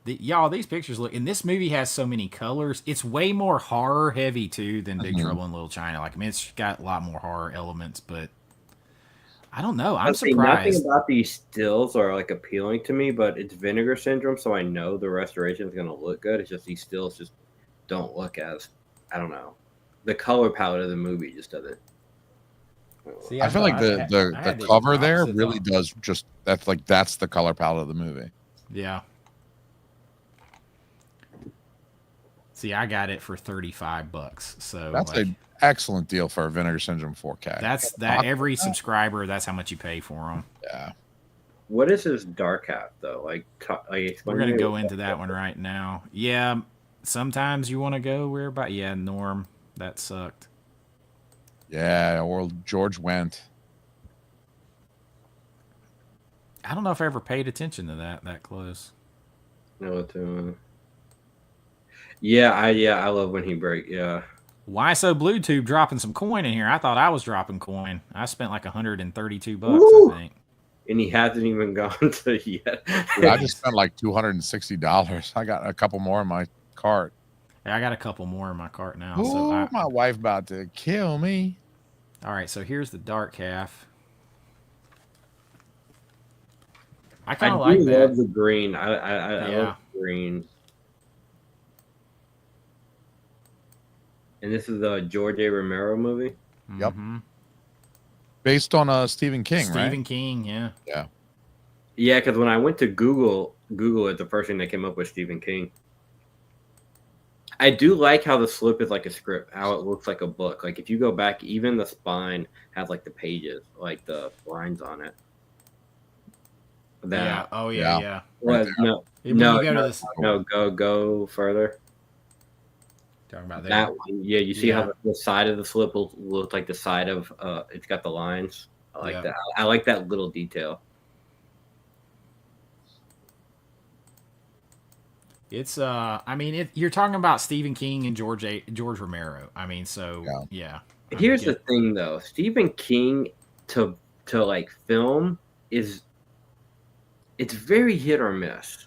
Y'all, these pictures look. And this movie has so many colors. It's way more horror heavy too than Big Trouble in Little China. Like, I mean, it's got a lot more horror elements, but I don't know. I'm surprised. Nothing about these stills are like appealing to me, but it's Vinegar Syndrome, so I know the restoration is going to look good. It's just these stills just don't look as, I don't know, the color palette of the movie just doesn't. See, I feel like the cover there really does just that's the color palette of the movie. Yeah. See, I got it for $35, so that's an excellent deal for a Vinegar Syndrome 4K. That's that every subscriber. That's how much you pay for them. Yeah. What is this dark hat though? Like we're gonna go into that one right now. Yeah. Sometimes you want to go where about? Yeah, Norm. That sucked. Yeah, or George went. I don't know if I ever paid attention to that close. No, I love when he break. Yeah. Why so Bluetooth dropping some coin in here? I thought I was dropping coin. I spent like $132, I think. And he hasn't even gone to yet. I just spent like $260. I got a couple more in my cart. Yeah, I got a couple more in my cart now. Ooh, so my wife about to kill me. All right, so here's the dark half. I kind of like that. I love the green. I love the green. And this is the George A. Romero movie? Yep. Based on Stephen King, right? Stephen King, yeah. Yeah. Yeah, because when I went to Google it, the first thing that came up was Stephen King. I do like how the slip is like a script, how it looks like a book. Like if you go back, even the spine has like the pages, like the lines on it. Yeah. Oh yeah. Well, Right go further. Talking about that one. Yeah, you see how the side of the slip will look like the side of it's got the lines. I like that. I like that little detail. It's I mean you're talking about Stephen King and George Romero. I mean, so yeah. Here's the thing though. Stephen King to like film it's very hit or miss.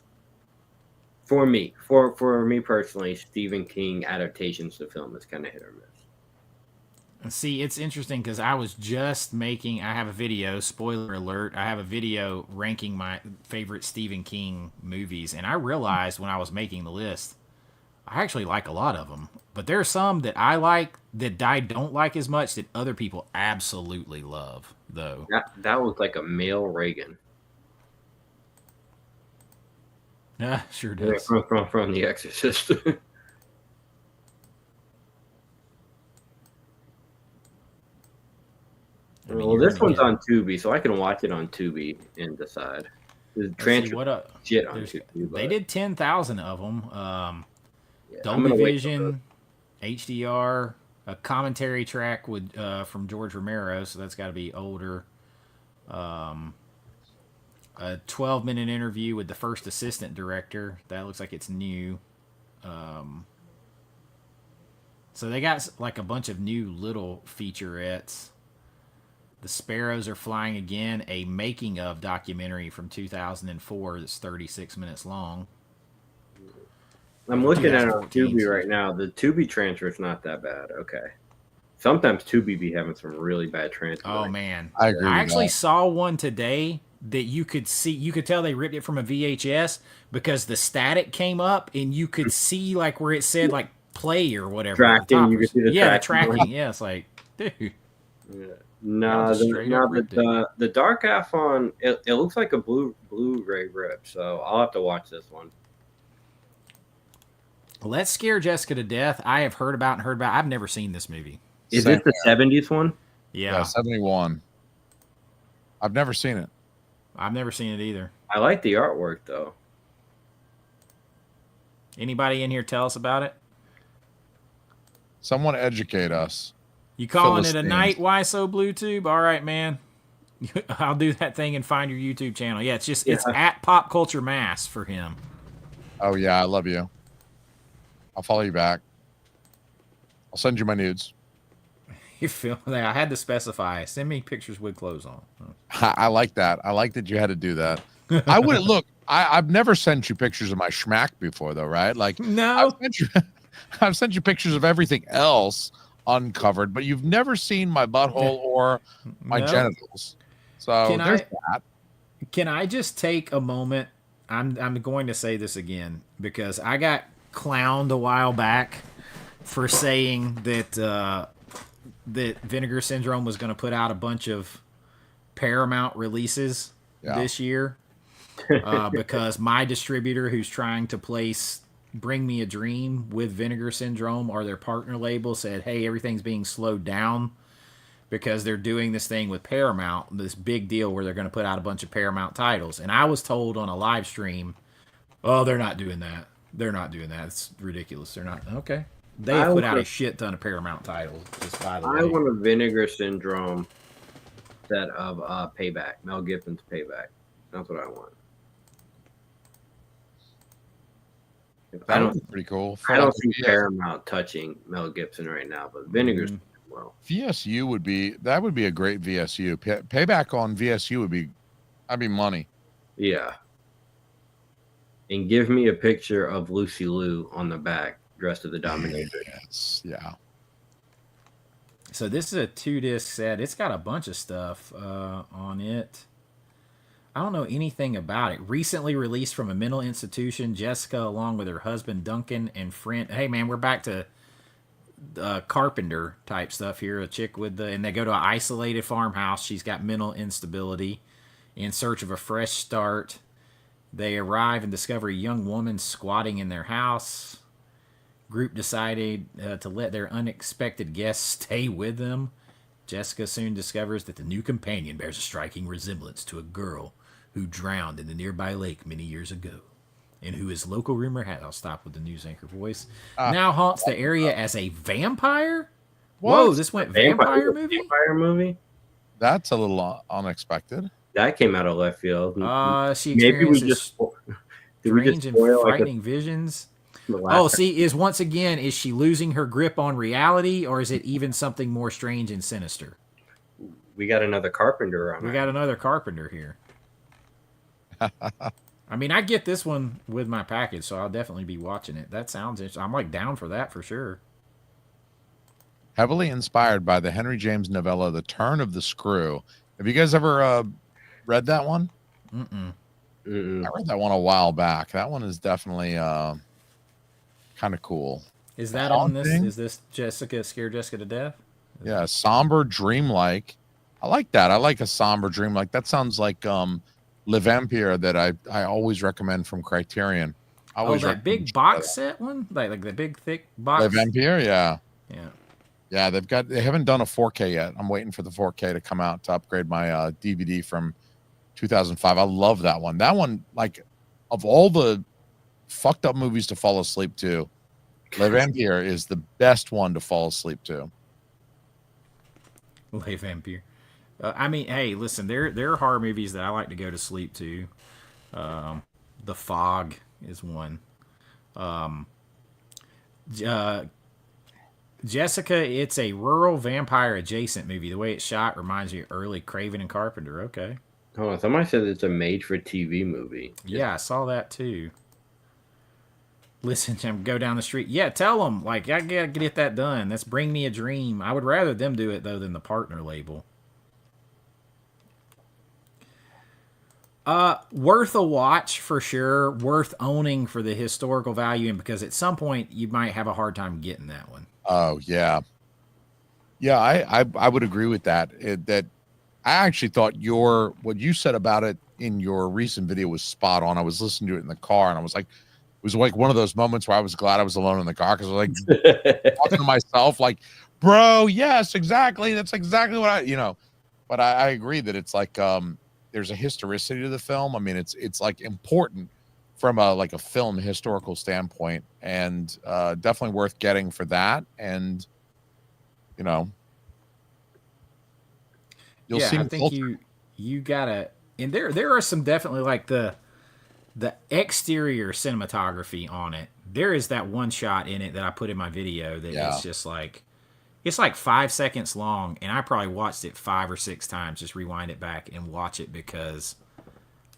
For me personally, Stephen King adaptations to film is kind of hit or miss. And see, it's interesting because I was just I have a video, spoiler alert, I have a video ranking my favorite Stephen King movies, and I realized when I was making the list, I actually like a lot of them. But there are some that I like that I don't like as much that other people absolutely love, though. That was like a male Reagan. Yeah, sure does. From The Exorcist. Well, this one's on Tubi, so I can watch it on Tubi and decide. Shit on Tubi, they did 10,000 of them. Dolby Vision, HDR, a commentary track with from George Romero, so that's got to be older. A 12-minute interview with the first assistant director. That looks like it's new. So they got like a bunch of new little featurettes. The Sparrows Are Flying Again, a making of documentary from 2004 that's 36 minutes long. I'm looking at it on Tubi right now. The Tubi transfer is not that bad. Okay. sometimes Tubi be having some really bad transcripts. Oh man, I agree I with actually that. saw one today that you could see. You could tell they ripped it from a VHS because the static came up and you could see like where it said like play or whatever at the Tracking, top. you can see the Yeah, the tracking. tracking. Yeah, it's like, dude. Yeah. Y'all No, just straight up ripped it. the dark half on it looks like a Blu-ray rip, so I'll have to watch this one. Let's Scare Jessica to Death. I have heard about and heard about. I've never seen this movie. Is Same this the '70s one? Yeah, 71. I've never seen it. I've never seen it either. I like the artwork though. Anybody in here tell us about it? Someone educate us. You calling it a Philistines. night? Why so blue tube? All right, man. I'll do that thing and find your YouTube channel. Yeah, it's at Pop Culture Mass for him. Oh yeah, I love you. I'll follow you back. I'll send you my nudes. You feel that? I had to specify. Send me pictures with clothes on. I like that. I like that you had to do that. I wouldn't look. I've never sent you pictures of my schmack before, though, right? Like, No. I've sent you pictures of everything else uncovered, but you've never seen my butthole or my No. genitals. So there's that. Can I just take a moment? I'm going to say this again because I got clowned a while back for saying that that Vinegar Syndrome was going to put out a bunch of Paramount releases this year because my distributor, who's trying to place Bring Me a Dream with Vinegar Syndrome or their partner label, said, hey, everything's being slowed down because they're doing this thing with Paramount, this big deal where they're going to put out a bunch of Paramount titles. And I was told on a live stream, oh, they're not doing that. They're not doing that. It's ridiculous. They're not. Okay. They have put out a shit ton of Paramount titles, just by the way. I want a Vinegar Syndrome set of Payback, Mel Gibson's Payback. That's what I want. That would be pretty cool. I don't see Paramount touching Mel Gibson right now, but Vinegar's well. VSU would be a great VSU. Payback on VSU would be, I'd be money. Yeah. And give me a picture of Lucy Liu on the back, dressed as the Dominatrix. Yes, yeah. So this is a 2-disc set. It's got a bunch of stuff on it. I don't know anything about it. Recently released from a mental institution, Jessica, along with her husband Duncan and friend. Hey man, we're back to carpenter type stuff here. A chick with and they go to an isolated farmhouse. She's got mental instability. In search of a fresh start, they arrive and discover a young woman squatting in their house. Group decided to let their unexpected guests stay with them. Jessica soon discovers that the new companion bears a striking resemblance to a girl who drowned in the nearby lake many years ago, and who, as local rumor has, I'll stop with the news anchor voice, now haunts the area as a vampire. Whoa, this went vampire movie? Vampire movie? That's a little unexpected. That came out of left field. She Maybe we experiences just strange and spoil frightening visions. Oh, see, is she losing her grip on reality, or is it even something more strange and sinister? We got another Carpenter on. We got another Carpenter here. I mean, I get this one with my package, so I'll definitely be watching it. That sounds interesting. I'm like down for that for sure. Heavily inspired by the Henry James novella, The Turn of the Screw. Have you guys ever read that one? Mm-mm. I read that one a while back. That one is definitely kind of cool. Is that on this? Is this Jessica Scare Jessica to Death? Yeah, somber, dreamlike. I like that. I like a somber, dreamlike. That sounds like Le Vampire that I always recommend from Criterion. I always that big box set one, like the big thick box. Le Vampire, yeah. Yeah. They haven't done a 4K yet. I'm waiting for the 4K to come out to upgrade my DVD from 2005. I love that one. That one, like, of all the fucked up movies to fall asleep to, Le Vampire is the best one to fall asleep to. Le Vampire. I mean, hey, listen, there are horror movies that I like to go to sleep to. The Fog is one. Jessica, it's a rural vampire adjacent movie. The way it's shot reminds me of early Craven and Carpenter. Okay. Hold on, somebody said it's a made-for-TV movie. Yeah, I saw that too. listen to him go down the street. Yeah, tell them, like, I gotta get that done. That's Bring Me a Dream. I would rather them do it, though, than the partner label. Worth a watch for sure. Worth owning for the historical value, and because at some point you might have a hard time getting that one. Oh yeah, yeah. I would agree with that. That I actually thought what you said about it in your recent video was spot on. I was listening to it in the car, and I was like, it was like one of those moments where I was glad I was alone in the car because I was like talking to myself, like, bro, yes, exactly. That's exactly what But I agree that it's like there's a historicity to the film. I mean, it's like important from a film historical standpoint, and definitely worth getting for that. And you'll see. I think you gotta. And there are some definitely like the exterior cinematography on it. There is that one shot in it that I put in my video that it's just like. It's like 5 seconds long, and I probably watched it 5 or 6 times. Just rewind it back and watch it because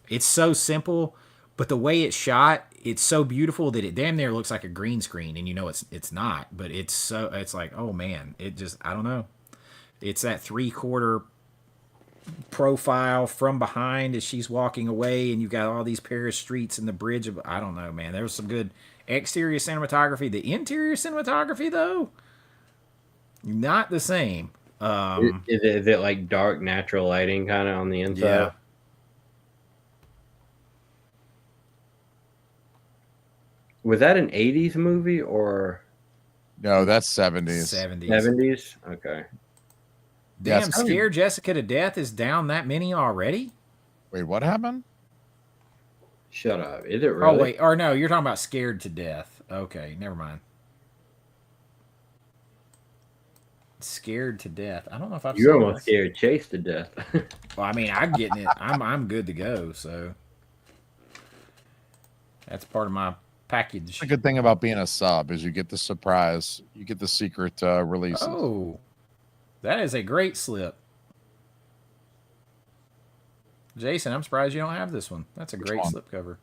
it's so simple, but the way it's shot, it's so beautiful that it damn near looks like a green screen, and it's not. But it's like, oh man, I don't know. It's that 3/4 profile from behind as she's walking away, and you've got all these Paris streets and the bridge of, I don't know, man. There was some good exterior cinematography. The interior cinematography, though, not the same. Is it like dark natural lighting kind of on the inside? Yeah. Was that an 80s movie or? No, that's 70s. 70s? Okay. Damn, Yeah, Scared Jessica to Death is down that many already? Wait, what happened? Shut up. Is it really? Oh, wait. Or no, you're talking about Scared to Death. Okay, never mind. Scared to Death. I don't know if I've You're seen almost scared Chase to death. Well, I mean, I'm getting it. I'm good to go, so that's part of my package. The good thing about being a sub is you get the surprise. You get the secret releases. Oh, that is a great slip. Jason, I'm surprised you don't have this one. That's a great slip cover.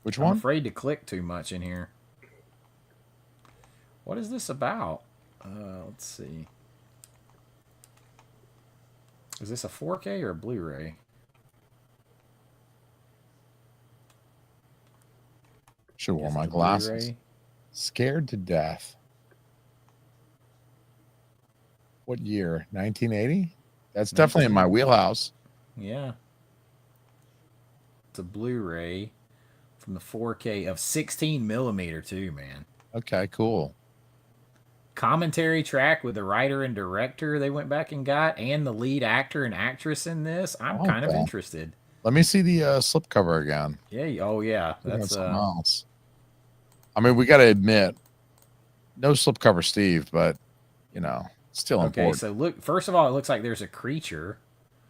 Which I'm one? afraid to click too much in here. What is this about? Let's see. Is this a 4K or a Blu-ray? Should have worn my glasses. Scared to Death. What year? 1980? That's definitely in my wheelhouse. Yeah. It's a Blu-ray from the 4K of 16 millimeter too, man. Okay, cool. Commentary track with the writer and director they went back and got, and the lead actor and actress in this. I'm kind of interested. Let me see the slipcover again. Yeah. Oh, yeah. That's something else. I mean, we got to admit, no slipcover Steve, but still important. Okay, so look. First of all, it looks like there's a creature.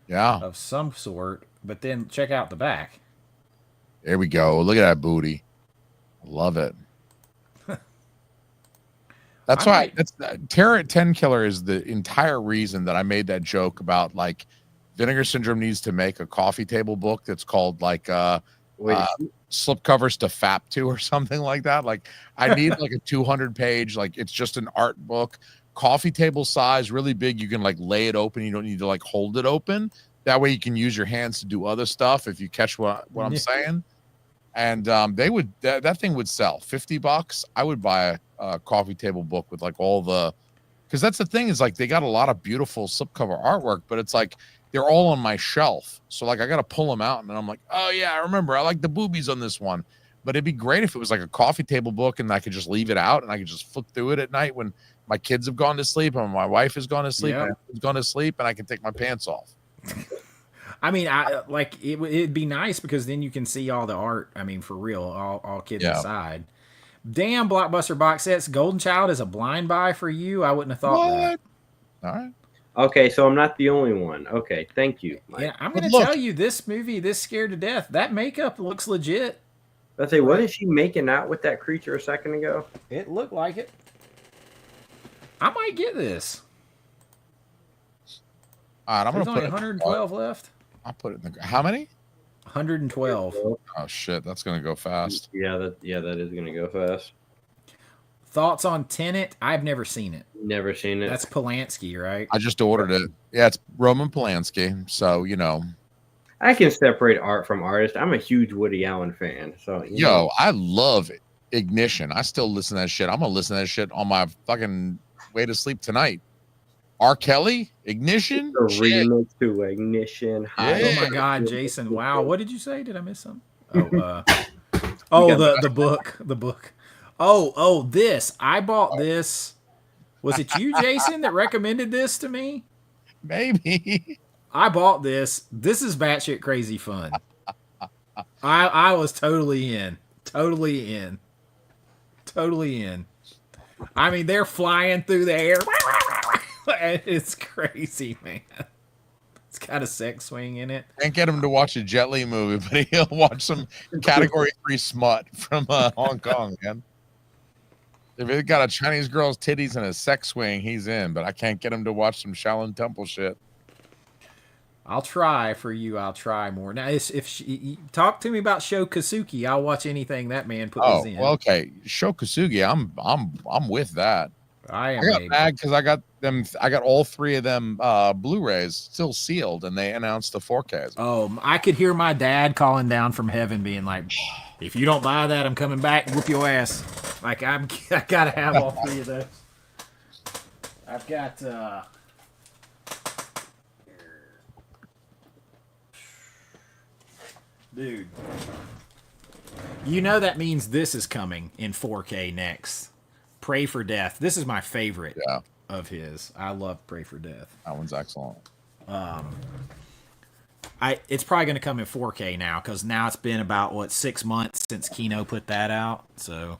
Yeah. Of some sort, but then check out the back. There we go. Look at that booty. Love it. That's why Terror at 10 Killer is the entire reason that I made that joke about like Vinegar Syndrome needs to make a coffee table book that's called like slipcovers to FAP to or something like that. Like I need like a 200-page, like it's just an art book, coffee table size, really big. You can like lay it open. You don't need to like hold it open. That way you can use your hands to do other stuff if you catch what I'm saying. And they would that thing would sell $50. I would buy a coffee table book with like all the, because that's the thing is like they got a lot of beautiful slipcover artwork, but it's like they're all on my shelf. So like I got to pull them out, and then I'm like, oh yeah, I remember I like the boobies on this one. But it'd be great if it was like a coffee table book and I could just leave it out and I could just flip through it at night when my kids have gone to sleep and my wife has gone to sleep and I've gone to sleep, and I can take my pants off. I mean, it'd be nice because then you can see all the art. I mean, for real, all kids aside. Damn, Blockbuster box sets. Golden Child is a blind buy for you. I wouldn't have thought that. All right. Okay, so I'm not the only one. Okay, thank you, Mike. Yeah, I'm going to tell you, this movie, this Scared to Death, that makeup looks legit. Let's say, what is she making out with that creature a second ago? It looked like it. I might get this. All right, I'm going to put 112 left. I'll put it in the. How many? 112. Oh shit, that's gonna go fast. Yeah, that is gonna go fast. Thoughts on Tenet? I've never seen it. Never seen it. That's Polanski, right? I just ordered it. Yeah, it's Roman Polanski. So I can separate art from artist. I'm a huge Woody Allen fan. So I love Ignition. I still listen to that shit. I'm gonna listen to that shit on my fucking way to sleep tonight. R. Kelly, Ignition, a remix to Ignition. Yeah. Oh my God, Jason! Wow, what did you say? Did I miss something? Oh, the book. Oh, this. I bought this. Was it you, Jason, that recommended this to me? Maybe. I bought this. This is batshit crazy fun. I was totally in. Totally in. Totally in. I mean, they're flying through the air. It's crazy, man. It's got a sex swing in it. Can't get him to watch a Jet Li movie, but he'll watch some Category 3 smut from Hong Kong, man. If it got a Chinese girl's titties and a sex swing, he's in. But I can't get him to watch some Shaolin Temple shit. I'll try for you. I'll try more. Now, talk to me about Sho Kosugi, I'll watch anything that man puts in. Well, okay. Sho Kosugi, I'm with that. I got mad because I got all 3 of them Blu-rays still sealed, and they announced the 4Ks. Oh, I could hear my dad calling down from heaven, being like, "If you don't buy that, I'm coming back and whoop your ass." Like I gotta have all 3 of those. I've got. Dude, you know that means this is coming in 4K next. Pray for Death. This is my favorite of his. I love Pray for Death. That one's excellent. It's probably going to come in 4K now because now it's been about 6 months since Kino put that out. So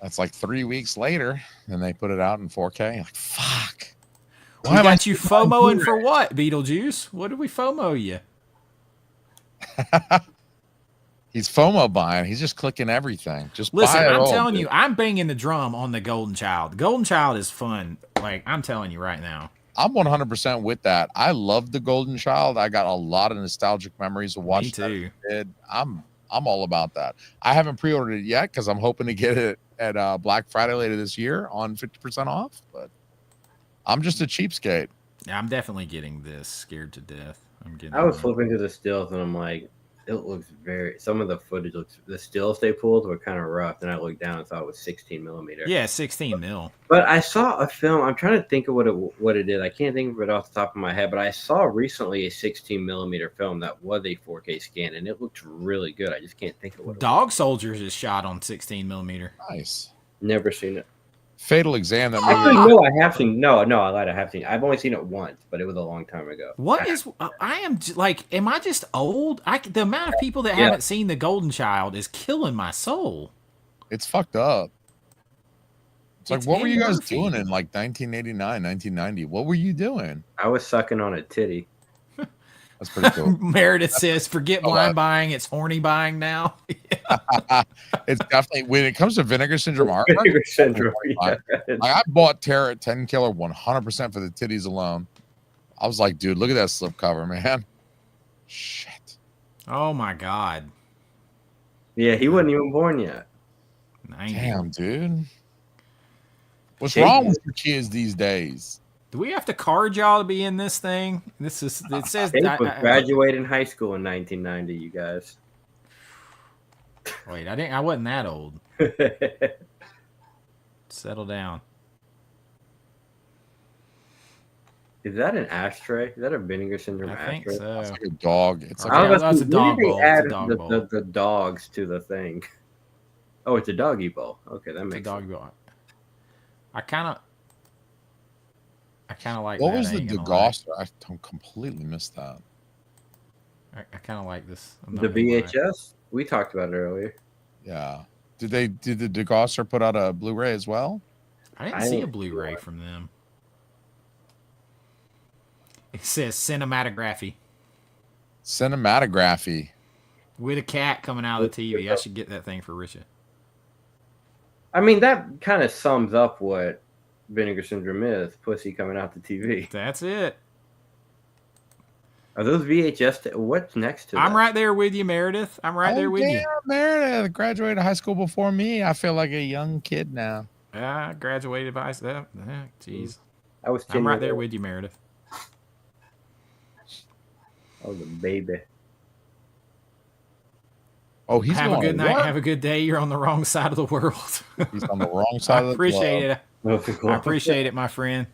that's like 3 weeks later, and they put it out in 4K. Like fuck. Why got you FOMOing for what, Beetlejuice? What did we FOMO you? He's FOMO buying. He's just clicking everything. Just listen. buy it I'm all, telling dude. you, I'm banging the drum on the Golden Child. The Golden Child is fun. Like I'm telling you right now. I'm 100% with that. I love the Golden Child. I got a lot of nostalgic memories of watching that as a kid. I'm all about that. I haven't pre-ordered it yet because I'm hoping to get it at Black Friday later this year on 50% off. But I'm just a cheapskate. Yeah, I'm definitely getting this. Scared to death. I was flipping through the stills and I'm like, it looks some of the footage looks, the stills they pulled were kind of rough. And I looked down and thought it was 16 millimeter. Yeah, 16 mil. But I saw a film. I'm trying to think of what it is. I can't think of it off the top of my head. But I saw recently a 16 millimeter film that was a 4K scan, and it looked really good. I just can't think of what it Dog Soldiers is shot on 16 millimeter. Nice. Never seen it. Fatal Exam. That Actually, no, I have seen. No, I lied. I have seen. I've only seen it once, but it was a long time ago. What is? I am like. Am I just old? The amount of people that haven't seen The Golden Child is killing my soul. It's fucked up. It's like, what were you guys Murphy. doing in like 1989, 1990? What were you doing? I was sucking on a titty. That's pretty cool. Meredith says, "Forget blind buying. It's horny buying now." It's definitely when it comes to Vinegar Syndrome art. Vinegar Syndrome. Yeah. Like, I bought Terror at 10 Killer 100% for the titties alone. I was like, dude, look at that slipcover, man. Shit. Oh my God. Yeah, he wasn't even born yet. 90. Damn, dude. What's wrong with your kids these days? Do we have to card y'all to be in this thing? It says I was graduating high school in 1990. You guys. Wait, I wasn't that old. Settle down. Is that an ashtray? Is that a Vinegar Syndrome I ashtray? think so. It's like a dog. It's like That's a dog bowl. Add It's a dog bowl. the dogs to the thing. Oh, it's a doggy bowl. Okay, that It's a makes dog sense. bowl. I kind of like. what that, was I the ain't gonna lie. degosser? I completely missed that. I kind of like this. I'm not The gonna lie. VHS? We talked about it earlier. Yeah. Did the degosser put out a Blu-ray as well? I didn't see a Blu-ray from them. It says cinematography Cinematography. with a cat coming out of the TV. I should get that thing for Richard. I mean, that kind of sums up what Vinegar Syndrome is. Pussy coming out the TV. That's it. Are those VHS? What's next to that? I'm right there with you, Meredith. I'm right there with you. Meredith graduated high school before me. I feel like a young kid now. I graduated by that. Jeez. I was 10 I'm right years there old. with you, Meredith. I was a baby. Oh, he's Have a going good to night. work. Have a good day. You're on the wrong side of the world. He's on the wrong side of the appreciate globe. it. I appreciate it, my friend.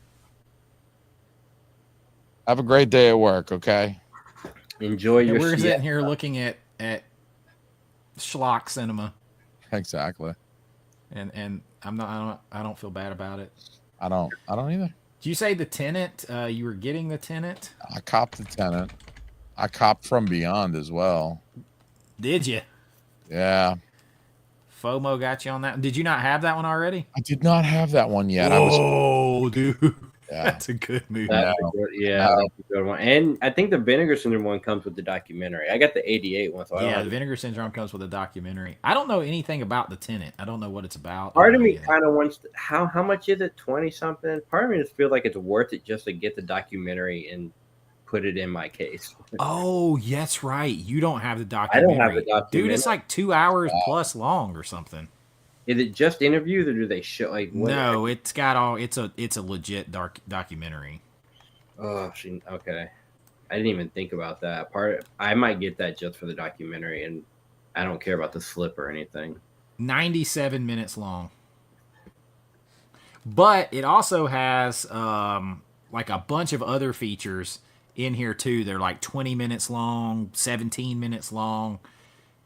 Have a great day at work, okay? Enjoy your We're siesta. sitting here looking at schlock cinema, Exactly. and I don't feel bad about it. I don't either. Did you say The Tenant? You were getting The Tenant? I copped The Tenant. I copped From Beyond as well. Did you? Yeah. FOMO got you on that. Did you not have that one already? I did not have that one yet. Oh, dude. Yeah. That's a good movie. That's a good one. And I think the Vinegar Syndrome one comes with the documentary. I got the 88 one. So I don't Yeah, have the Vinegar Syndrome comes with a documentary. I don't know anything about The Tenant. I don't know what it's about. Part of me kind of wants to, how much is it? 20 something. Part of me just feels like it's worth it just to get the documentary and put it in my case. Oh, that's right. You don't have the documentary. I don't have the documentary. Dude, it's like 2 hours plus long or something. Is it just interviews or do they show like what? No, it's got all. It's a legit documentary. Oh, okay. I didn't even think about that. I might get that just for the documentary, and I don't care about the slip or anything. 97 minutes long. But it also has like a bunch of other features in here too. They're like 20 minutes long, 17 minutes long.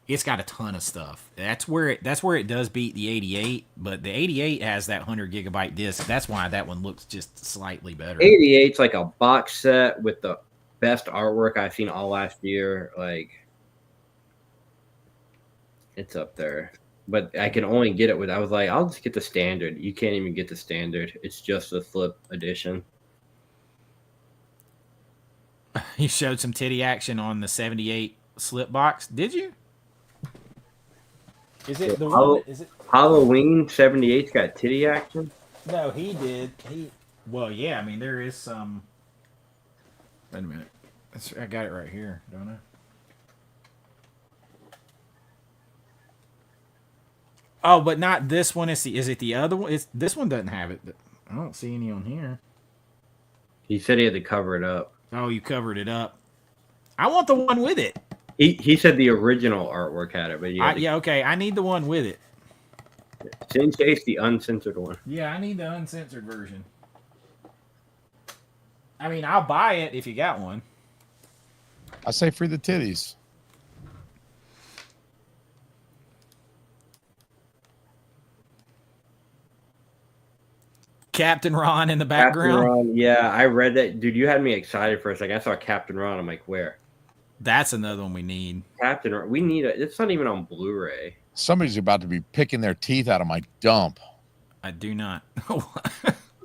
It's got a ton of stuff. That's where it does beat the 88, but the 88 has that 100 gigabyte disc. That's why that one looks just slightly better. 88's like a box set with the best artwork I've seen all last year. Like, it's up there. But I can only get it with. I was like, I'll just get the standard. You can't even get the standard. It's just the flip edition. You showed some titty action on the 78 slip box. Did you? Is it the one? Is it Halloween 78's got titty action? No, he did. Well, yeah. I mean, there is some. Wait a minute. I got it right here, don't I? Oh, but not this one. Is it the other one? This one doesn't have it. I don't see any on here. He said he had to cover it up. Oh, you covered it up. I want the one with it. He said the original artwork had it, but yeah, okay. I need the one with it. Sin Chase, the uncensored one. Yeah, I need the uncensored version. I mean, I'll buy it if you got one. I say free the titties. Captain Ron in the background. Captain Ron, yeah, I read that. Dude, you had me excited for a second. I saw Captain Ron. I'm like, where? That's another one we need. Captain Ron. We need it. It's not even on Blu-ray. Somebody's about to be picking their teeth out of my dump. I do not.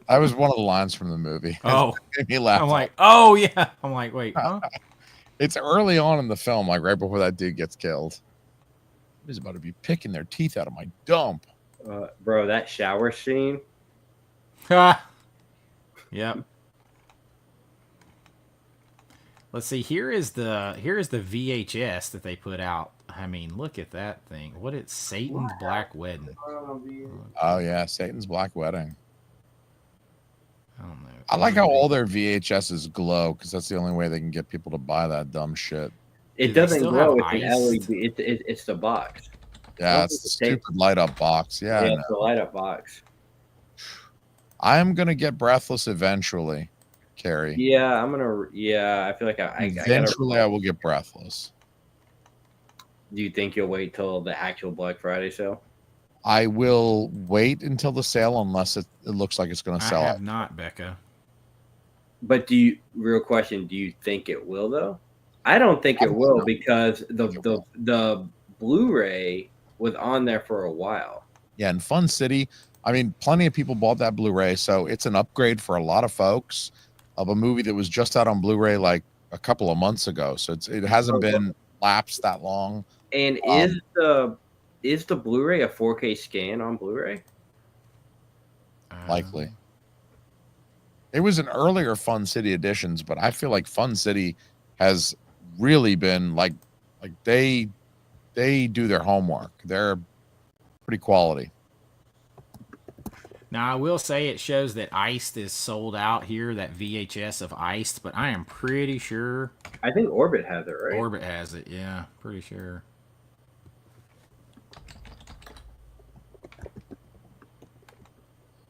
That was one of the lines from the movie. Oh, it made me laugh. I'm like, oh yeah. I'm like, wait, huh? It's early on in the film, like right before that dude gets killed. He's about to be picking their teeth out of my dump. Bro, that shower scene. Yep. Let's see. Here is the VHS that they put out. I mean, look at that thing. What is Satan's Black Wedding? Oh yeah, Satan's Black Wedding. I don't know. I like how all their VHSs glow because that's the only way they can get people to buy that dumb shit. It Do they doesn't still glow. have It's an iced? LED. It's the box. Yeah, it's the stupid light up box. Yeah, It's the light up box. I'm gonna get Breathless eventually, Carrie. Yeah, I'm gonna. Yeah, I feel like Eventually, I will get Breathless. Do you think you'll wait till the actual Black Friday sale? I will wait until the sale unless it looks like it's going to sell I out. have not, Becca. But real question, do you think it will though? I don't think it will because the Blu-ray was on there for a while. Yeah, in Fun City, I mean, plenty of people bought that Blu-ray, so it's an upgrade for a lot of folks of a movie that was just out on Blu-ray like a couple of months ago. So it hasn't been lapsed that long. And is the Blu-ray a 4K scan on Blu-ray? Likely. It was an earlier Fun City editions, but I feel like Fun City has really been like they do their homework. They're pretty quality. Now I will say it shows that Iced is sold out here, that VHS of Iced, but I am pretty sure I think Orbit has it, right? Orbit has it. Yeah, pretty sure.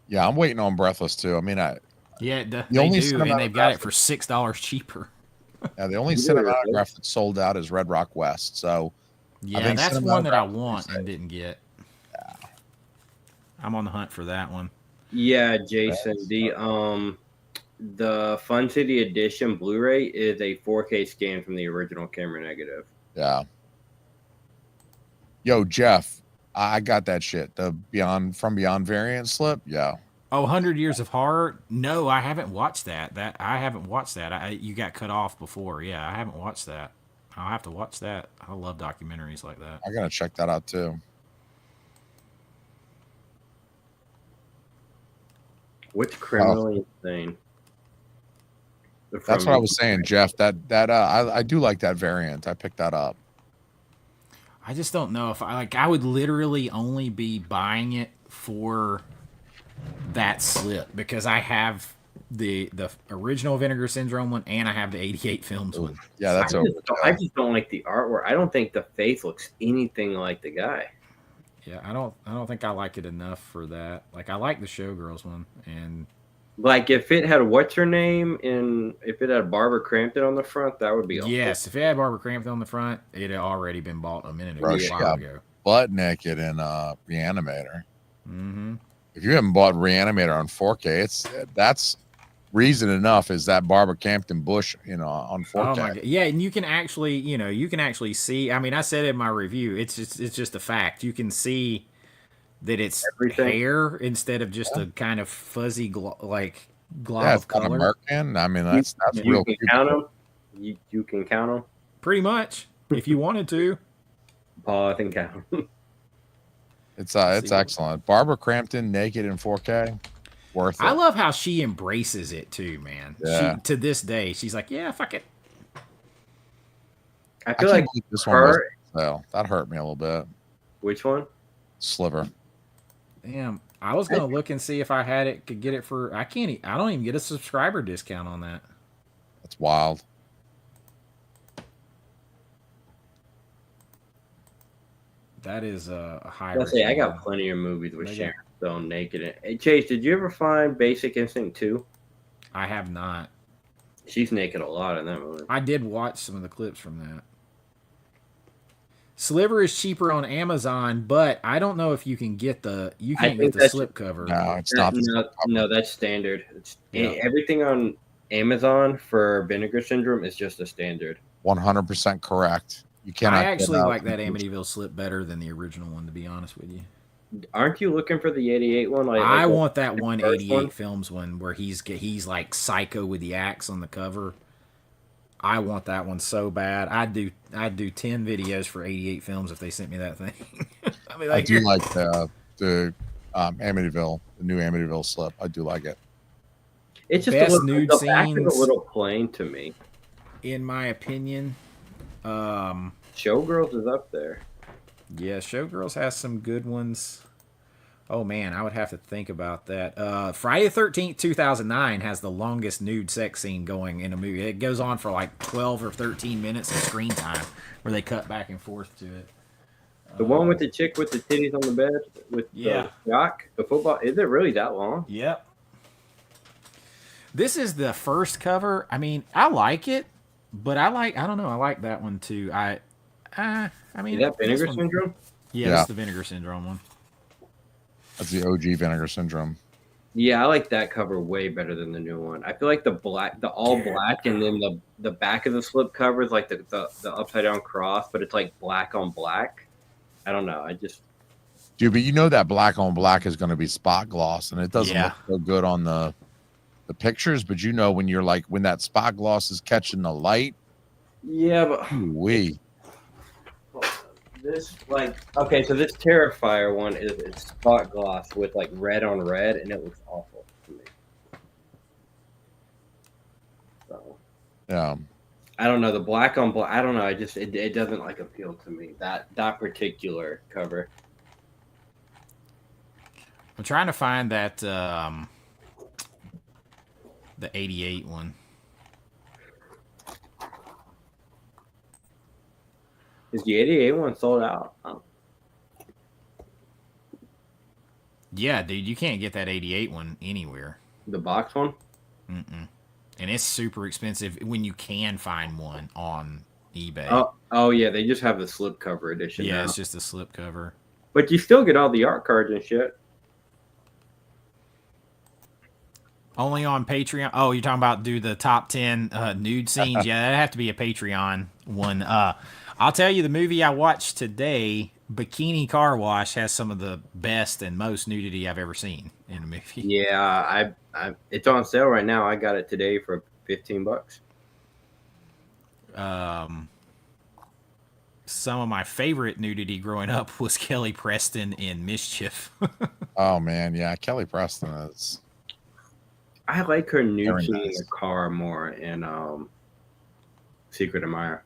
Yeah, I'm waiting on Breathless too. I mean, Yeah, they only do, and they've got it cinematograph- for $6 cheaper. yeah, the only Yeah. cinematograph that's sold out is Red Rock West. So Yeah, think that's one that I cinematograph want is and didn't get. I'm on the hunt for that one. Yeah, Jason. The Fun City Edition Blu-ray is a 4K scan from the original camera negative. yeah. Yo, Jeff, I got that shit. The From Beyond variant slip. Yeah. Oh, 100 Years of Horror? No, I haven't watched that. I haven't watched that. You got cut off before. Yeah, I haven't watched that. I'll have to watch that. I love documentaries like that. I gotta check that out too. What's criminally insane? That's what I was saying, Jeff. I do like that variant. I picked that up. I just don't know if I would literally only be buying it for that slip because I have the original Vinegar Syndrome one and I have the 88 Films one. Yeah, that's I just don't like the artwork. I don't think the face looks anything like the guy. Yeah, I don't think I like it enough for that. Like I like the Showgirls one, and like if it had what's her name and if it had Barbara Crampton on the front, that would be awesome. Yes, if it had Barbara Crampton on the front, it had already been bought a minute ago. Bro, A she while got ago. butt naked in Reanimator. Mm-hmm. If you haven't bought Reanimator on 4K, that's reason enough. Is that Barbara Crampton Bush, on 4K? Oh my god! Yeah, and you can actually see. I mean, I said in my review, it's just a fact. You can see that it's Everything. hair instead of just a kind of fuzzy glob Yeah, it's of got a color. merkin. I mean, that's You real can cute. count them. You can count them. Pretty much, if you wanted to. Pause and count 'em. It's excellent. Barbara Crampton naked in 4K, worth it. I love how she embraces it too, man. Yeah. She to this day, she's like, yeah, fuck it. I I feel can't like believe this one her. wasn't on sale. That hurt me a little bit. Which one? Sliver. Damn, I was gonna look and see if I had it, could get it for. I don't even get a subscriber discount on that. That's wild. That is a high. Let's say I got recommend. plenty of movies with They got- Sharon Stone naked in. Hey Chase, did you ever find Basic Instinct 2? I have not. She's naked a lot in that movie. I did watch some of the clips from that. Sliver is cheaper on Amazon, but I don't know if you can get the think the that's- slip cover. No, it's not. No, that's standard. Yeah. Everything on Amazon for Vinegar Syndrome is just a standard. 100% correct. You cannot. I actually get out. like that Amityville slip better than the original one, to be honest with you. Aren't you looking for the 88 one? I like want that the 188 first one? Films one where he's like psycho with the axe on the cover. I want that one so bad. I'd do 10 videos for 88 Films if they sent me that thing. I mean, I do like the Amityville, the new Amityville slip. I do like it. It's just Best a little, nude the back is scenes. a little plain to me. in my opinion. Showgirls is up there. Yeah, Showgirls has some good ones. Oh man, I would have to think about that. Friday the 13th, 2009 has the longest nude sex scene going in a movie. It goes on for like 12 or 13 minutes of screen time where they cut back and forth to it. The one with the chick with the titties on the bed with Yeah. the jock, the football. Is it really that long? Yep. This is the first cover. I mean, I like it, but I don't know, I like that one too. I mean, Is that this Vinegar one- Syndrome? Yeah, Yeah. that's the Vinegar Syndrome one. That's the OG Vinegar Syndrome. Yeah, I like that cover way better than the new one. I feel like the all black, and then the back of the slip cover is like the upside down cross, but it's like black on black. I don't know. Dude, but you know that black on black is going to be spot gloss, and it doesn't Yeah. look so good on the pictures. But you know when you're like when that spot gloss is catching the light, Yeah, but we this okay, so this Terrifier one it's spot gloss with like red on red, and it looks awful to me. So yeah. I don't know, the black on black. I don't know. It doesn't like appeal to me. That particular cover. I'm trying to find that the '88 one. Is the '88 one sold out? Oh. Yeah, dude, you can't get that '88 one anywhere. The box one? Mm-mm. And it's super expensive when you can find one on eBay. Oh yeah, they just have the slipcover edition. Yeah, now. it's just a slipcover. But you still get all the art cards and shit. Only on Patreon. Oh, you're talking about do the top 10 nude scenes? Yeah, that'd have to be a Patreon one. I'll tell you, the movie I watched today, Bikini Car Wash, has some of the best and most nudity I've ever seen in a movie. Yeah, it's on sale right now. I got it today for $15. Some of my favorite nudity growing up was Kelly Preston in Mischief. Oh man, yeah, Kelly Preston is. I like her nude Very scene in nice. the car more in Secret Admirer.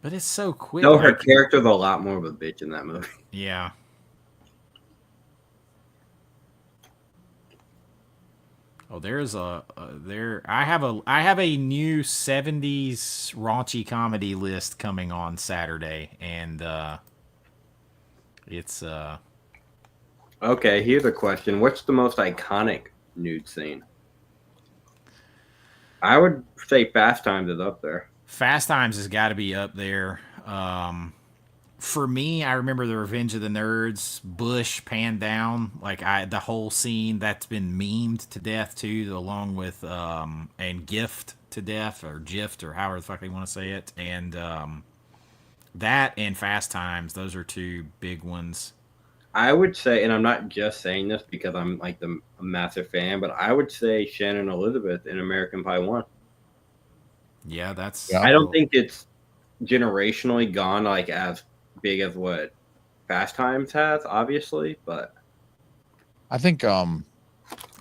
But it's so quick. No, her like- character's a lot more of a bitch in that movie. Yeah. Oh, there's I have a new 70s raunchy comedy list coming on Saturday, and it's Okay, here's a question. What's the most iconic nude scene? I would say Fast Times is up there. Fast Times has got to be up there. For me, I remember the Revenge of the Nerds, Bush panned down, the whole scene that's been memed to death too, along with and Gift to death, or Gift, or however the fuck they want to say it, and that and Fast Times, those are two big ones. I would say, and I'm not just saying this because I'm like a massive fan, but I would say Shannon Elizabeth in American Pie 1. Yeah, that's. Yeah. I don't think it's generationally gone like as big as what Fast Times has, obviously, but I think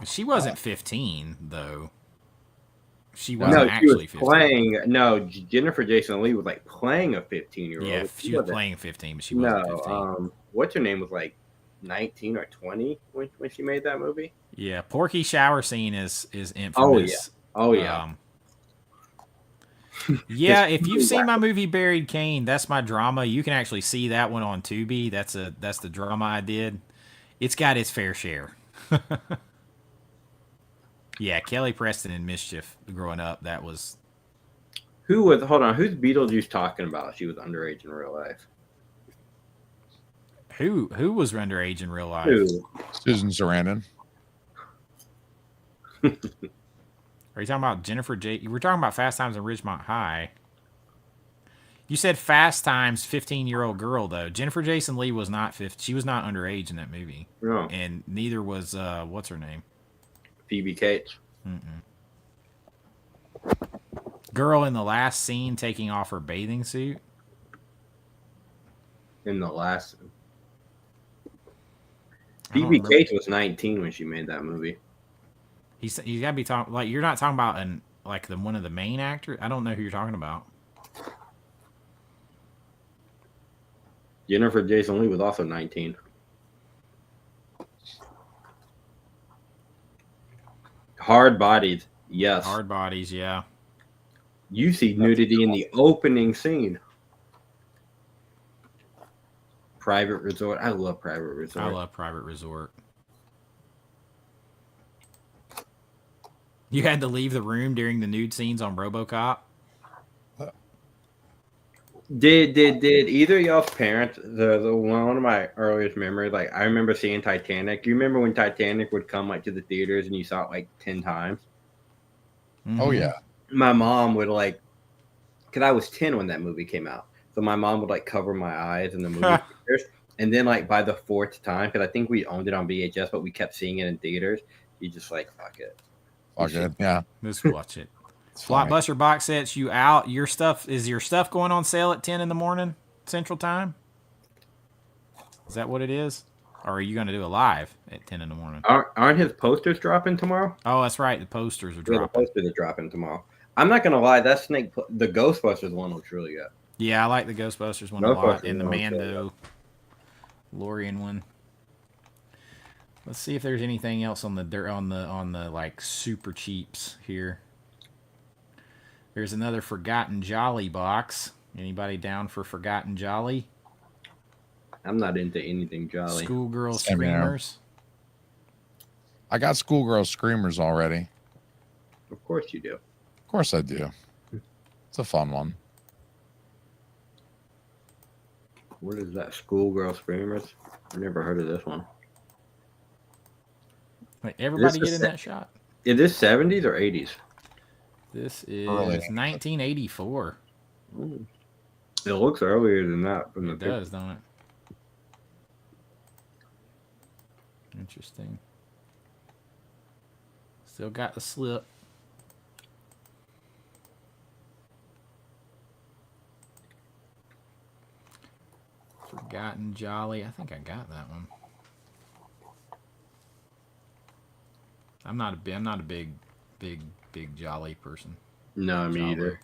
She wasn't 15 though. She no, wasn't she actually was 15. playing. No, Jennifer Jason Leigh was like playing a 15-year-old. Yeah, she was playing 15, but she wasn't 15. No, what's her name was like 19 or 20 when she made that movie. Yeah, Porky shower scene is infamous. Oh yeah. Yeah, if you've seen my movie Buried Cane, that's my drama. You can actually see that one on Tubi. That's the drama I did. It's got its fair share. Yeah, Kelly Preston in Mischief growing up, that was. Hold on, who's Beetlejuice talking about? She was underage in real life. Who was underage in real life? Who? Susan Sarandon. Are you talking about Jennifer J? You were talking about Fast Times in Ridgemont High. You said Fast Times 15-year-old girl though. Jennifer Jason Leigh was not 15. She was not underage in that movie. No. And neither was what's her name? Phoebe Cates. Girl in the last scene taking off her bathing suit. In the last. I don't Phoebe remember. Cates was 19 when she made that movie. He's got to be talking like you're not talking about one of the main actors. I don't know who you're talking about. Jennifer Jason Leigh was also 19. Hard Bodies, yes. Hard Bodies, yeah. You see nudity in the opening scene. Private Resort. I love Private Resort. I love Private Resort. You had to leave the room during the nude scenes on RoboCop. Did either of y'all's parents, the one of my earliest memories, like I remember seeing Titanic. You remember when Titanic would come like to the theaters and you saw it like 10 times? Oh yeah. My mom would like, because I was 10 when that movie came out. So my mom would like cover my eyes in the movie theaters. And then like by the fourth time, because I think we owned it on VHS, but we kept seeing it in theaters, you just like, fuck it. All good. Yeah. Let's watch it. It's fine. Blockbuster box sets, you out. Your stuff going on sale at 10 in the morning Central Time? Is that what it is? Or are you going to do a live at 10 in the morning? Aren't his posters dropping tomorrow? Oh, that's right. The posters are Yeah, the dropping. posters are dropping tomorrow. I'm not gonna lie, that the Ghostbusters one looks really good. Yeah, I like the Ghostbusters one a lot, and the Mando Lorian one. Let's see if there's anything else on the like super cheaps here. There's another Forgotten Jolly box. Anybody down for Forgotten Jolly? I'm not into anything jolly. Schoolgirl Same here. Screamers. I got Schoolgirl Screamers already. Of course you do. Of course I do. It's a fun one. What is that? Schoolgirl Screamers? I've never heard of this one. Wait, everybody This get is in that shot. Is this 70s or 80s? This is Early. 1984. It looks earlier than that from the It does, don't it? Interesting. Still got the slip. Forgotten Jolly. I think I got that one. I'm not a big Jolly person. No, me Jolly. either.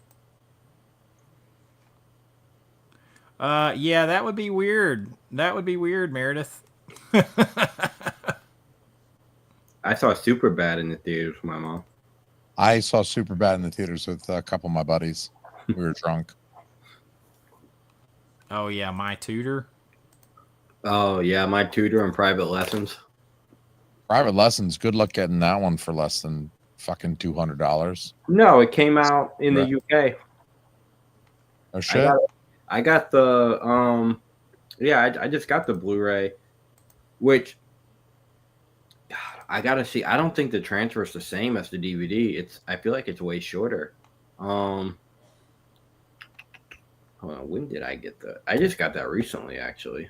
Yeah, that would be weird. That would be weird, Meredith. I saw Superbad in the theaters with my mom. I saw Superbad in the theaters with a couple of my buddies. We were drunk. Oh yeah, My Tutor. Oh yeah, My Tutor and Private Lessons. Private Lessons. Good luck getting that one for less than fucking $200. No, it came out in the UK. Oh shit! I got the I just got the Blu-ray, which God, I gotta see. I don't think the transfer is the same as the DVD. I feel like it's way shorter. Hold on, when did I get that? I just got that recently, actually.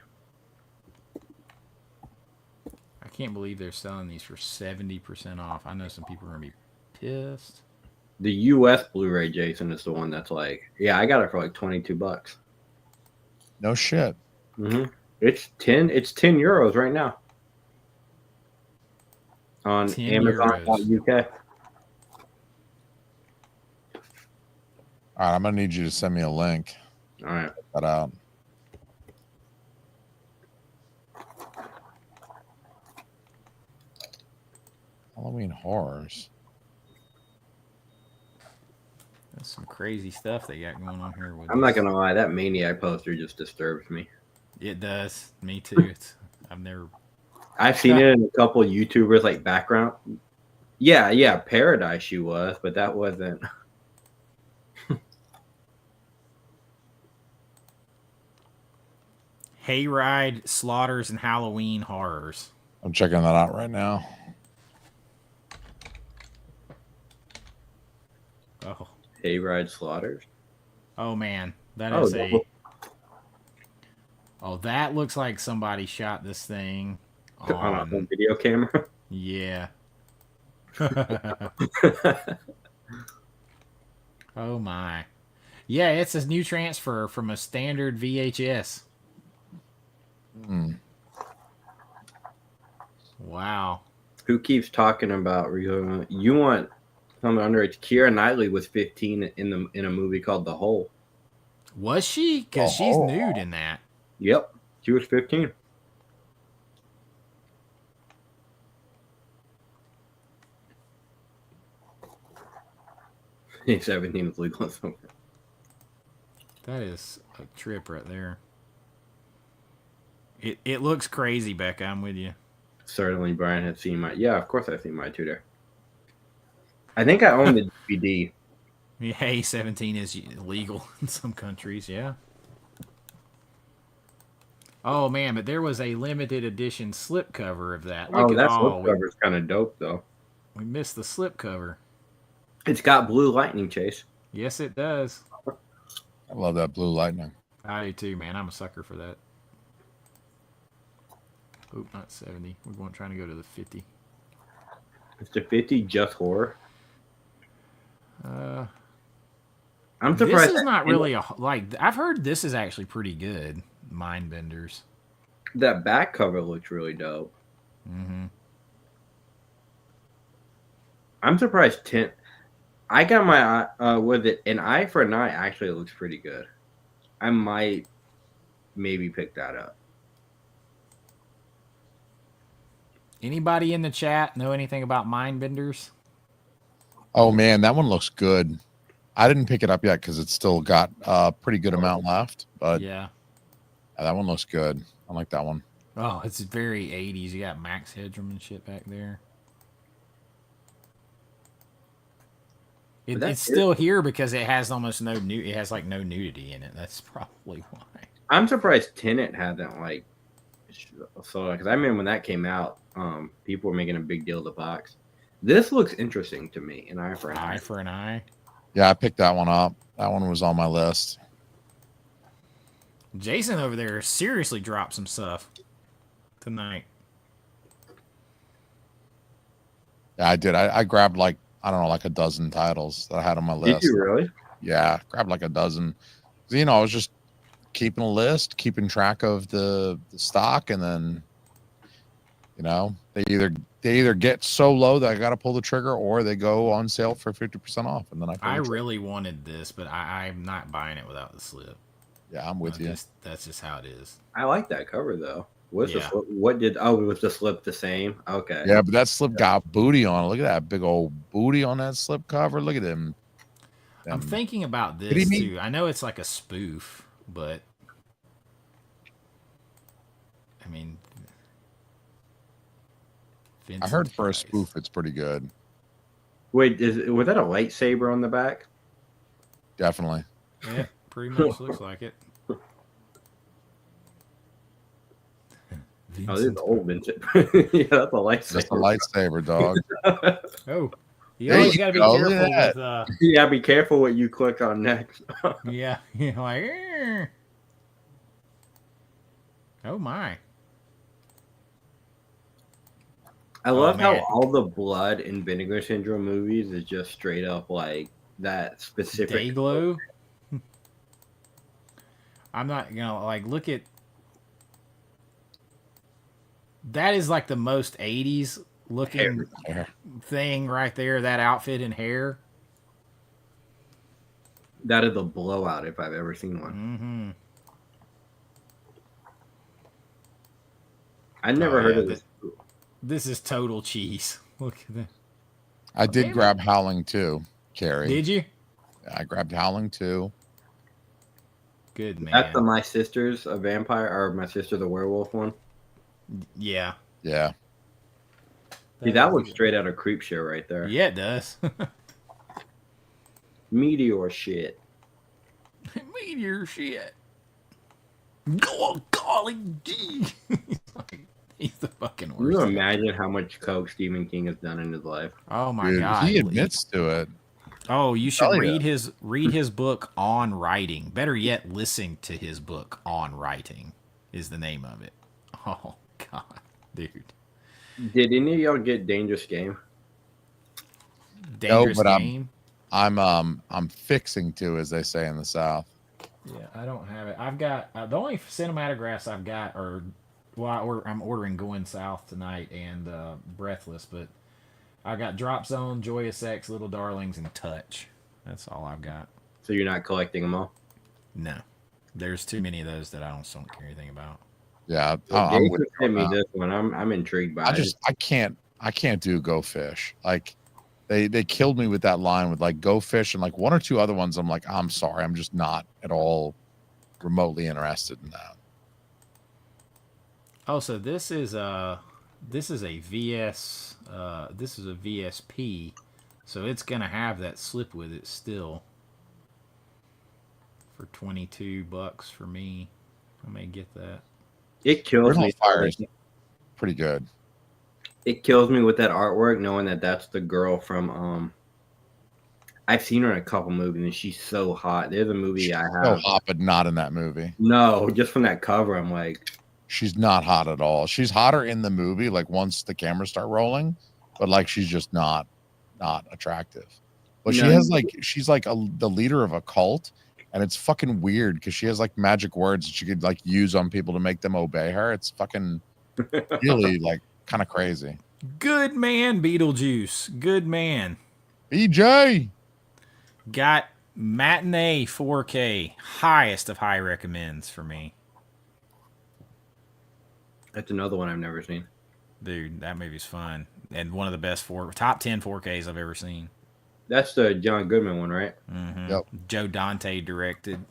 I can't believe they're selling these for 70% off. I know some people are gonna be pissed. The US Blu-ray, Jason, is the one that's like, yeah, I got it for like $22. No shit. It's 10 euros right now on 10 Amazon.uk. All right, I'm gonna need you to send me a link. All right. Check that out. Halloween horrors. That's some crazy stuff they got going on here. With I'm not gonna lie, that Maniac poster just disturbs me. It does. Me too. I've seen it in a couple YouTubers like background. Yeah, Paradise she was, but that wasn't. Hayride, Slaughters, and Halloween Horrors. I'm checking that out right now. Oh. Hayride Slaughters. Oh man, that is a. Oh, that looks like somebody shot this thing on a home video camera. Yeah. Oh my. Yeah, it's a new transfer from a standard VHS. Wow. Who keeps talking about you want something underage? Keira Knightley was 15 in a movie called The Hole. Was she? Because she's nude in that. Yep, she was 15. If 17 is legal somewhere. That is a trip right there. It looks crazy, Becca. I'm with you. Certainly, Brian had seen my. Yeah, of course I've seen My Tutor. I think I own the DVD. Yeah, hey, 17 is legal in some countries, yeah. Oh man, but there was a limited edition slipcover of that. Look that slipcover is kind of dope, though. We missed the slipcover. It's got Blue Lightning, Chase. Yes, it does. I love that Blue Lightning. I do too, man. I'm a sucker for that. Oop, not 70. We're trying to go to the 50. Is the 50 just horror? I'm surprised. This is not really I've heard this is actually pretty good. Mindbenders. That back cover looks really dope. Mm-hmm. I'm surprised I got my with it. An eye for an eye actually looks pretty good. I might maybe pick that up. Anybody in the chat know anything about Mindbenders? Oh man, that one looks good. I didn't pick it up yet because it's still got a pretty good amount left. But Yeah. that one looks good. I like that one. Oh, it's very 80s. You got Max Headroom and shit back there. It's still here because it has almost no it has like no nudity in it. That's probably why. I'm surprised Tenet hasn't like so because I remember when that came out, people were making a big deal of the box. This looks interesting to me. An eye for an eye. Eye for an eye. Yeah, I picked that one up. That one was on my list. Jason over there seriously dropped some stuff tonight. Yeah, I did. I grabbed like, I don't know, like a dozen titles that I had on my list. Did you really? Yeah, grabbed like a dozen. You know, I was just keeping a list, keeping track of the stock, and then, you know, they either get so low that I got to pull the trigger, or they go on sale for 50% off, and then I really wanted this, but I'm not buying it without the slip. Yeah, I'm with you. That's just how it is. I like that cover though. What's the slip? What did? Oh, was the slip the same? Okay. Yeah, but that slip got booty on it. Look at that big old booty on that slip cover. Look at them. I'm thinking about this too. I know it's like a spoof, but I mean, I heard for a spoof, it's pretty good. Wait, was that a lightsaber on the back? Definitely. Yeah, pretty much looks like it. Oh, this is old Vincent. Yeah, that's a lightsaber. That's a lightsaber, dog. Oh, you always got to be careful with. Yeah, be careful what you click on next. Yeah, you know, like. Oh my. I love how all the blood in Vinegar Syndrome movies is just straight up like that specific day glow. I'm not gonna like look at that is like the most 80s looking thing right there. That outfit and hair. That is a blowout if I've ever seen one. Mm-hmm. I never heard of this. This is total cheese. Look at that. I did grab Howling 2, Carrie. Did you? I grabbed Howling 2. Good man. That's the My Sister's a Vampire or My Sister the Werewolf one. Yeah. Yeah. See, that looks straight out of Creep Show right there. Yeah, it does. Meteor shit. Meteor shit. Oh, golly gee. He's the fucking worst. Can you imagine how much coke Stephen King has done in his life? Oh my god. He admits to it. Oh, you should read his book on writing. Better yet, listen to his book on writing is the name of it. Oh god, dude. Did any of y'all get Dangerous Game? Dangerous Game? I'm fixing to, as they say in the South. Yeah, I don't have it. I've got the only cinematographs I've got are I'm ordering Going South tonight and Breathless, but I got Drop Zone, Joyous X, Little Darlings, and Touch. That's all I've got. So you're not collecting them all? No, there's too many of those that I don't care anything about. Yeah, I'm with me this one. I'm intrigued by it. I can't do Go Fish. Like they killed me with that line with like Go Fish and like one or two other ones. I'm like, I'm sorry, I'm just not at all remotely interested in that. Oh, so this is a VS. This is a VSP, so it's gonna have that slip with it still. For $22 for me, I may get that. It kills me. Fire is pretty good. It kills me with that artwork, knowing that that's the girl from. I've seen her in a couple movies, and she's so hot. There's a movie I have. So hot, but not in that movie. No, just from that cover, I'm like. She's not hot at all. She's hotter in the movie, like once the cameras start rolling, but like she's just not attractive. But she has like she's like the leader of a cult, and it's fucking weird because she has like magic words that she could like use on people to make them obey her. It's fucking really like kind of crazy. Good man, Beetlejuice. Good man. BJ. Got Matinee 4K, highest of high recommends for me. That's another one I've never seen. Dude, that movie's fun. And one of the best top 10 4Ks I've ever seen. That's the John Goodman one, right? Mm-hmm. Yep. Joe Dante directed.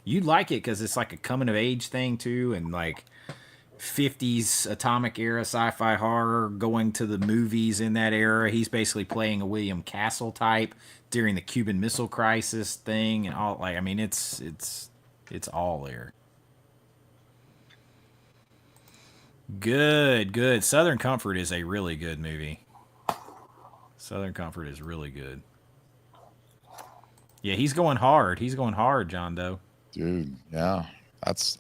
You'd like it because it's like a coming of age thing too, and like 50s atomic era sci-fi horror going to the movies in that era. He's basically playing a William Castle type during the Cuban Missile Crisis thing and all. Like, I mean, it's all there. Good. Southern Comfort is a really good movie. Southern Comfort is really good. Yeah, he's going hard. He's going hard, John Doe. Dude, yeah.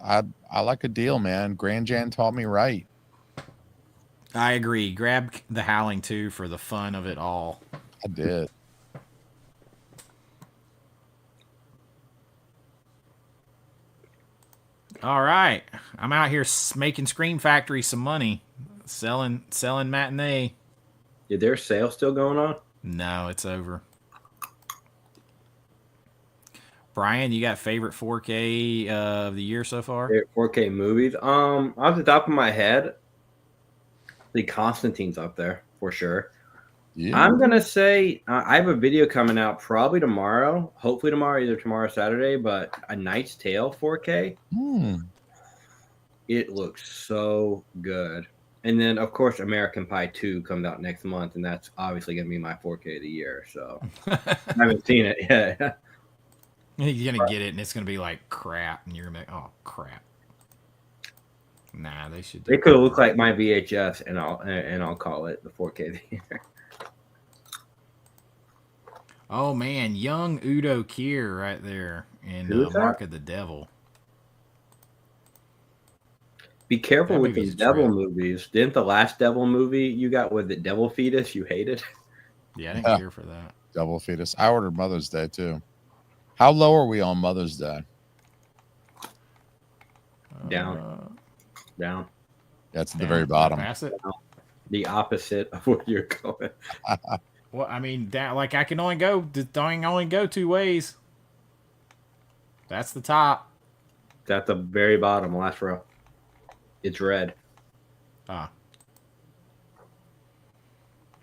I like a deal, man. Grand Jan taught me right. I agree. Grab The Howling 2 for the fun of it all. I did. All right. I'm out here making Scream Factory some money. Selling Matinee. Is their sale still going on? No, it's over. Brian, you got favorite 4K of the year so far? 4K movies. Off the top of my head, the Constantine's up there for sure. Yeah. I'm gonna say I have a video coming out probably tomorrow. Hopefully tomorrow, either tomorrow or Saturday. But A Knight's Tale 4K. It looks so good. And then of course American Pie 2 comes out next month, and that's obviously gonna be my 4K of the year. So I haven't seen it yet. You're gonna get it, and it's gonna be like crap, and you're gonna be like, oh crap. Nah, they should. It could look like my VHS, and I'll call it the 4K of the year. Oh man, young Udo Kier right there in Mark of the Devil. Be careful That with movie's these a devil trip. movies. Didn't the last devil movie you got with the Devil Fetus you hated? Yeah, I didn't care for that. Double Fetus. I ordered Mother's Day too. How low are we on Mother's Day? Down. Yeah, it's at the very bottom. Pass it. The opposite of what you're going. Well, I mean, that like I can only go. The thing only go two ways. That's the top. It's at the very bottom, last row. It's red. Ah,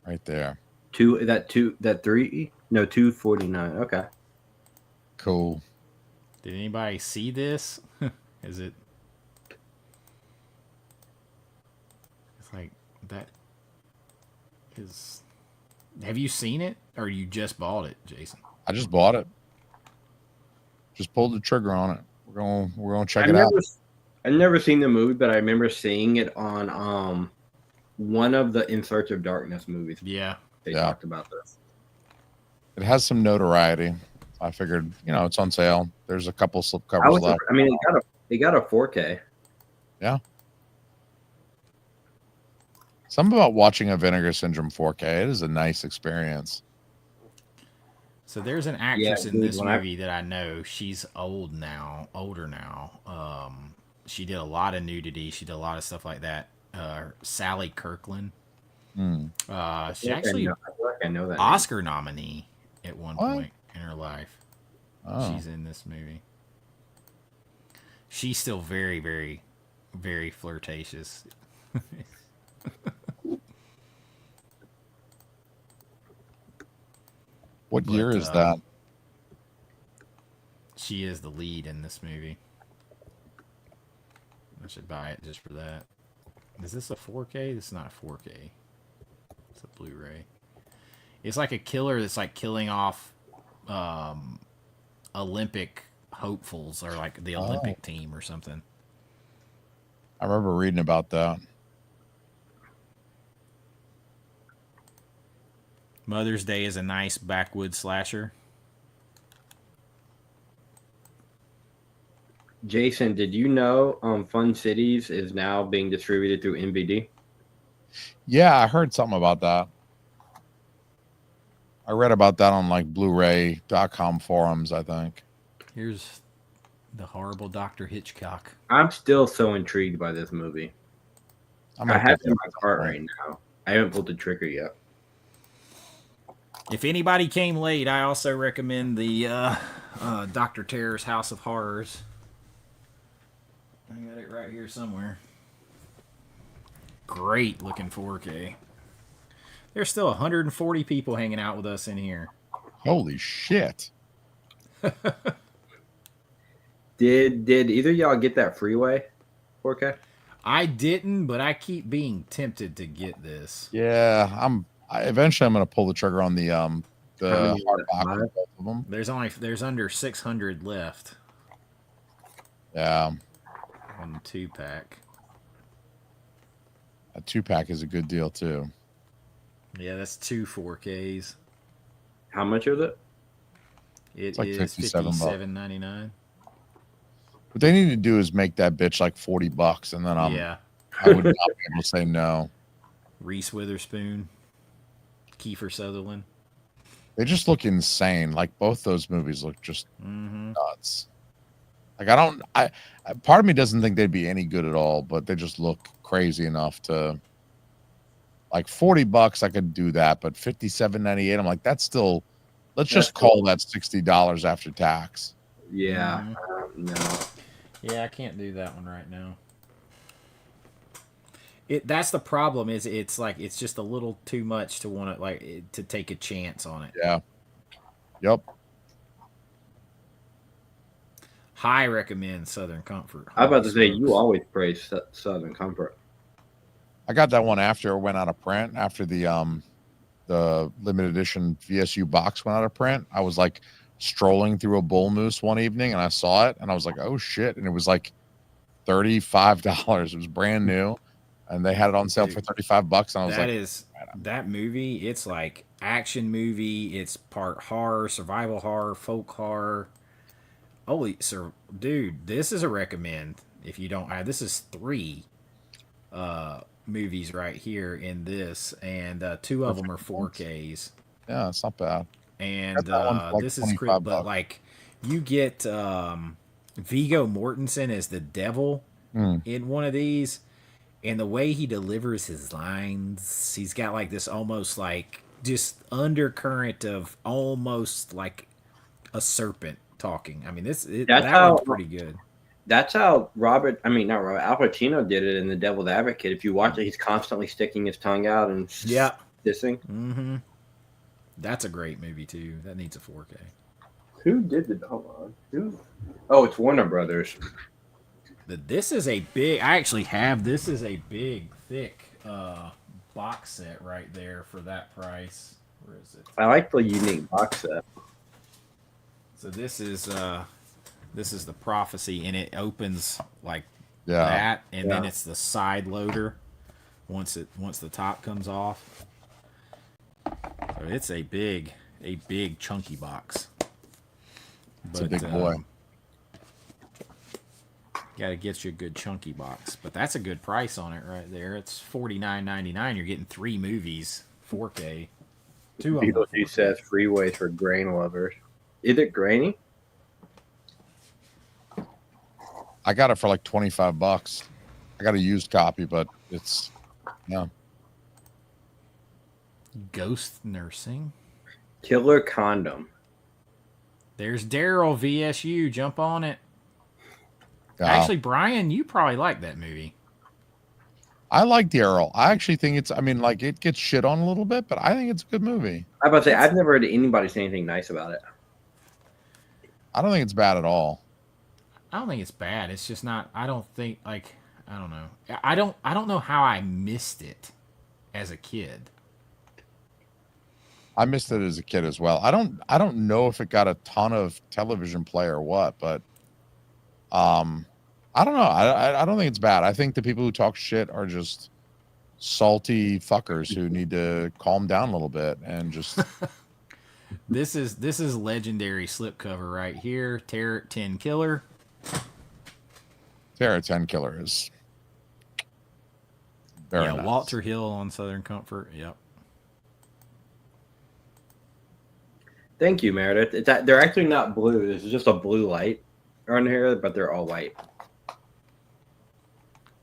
Right there. 249. Okay. Cool. did anybody see this? Is it? It's like that. Is. Have you seen it, or you just bought it, Jason? I just bought it. Just pulled the trigger on it. We're gonna check it out. I've never seen the movie, but I remember seeing it on one of the In Search of Darkness movies. Yeah. They talked about this. It has some notoriety. I figured, it's on sale. There's a couple slipcovers left. I mean, it got a 4K. Yeah. Something about watching a Vinegar Syndrome 4K. It is a nice experience. So there's an actress in dude, this movie that I know. She's older now. She did a lot of nudity. She did a lot of stuff like that. Sally Kirkland. She actually I feel like I know that Oscar nominee at one What? point in her life. Oh. She's in this movie. She's still very, very, very flirtatious. What year is that? She is the lead in this movie. I should buy it just for that. Is this a 4K? This is not a 4K. It's a Blu-ray. It's like a killer that's like killing off Olympic hopefuls or like the Olympic team or something. I remember reading about that. Mother's Day is a nice backwoods slasher. Jason, did you know Fun Cities is now being distributed through NVD? Yeah, I heard something about that. I read about that on like Bluray.com forums, I think. Here's the horrible Dr. Hitchcock. I'm still so intrigued by this movie. I have it in my cart right now. I haven't pulled the trigger yet. If anybody came late, I also recommend the Dr. Terror's House of Horrors. I got it right here somewhere. Great looking 4K. There's still 140 people hanging out with us in here. Holy shit. Did either of y'all get that Freeway 4K? I didn't, but I keep being tempted to get this. Yeah, eventually I'm gonna pull the trigger on the How many hard is box that? with both of them. There's under 600 left Yeah, on the 2-pack. a 2-pack is a good deal too. Yeah, that's 2 4Ks. How much is it? It like is $57. $57.99. What they need to do is make that bitch like $40, and then Yeah. I would not be able to say no. Reese Witherspoon, Kiefer Sutherland. They just look insane. Like both those movies look just Mm-hmm. nuts. Like I part of me doesn't think they'd be any good at all, but they just look crazy enough to. Like $40, I could do that, but $57.98, I'm like, that's still. Let's just call that $60 after tax. Yeah. No. Yeah, I can't do that one right now. That's the problem. Is it's like it's just a little too much to want to take a chance on it. Yeah. Yep. High recommend Southern Comfort. I was about to say, Smokes. you always praise Southern Comfort. I got that one after it went out of print. After the limited edition VSU box went out of print, I was like strolling through a bull moose one evening and I saw it and I was like, oh shit. And it was like $35. It was brand new and they had it on sale for $35. And I was that movie. It's like action movie. It's part horror, survival horror, folk horror. Holy sir, dude, this is a recommend. If you don't have, this is 3 movies right here in this, and 2 of them are 4Ks. yeah, it's not bad. And like this is great, but like you get Viggo Mortensen as the devil in one of these, and the way he delivers his lines, he's got like this almost like just undercurrent of almost like a serpent talking. I mean, that one's pretty good. That's how not Robert, Al Pacino did it in The Devil's Advocate. If you watch it, he's constantly sticking his tongue out and dissing. Mm-hmm. That's a great movie too. That needs a 4K. Who did it? Hold on. Who? Oh, it's Warner Brothers. This is a big. I actually have. This is a big, thick box set right there for that price. Where is it? I like the unique box set. So this is the Prophecy, and it opens like Yeah. that, and then it's the side loader once the top comes off. So it's a big chunky box. It's a big boy. Got to get you a good chunky box, but that's a good price on it right there. It's $49.99. You're getting 3 movies, 4K. 2 of them. Beetlejuice says Freeways for grain lovers. Is it grainy? I got it for like $25. I got a used copy, but it's Ghost Nursing. Killer Condom. There's Daryl VSU. Jump on it. Actually, Brian, you probably like that movie. I like Daryl. I actually think it gets shit on a little bit, but I think it's a good movie. I was about to say, I've never heard anybody say anything nice about it. I don't think it's bad at all. I don't think it's bad. It's just not. I don't think I don't know. I don't know how I missed it as a kid. I missed it as a kid as well. I don't know if it got a ton of television play or what, but I don't know. I don't think it's bad. I think the people who talk shit are just salty fuckers who need to calm down a little bit and just. This is legendary slipcover right here. Terror 10 Killer. Terror 10 Killer is very nice. Walter Hill on Southern Comfort. Yep. Thank you, Meredith. They're actually not blue. This is just a blue light on here, but they're all white.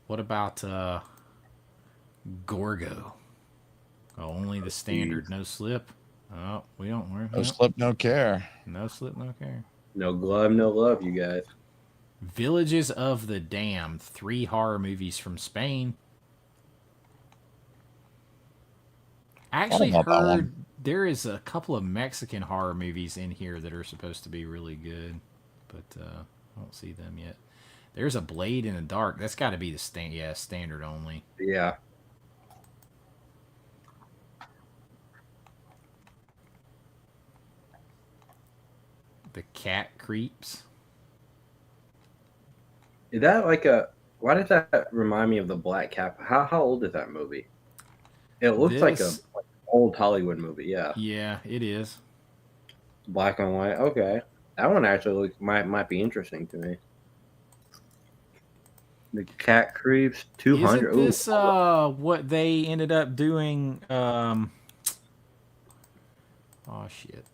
What about Gorgo? Oh, only the standard, no slip. Oh, we don't. No slip, no care. No slip, no care. No glove, no love, you guys. Villages of the Damned, 3 horror movies from Spain. I actually about that one. heard there is a couple of Mexican horror movies in here that are supposed to be really good, but I don't see them yet. There's a Blade in the Dark. That's got to be the standard only. Yeah. The Cat Creeps. Is that like a? Why does that remind me of the Black Cap? How old is that movie? It looks like a old Hollywood movie. Yeah. Yeah, it is. Black and white. Okay, that one actually might be interesting to me. The Cat Creeps 200. Isn't this what they ended up doing? Oh shit.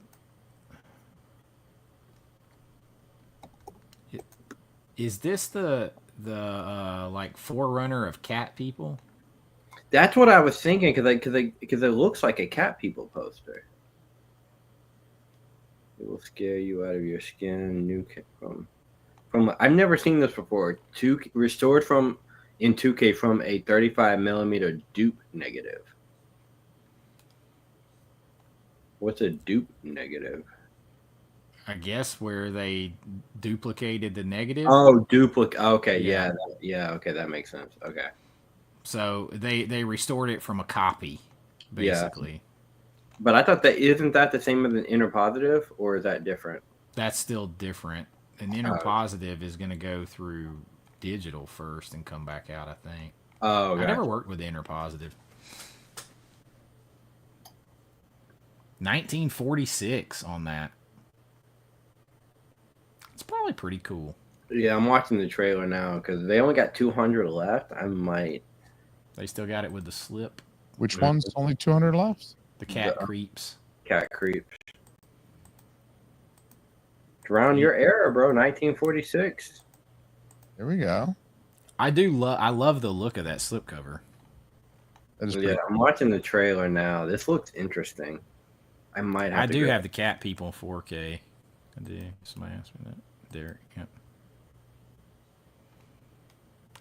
Is this the like forerunner of Cat People? That's what I was thinking because it looks like a Cat People poster. It will scare you out of your skin. New from I've never seen this before. Restored in 2K from a 35mm dupe negative. What's a dupe negative? I guess where they duplicated the negative. Oh, duplicate. Okay, Yeah. yeah. Okay, that makes sense. Okay. So they restored it from a copy, basically. Yeah. But I thought isn't that the same as an inner positive, or is that different? That's still different. An inner positive is going to go through digital first and come back out, I think. Oh, I never worked with the inner positive. 1946 on that. It's probably pretty cool. Yeah, I'm watching the trailer now because they only got 200 left. I might. They still got it with the slip. Which one's only 200 left? The Cat Creeps. Cat Creeps. It's around your era, bro. 1946. There we go. I love the look of that slipcover. That is Yeah, I'm watching the trailer now. This looks interesting. I might have. I do have the Cat People in 4K. I do. Somebody asked me that. There. Yep.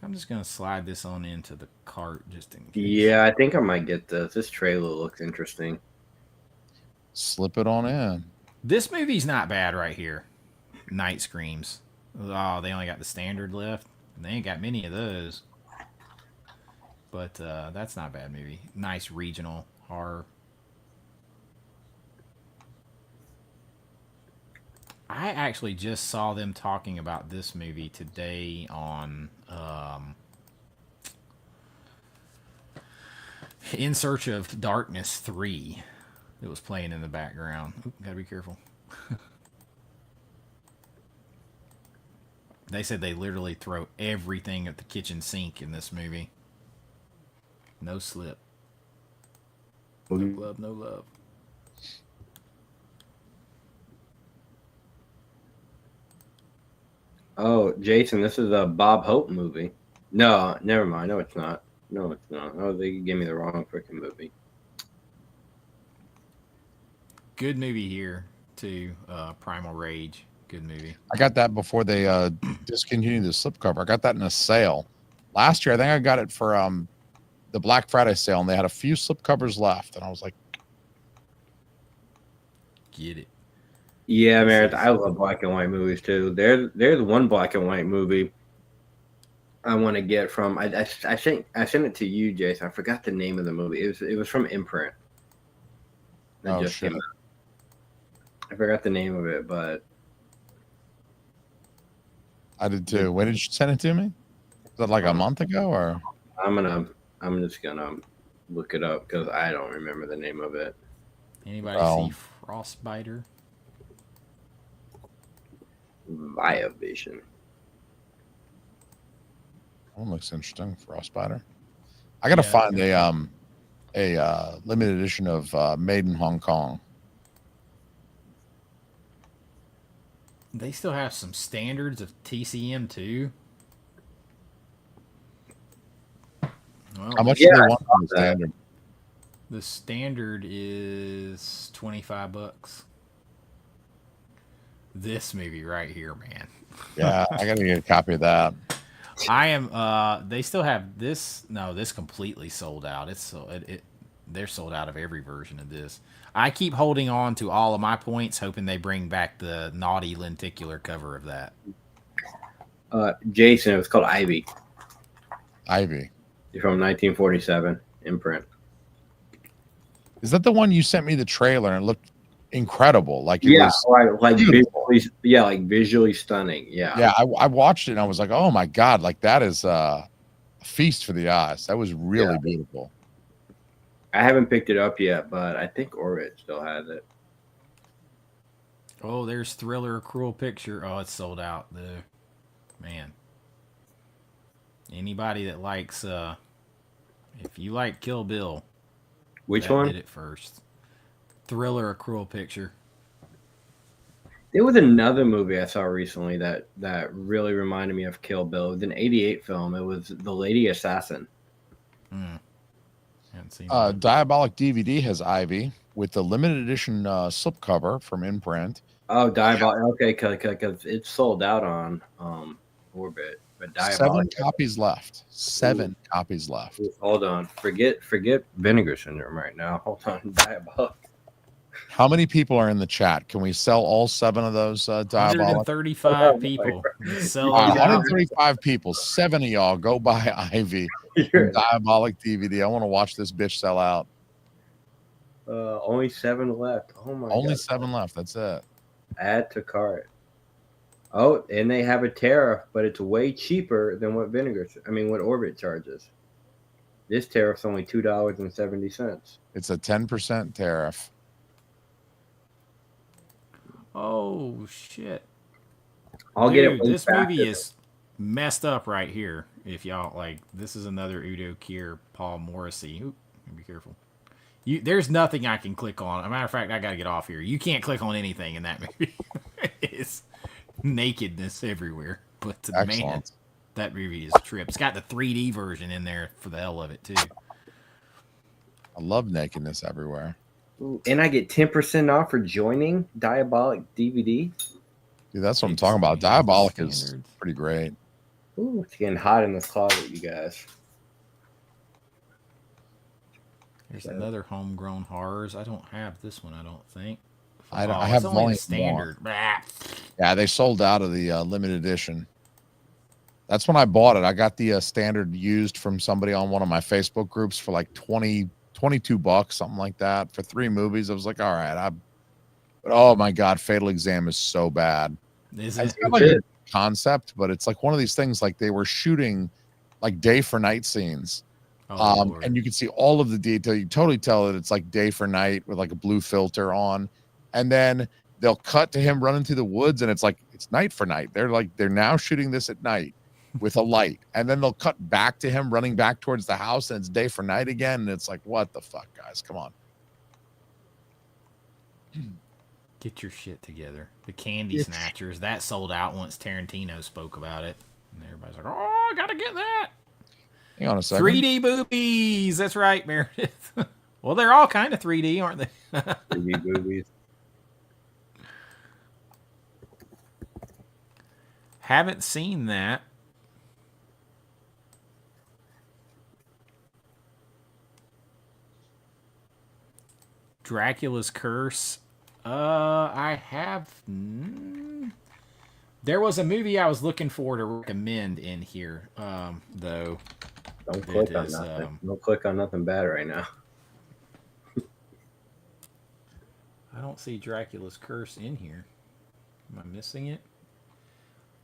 I'm just gonna slide this on into the cart just in case. Yeah, I think I might get this. This trailer looks interesting. Slip it on in. This movie's not bad right here. Night Screams. Oh, they only got the standard left. They ain't got many of those. But that's not a bad movie. Nice regional horror. I actually just saw them talking about this movie today on In Search of Darkness 3. It was playing in the background. Oop, gotta be careful. They said they literally throw everything at the kitchen sink in this movie. No slip. No glove, no love. Oh, Jason, this is a Bob Hope movie. No, never mind. No, it's not. No, it's not. Oh, they gave me the wrong freaking movie. Good movie here, too. Primal Rage. Good movie. I got that before they discontinued the slipcover. I got that in a sale. Last year, I think I got it for the Black Friday sale, and they had a few slipcovers left. And I was like, Get it. Yeah, man, I love black and white movies too. There's one black and white movie I want to get from. I think I sent it to you, Jason. I forgot the name of the movie. It was from Imprint. oh, shit. I forgot the name of it, but I did too. When did you send it to me? Was that like a month ago or? I'm just gonna look it up because I don't remember the name of it. Anybody see Frostbiter? Via Vision. That one looks interesting. Frostbiter. I gotta find a limited edition of Made in Hong Kong. They still have some standards of TCM too. Well, How much do they want on the standard? The standard is $25. This movie right here, man. Yeah, I gotta get a copy of that. I am. They still have this. No, this completely sold out. It's so they're sold out of every version of this. I keep holding on to all of my points, hoping they bring back the naughty lenticular cover of that. Jason, it was called Ivy. Ivy. From 1947, imprint. Is that the one you sent me the trailer and it looked incredible? Like it Yeah, was like beautiful. visually stunning. Yeah. Yeah, I watched it and I was like, oh my God, like that is a feast for the eyes. That was really beautiful. I haven't picked it up yet, but I think Orbit still has it. Oh, there's Thriller, A Cruel Picture. Oh, it's sold out. Man. Anybody that likes, if you like Kill Bill, Which that one? did it first. Thriller, A Cruel Picture. There was another movie I saw recently that really reminded me of Kill Bill. It was an '88 film. It was The Lady Assassin. Haven't seen that. Diabolic DVD has Ivy with the limited edition slipcover from Imprint. Oh, Diabolic. Okay, because it's sold out on Orbit. But Diabolic. 7 copies left. 7 copies left. Hold on. Forget Vinegar Syndrome right now. Hold on. Diabolic. How many people are in the chat? Can we sell all 7 of those Diabolic? 135 people. Sell it out. 135 people. 7 of y'all go buy Ivy. Diabolic DVD. I want to watch this bitch sell out. Only 7 left. Oh my god. Only 7 left. That's it. Add to cart. Oh, and they have a tariff, but it's way cheaper than what what Orbit charges. This tariff's only $2.70. It's a 10% tariff. Oh shit! I'll Dude, get it. This movie is messed up right here. If y'all like, this is another Udo Kier, Paul Morrissey. Oop, be careful. There's nothing I can click on. As a matter of fact, I gotta get off here. You can't click on anything in that movie. It's nakedness everywhere. But man, that movie is a trip. It's got the 3D version in there for the hell of it too. I love nakedness everywhere. Ooh, and I get 10% off for joining Diabolic DVD. Dude, that's what I'm talking about. Diabolic is pretty great. Ooh, it's getting hot in this closet, you guys. There's another Homegrown Horrors. I don't have this one, I don't think. I have only standard. Yeah, they sold out of the limited edition. That's when I bought it. I got the standard used from somebody on one of my Facebook groups for like $22, something like that, for 3 movies. I was like, all right. But oh my God, Fatal Exam is so bad. Is it's it? kind of like a concept, but it's like one of these things like they were shooting like day for night scenes. And you can see all of the detail. You totally tell that it's like day for night with like a blue filter on. And then they'll cut to him running through the woods and it's like, it's night for night. They're now shooting this at night with a light. And then they'll cut back to him running back towards the house and it's day for night again. And it's like, what the fuck, guys? Come on. Get your shit together. The Candy Snatchers, that sold out once Tarantino spoke about it. And everybody's like, oh, I gotta get that. Hang on a second. 3D boobies. That's right, Meredith. Well, they're all kind of 3D, aren't they? 3D boobies. Haven't seen that. Dracula's Curse. I have. There was a movie I was looking for to recommend in here, though. Don't click on nothing. Don't click on nothing bad right now. I don't see Dracula's Curse in here. Am I missing it?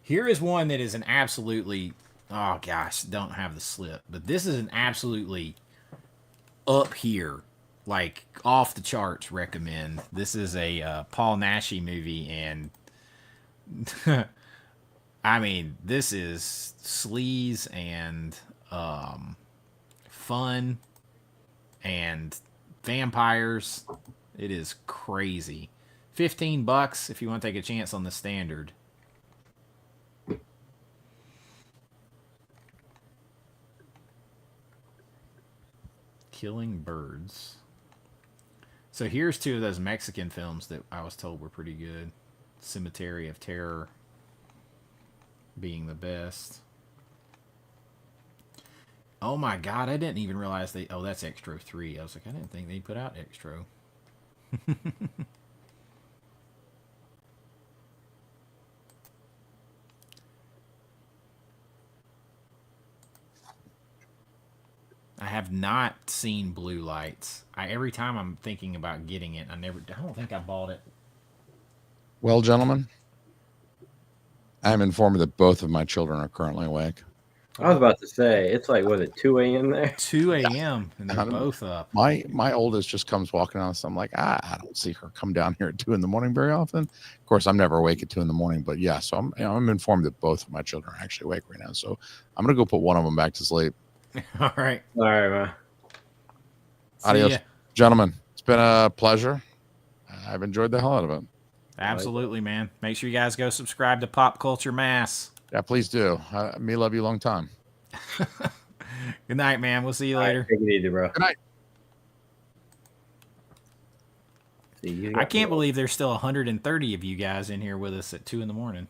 Here is one that is an absolutely. Oh gosh, don't have the slip, but this is an absolutely up here, like off the charts recommend. This is a Paul Naschy movie, and I mean, this is sleaze and fun and vampires. It is crazy. $15 if you want to take a chance on the standard. Killing Birds. So here's two of those Mexican films that I was told were pretty good. Cemetery of Terror being the best. Oh my God, I didn't even realize they... Oh, that's Extro 3. I was like, I didn't think they put out Extro. I have not seen Blue Lights. Every time I'm thinking about getting it, I don't think I bought it. Well, gentlemen, I am informed that both of my children are currently awake. I was about to say, it's like, was it 2 a.m. there? 2 a.m. and they're both up. My oldest just comes walking on, so I'm like, I don't see her come down here at 2 in the morning very often. Of course, I'm never awake at 2 in the morning, but yeah, so I'm informed that both of my children are actually awake right now. So I'm gonna go put one of them back to sleep. All right. All right, man. Adios, gentlemen. It's been a pleasure. I've enjoyed the hell out of it. Absolutely, man. Make sure you guys go subscribe to Pop Culture Mass. Yeah, please do. Me love you long time. Good night, man. We'll see you later. Take it easy, bro. Good night. I can't believe there's still 130 of you guys in here with us at 2 in the morning.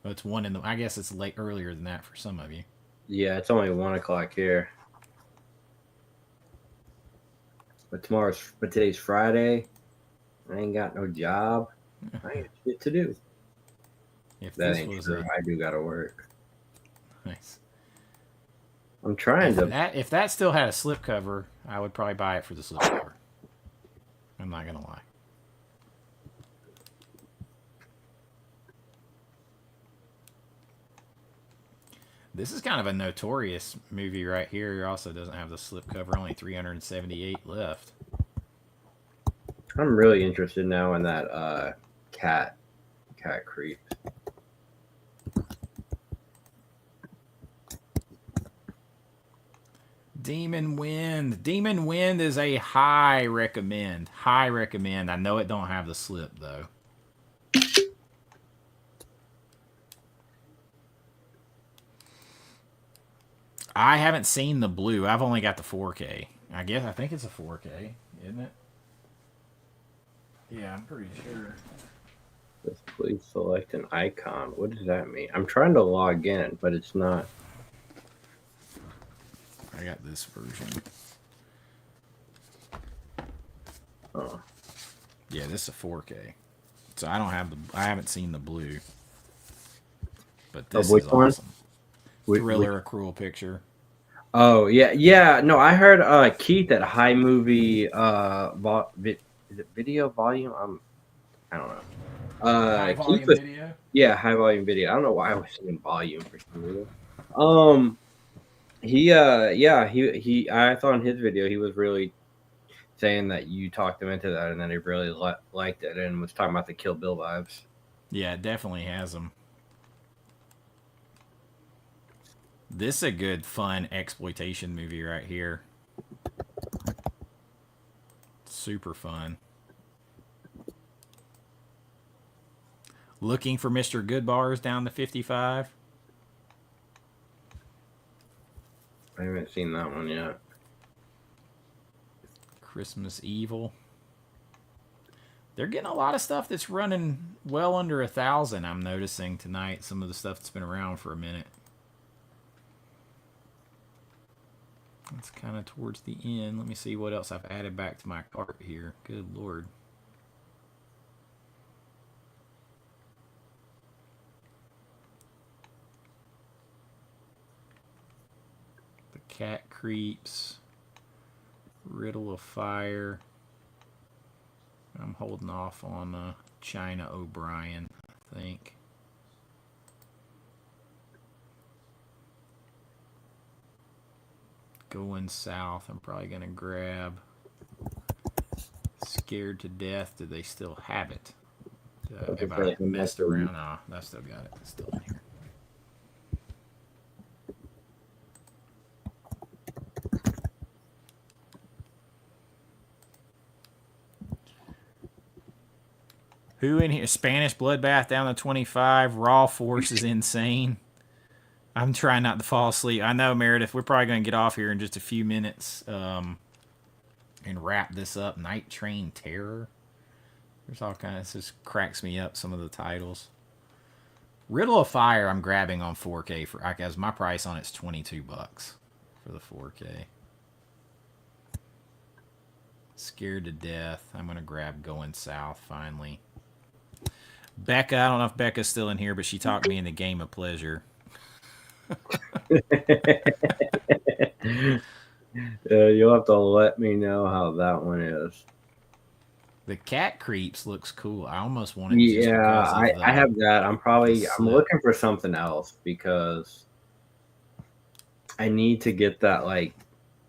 Well, it's 1 in the... I guess it's late earlier than that for some of you. Yeah, it's only 1 o'clock here. But today's Friday. I ain't got no job. I ain't shit to do. If That this ain't was true. I do gotta work. nice. I'm trying If that still had a slipcover, I would probably buy it for the slipcover. I'm not gonna lie. This is kind of a notorious movie right here. It also doesn't have the slipcover. Only 378 left. I'm really interested now in that cat creep. Demon Wind. Demon Wind is a high recommend. High recommend. I know it don't have the slip though. I haven't seen the blue. I've only got the 4K. I think it's a 4K, isn't it? Yeah, I'm pretty sure. Please select an icon. What does that mean? I'm trying to log in, but it's not. I got this version. Oh. Yeah, this is a 4K. So I haven't seen the blue. But this is awesome. Thriller, A Cruel Picture. Oh yeah. No, I heard Keith at High Movie is it video volume? I don't know. High volume video? Yeah, high volume video. I don't know why I was saying volume for some reason. He I thought in his video he was really saying that you talked him into that, and then he really liked it and was talking about the Kill Bill vibes. Yeah, it definitely has them. This is a good, fun exploitation movie right here. Super fun. Looking for Mr. Goodbars down to 55. I haven't seen that one yet. Christmas Evil. They're getting a lot of stuff that's running well under 1,000, I'm noticing tonight. Some of the stuff that's been around for a minute. That's kind of towards the end. Let me see what else I've added back to my cart here. Good Lord. The Cat Creeps. Riddle of Fire. I'm holding off on China O'Brien, I think. Going South, I'm probably going to grab Scared to Death. Do they still have it? Have I messed around? No, I still got it. It's still in here. Who in here? Spanish Bloodbath down to 25. Raw Force is insane. I'm trying not to fall asleep. I know, Meredith, we're probably going to get off here in just a few minutes. and wrap this up. Night Train Terror. There's all kinds. This just cracks me up. Some of the titles. Riddle of Fire. I'm grabbing on 4K for because my price on it's $22 for the 4K. Scared to Death. I'm gonna grab Going South finally. Becca. I don't know if Becca's still in here, but she talked me into Game of Pleasure. You'll have to let me know how that one is. The Cat Creeps looks cool. I almost want it. Yeah, I have that. I'm looking for something else because I need to get that like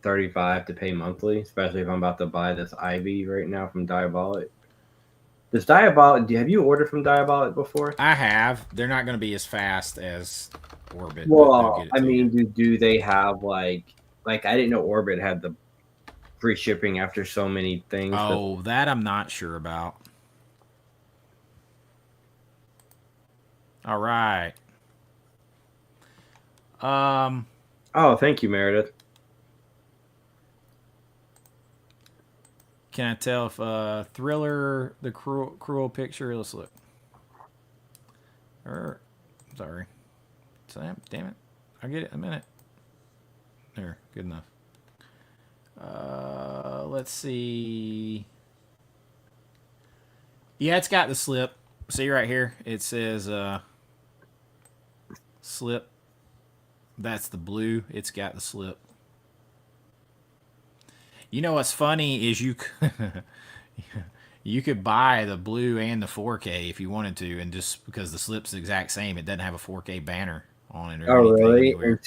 35 to pay monthly, especially if I'm about to buy this Ivy right now from Diabolic. Have you ordered from Diabolic before? I have. They're not going to be as fast as Orbit. Well, I mean, do they have like I didn't know Orbit had the free shipping after so many things. Oh, that I'm not sure about. All right. Oh, thank you, Meredith. Can I tell if Thriller, the cruel picture? Let's look. Sorry. Damn it. I'll get it in a minute. There, good enough. Let's see. Yeah, it's got the slip. See right here? It says slip. That's the blue. It's got the slip. You know what's funny is you could buy the blue and the 4K if you wanted to, and just because the slip's the exact same, it doesn't have a 4K banner on it or anything anywhere.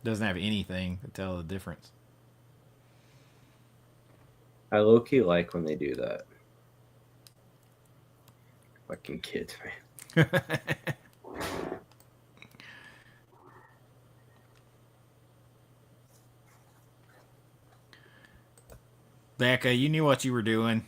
Doesn't have anything to tell the difference. I low-key like when they do that. Fucking kids, man. Becca, you knew what you were doing.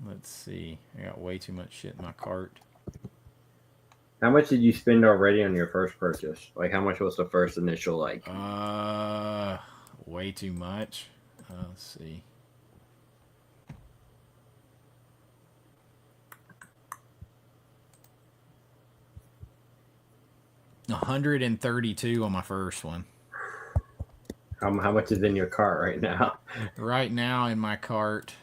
Let's see. I got way too much shit in my cart. How much did you spend already on your first purchase? Like, how much was the first initial, like? Way too much. Let's see. $132 on my first one. How much is in your cart right now? Right now in my cart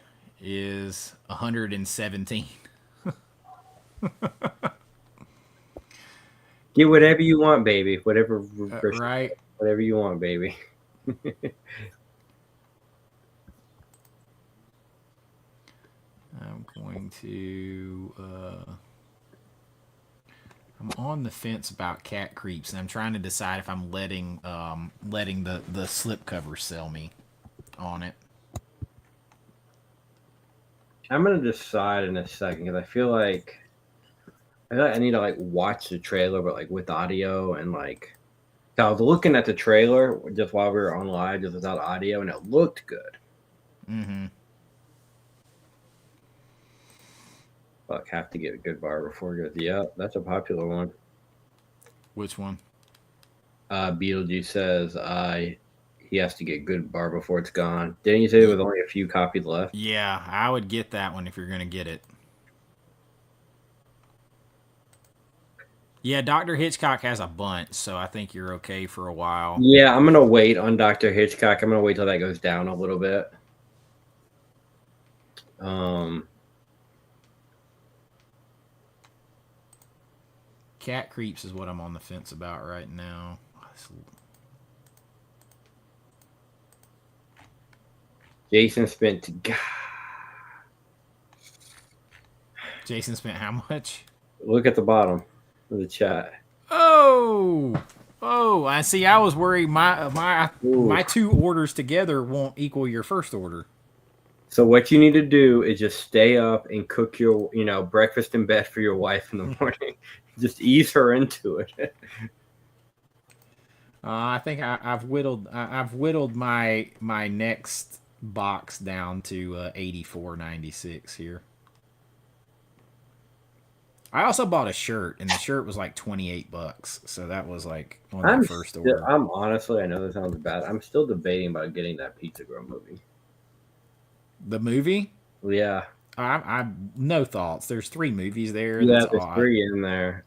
is 117. Get whatever you want, baby. Whatever. Right. Whatever you want, baby. I'm going to. I'm on the fence about Cat Creeps, and I'm trying to decide if I'm letting the slipcover sell me on it. I'm gonna decide in a second because I feel like I need to like watch the trailer, but like with audio and like. So I was looking at the trailer just while we were on live, just without audio, and it looked good. Mm-hmm. Fuck, have to get a good bar before it goes. Yeah, that's a popular one. Which one? Beetlejuice says he has to get good bar before it's gone. Didn't you say there was only a few copies left? Yeah, I would get that one if you're going to get it. Yeah, Dr. Hitchcock has a bunch, so I think you're okay for a while. Yeah, I'm going to wait on Dr. Hitchcock. I'm going to wait till that goes down a little bit. Cat Creeps is what I'm on the fence about right now. Jason spent how much? Look at the bottom of the chat. Oh, I see. I was worried my two orders together won't equal your first order. So what you need to do is just stay up and cook your, breakfast in bed for your wife in the morning. Just ease her into it. I think I've whittled my next box down to $84.96 here. I also bought a shirt, and the shirt was like $28, so that was like on that first order. I'm honestly, I know this sounds bad. I'm still debating about getting that Pizza Girl movie. The movie? Yeah. I no thoughts. There's 3 movies there. Yeah, That's there's all. 3 in there.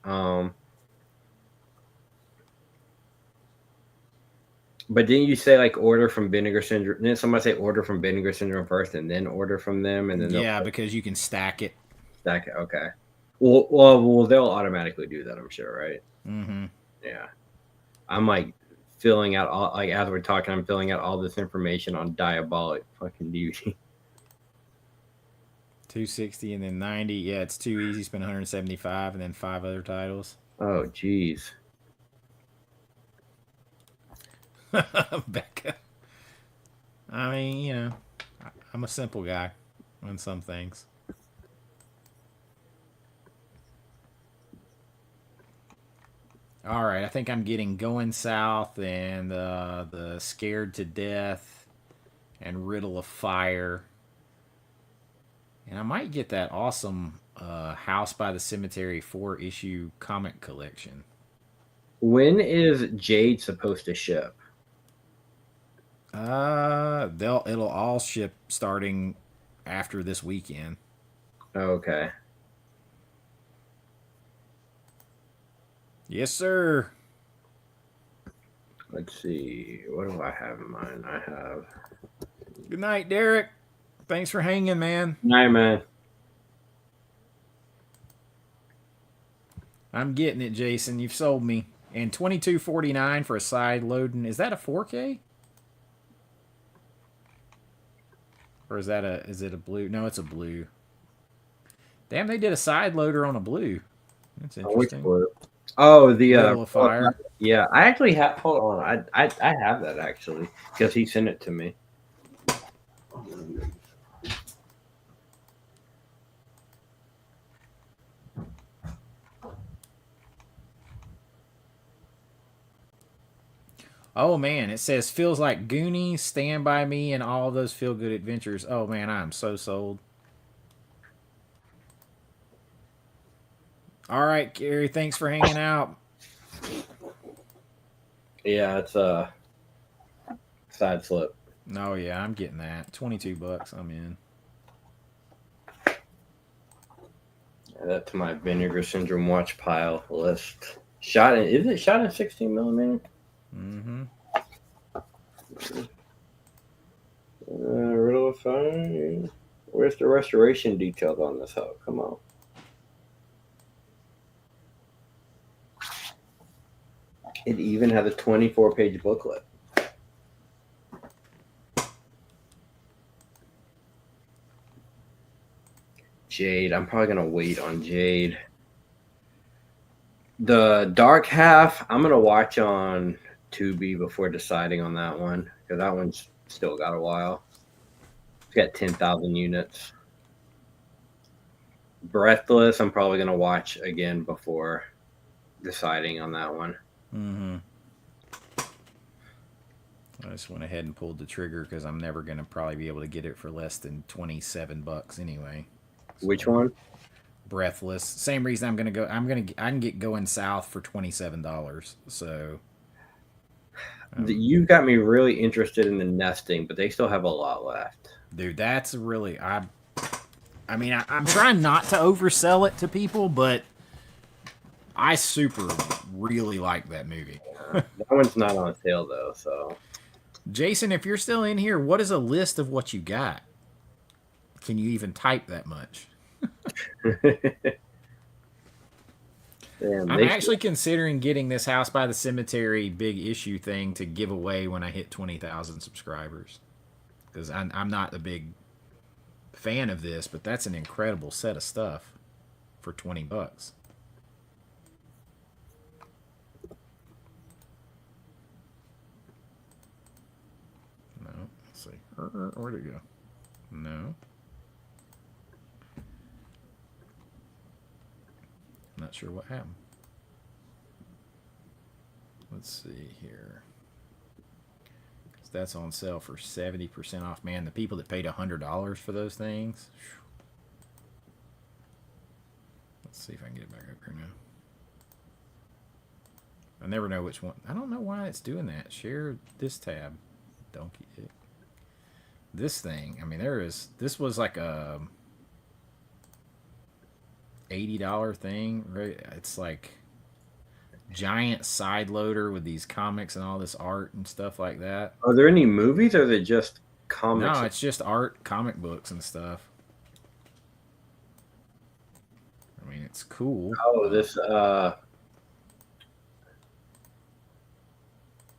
But didn't you say like order from Vinegar Syndrome? Didn't somebody say order from Vinegar Syndrome first and then order from them and then Yeah, because you can stack it. stack it? Okay. Well, they'll automatically do that, I'm sure, right? Mm-hmm. Yeah. I'm like filling out all like as we're talking, I'm filling out all this information on Diabolic fucking Duty. 260 and then 90. Yeah, it's too easy. Spend 175 and then 5 other titles. Oh, jeez. Becca. I mean, you know, I'm a simple guy on some things. All right, I think I'm getting Going South and the Scared to Death and Riddle of Fire. And I might get that awesome House by the Cemetery 4-issue comic collection. When is Jade supposed to ship? It'll all ship starting after this weekend. Okay. Yes, sir. Let's see. What do I have in mind? I have. Good night, Derek. Thanks for hanging, man. Night, man. I'm getting it, Jason. You've sold me. And $22.49 for a side loading. Is that a 4K? Or is it a blue? No, it's a blue. Damn, they did a side loader on a blue. That's interesting. Oh, the Riddle of Fire. Yeah, I actually have. Hold on, I have that actually because he sent it to me. Oh man, it says feels like Goonies, Stand By Me, and all of those feel good adventures. Oh man, I'm so sold. All right, Gary, thanks for hanging out. Yeah, it's a side slip. Oh yeah, I'm getting that. $22, I'm in. Add that to my Vinegar Syndrome watch pile list. Is it shot in 16mm? Mm-hmm. Riddle of Fire. Where's the restoration details on this hoe? Come on. It even has a 24-page booklet. Jade. I'm probably going to wait on Jade. The Dark Half, I'm going to watch on Tubi before deciding on that one. Because that one's still got a while. It's got 10,000 units. Breathless, I'm probably going to watch again before deciding on that one. Mm-hmm. I just went ahead and pulled the trigger because I'm never going to probably be able to get it for less than $27 anyway. So, which one? Breathless. Same reason I'm going to go. I can get Going South for $27. So you got me really interested in the nesting, but they still have a lot left. Dude, that's really I'm trying not to oversell it to people, but I really like that movie. That one's not on sale though, so. Jason, if you're still in here, what is a list of what you got? Can you even type that much? Damn, I'm actually considering getting this House by the Cemetery big issue thing to give away when I hit 20,000 subscribers. Because I'm not a big fan of this, but that's an incredible set of stuff for $20. No, let's see. Where'd it go? No. Not sure what happened. Let's see here. That's on sale for 70% off. Man, the people that paid $100 for those things. Let's see if I can get it back up here now. I never know which one. I don't know why it's doing that. Share this tab. Donkey dick. This thing. I mean, this was like a $80 thing. Right? It's like giant side loader with these comics and all this art and stuff like that. Are there any movies, or are they just comics? No, it's just art, comic books and stuff. I mean, it's cool. Oh, this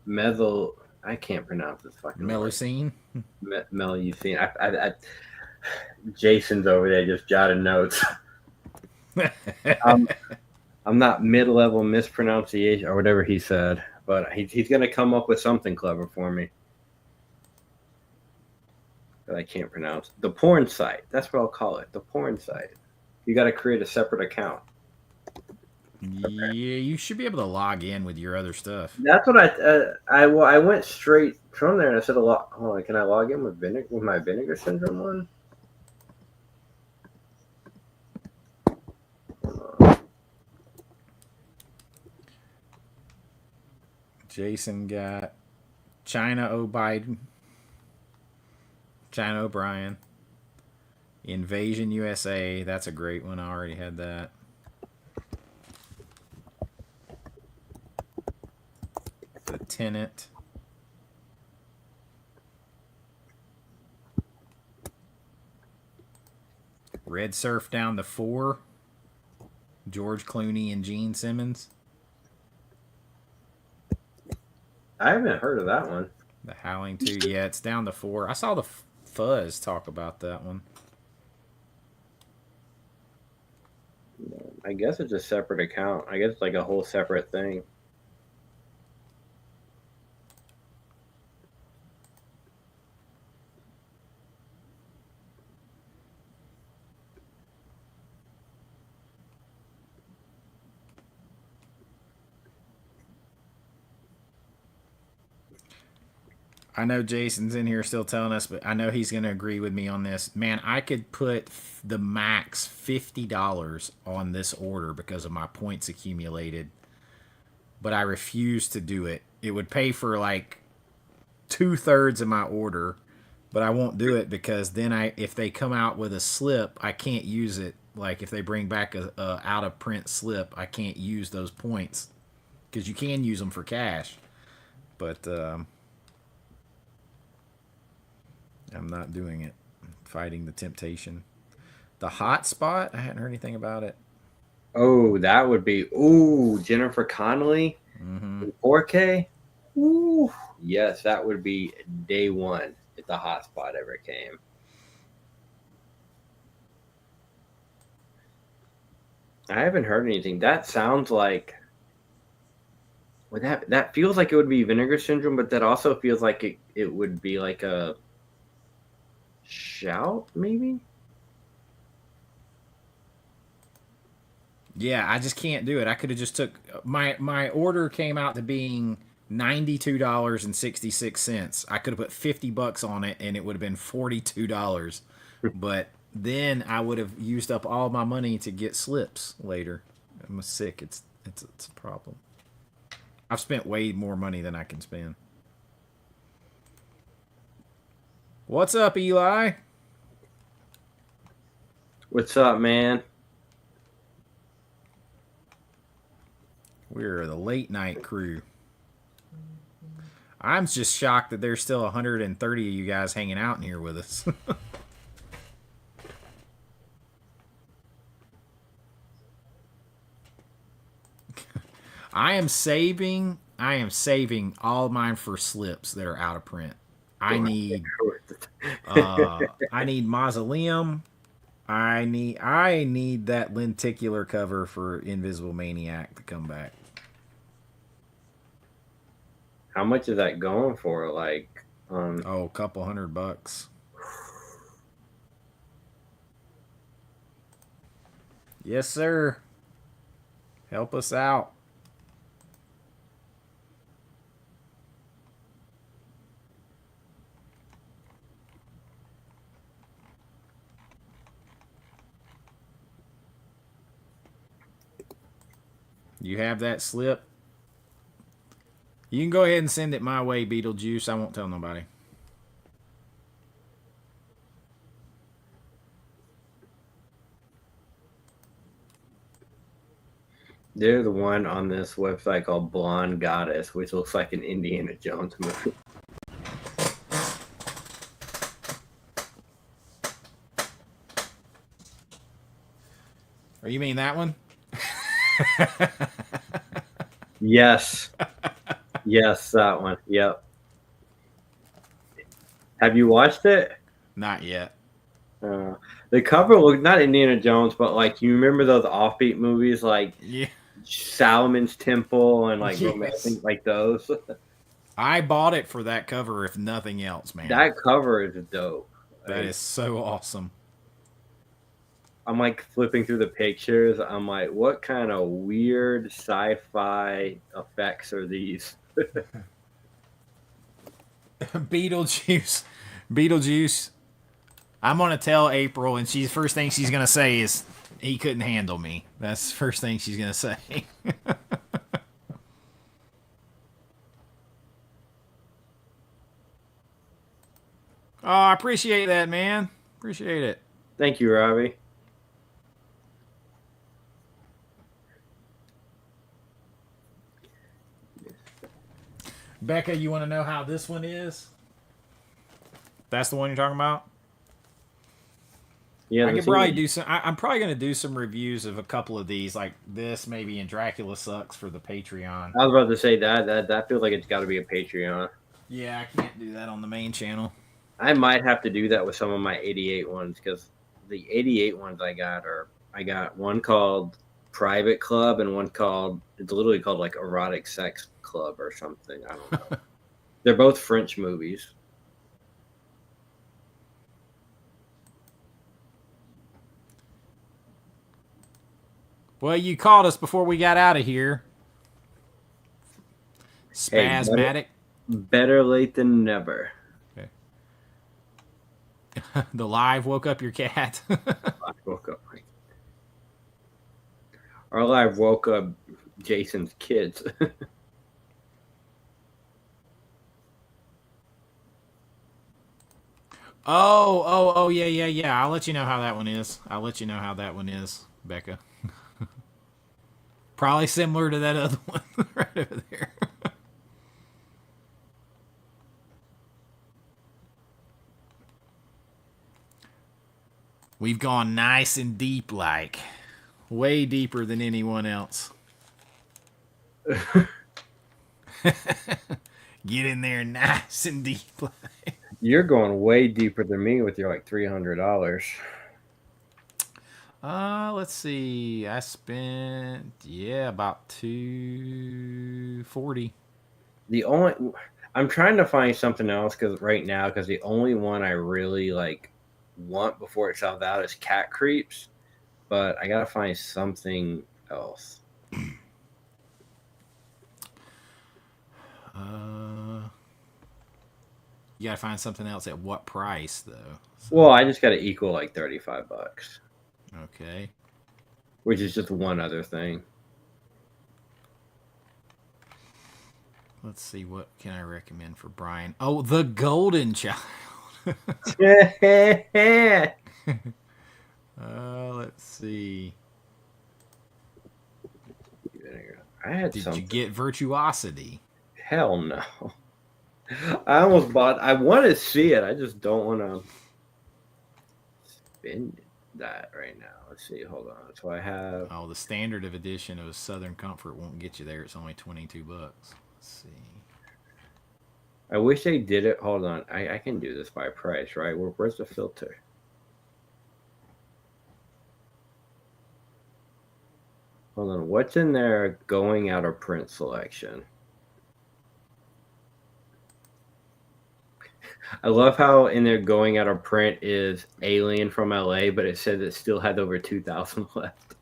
methyl. I can't pronounce this fucking Melusine. Melusine. I Jason's over there just jotting notes. I'm not mid-level mispronunciation or whatever he said, but he's gonna come up with something clever for me that I can't pronounce. The porn site. That's what I'll call it. The porn site. You got to create a separate account. Yeah, you should be able to log in with your other stuff. That's what I went straight from there and I said, hold on, can I log in with my Vinegar Syndrome one? Jason got China O'Biden, China O'Brien, Invasion USA. That's a great one. I already had that. The Tenant. Red Surf Down to 4. George Clooney and Gene Simmons. I haven't heard of that one. The Howling 2. Yeah, it's down to 4. I saw the Fuzz talk about that one. I guess it's a separate account. I guess it's like a whole separate thing. I know Jason's in here still telling us, but I know he's going to agree with me on this. Man, I could put the max $50 on this order because of my points accumulated, but I refuse to do it. It would pay for like 2/3 of my order, but I won't do it because then if they come out with a slip, I can't use it. Like if they bring back a out of print slip, I can't use those points because you can use them for cash, but I'm not doing it. I'm fighting the temptation. The Hotspot, I hadn't heard anything about it. Oh, that would be Jennifer Connelly in 4K. Ooh, yes, that would be day one if the Hotspot ever came. I haven't heard anything. That sounds like that feels like it would be Vinegar Syndrome, but that also feels like it would be like a Shout, maybe? Yeah, I just can't do it. I could have just took my order came out to being $92.66. I could have put $50 on it and it would have been $42. But then I would have used up all my money to get slips later. I'm sick. It's a problem. I've spent way more money than I can spend. What's up, Eli? What's up, man? We're the late night crew. I'm just shocked that there's still 130 of you guys hanging out in here with us. I am saving all of mine for slips that are out of print. I need Mausoleum. I need that lenticular cover for Invisible Maniac to come back. How much is that going for? Like, a couple $100. Yes, sir. Help us out. You have that slip. You can go ahead and send it my way, Beetlejuice. I won't tell nobody. There's one on this website called Blonde Goddess, which looks like an Indiana Jones movie. Or you mean that one? Yes. Yes, that one. Yep. Have you watched it? Not yet. The cover looked not Indiana Jones, but like you remember those offbeat movies like Yeah. Solomon's Temple and like Yes. romantic, like those. I bought it for that cover, if nothing else, man. That cover is dope. That is so awesome. I'm like flipping through the pictures. I'm like, what kind of weird sci-fi effects are these? Beetlejuice. Beetlejuice. I'm gonna tell April, and she's first thing she's gonna say is he couldn't handle me. That's the first thing she's gonna say. Oh, I appreciate that, man. Appreciate it. Thank you, Robbie. Becca, you want to know how this one is? That's the one you're talking about? Yeah, I could probably do some. I'm probably going to do some reviews of a couple of these, like this maybe, and Dracula Sucks for the Patreon. I was about to say that feels like it's got to be a Patreon. Yeah, I can't do that on the main channel. I might have to do that with some of my 88 ones because the 88 ones I got one called Private Club and one called, it's literally called like Erotic Sex Club or something. I don't know. They're both French movies. Well, you called us before we got out of here. Spasmatic. Better late than never. Okay. The live woke up your cat. I woke up. Our live woke up Jason's kids. Oh, yeah. I'll let you know how that one is. Becca. Probably similar to that other one right over there. We've gone nice and deep, like way deeper than anyone else. Get in there nice and deep. Like. You're going way deeper than me with your like $300. Let's see. I spent about $240. I'm trying to find something else because the only one I really like want before it sells out is Cat Creeps, but I gotta find something else. You gotta find something else at what price though? So, well, I just gotta equal like $35. Okay. Which is just one other thing. Let's see, what can I recommend for Brian? Oh, The Golden Child. Let's see. Did you get Virtuosity? Hell no. I almost bought. I want to see it. I just don't want to spend that right now. Let's see. Hold on. So I have. Oh, the standard edition of Southern Comfort won't get you there. It's only $22. Let's see. I wish they did it. Hold on. I can do this by price, right? Where's the filter? Hold on. What's in their going out of print selection? I love how in their going out of print is Alien from LA, but it says it still had over 2,000 left.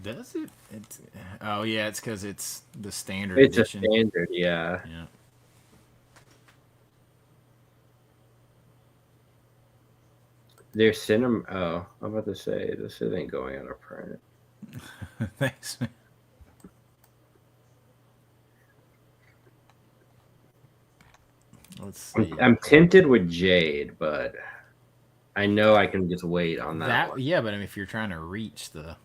Does it? Oh yeah, it's because it's the standard edition. It's a standard, yeah. Yeah. There's cinema. Oh, I'm about to say this isn't going out of print. Thanks. Let's see. I'm tempted with Jade, but I know I can just wait on that one. Yeah, but I mean, if you're trying to reach the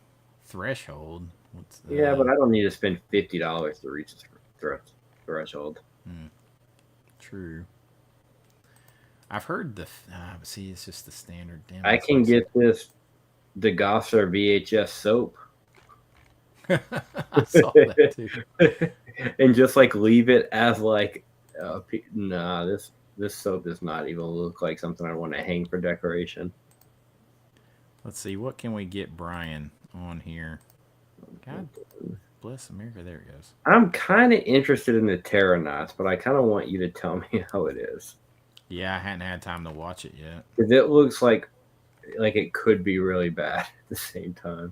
threshold, what's the, Yeah, but I don't need to spend $50 to reach the threshold. True. I've heard see, it's just the standard. Damn, I can get the Gosser VHS soap. I saw that too. And just like leave it as like, nah, this soap does not even look like something I want to hang for decoration. Let's see, what can we get Brian on here? God bless America. There it goes. I'm kind of interested in the Terranauts, but I kind of want you to tell me how it is. Yeah, I hadn't had time to watch it yet. Because it looks like it could be really bad at the same time.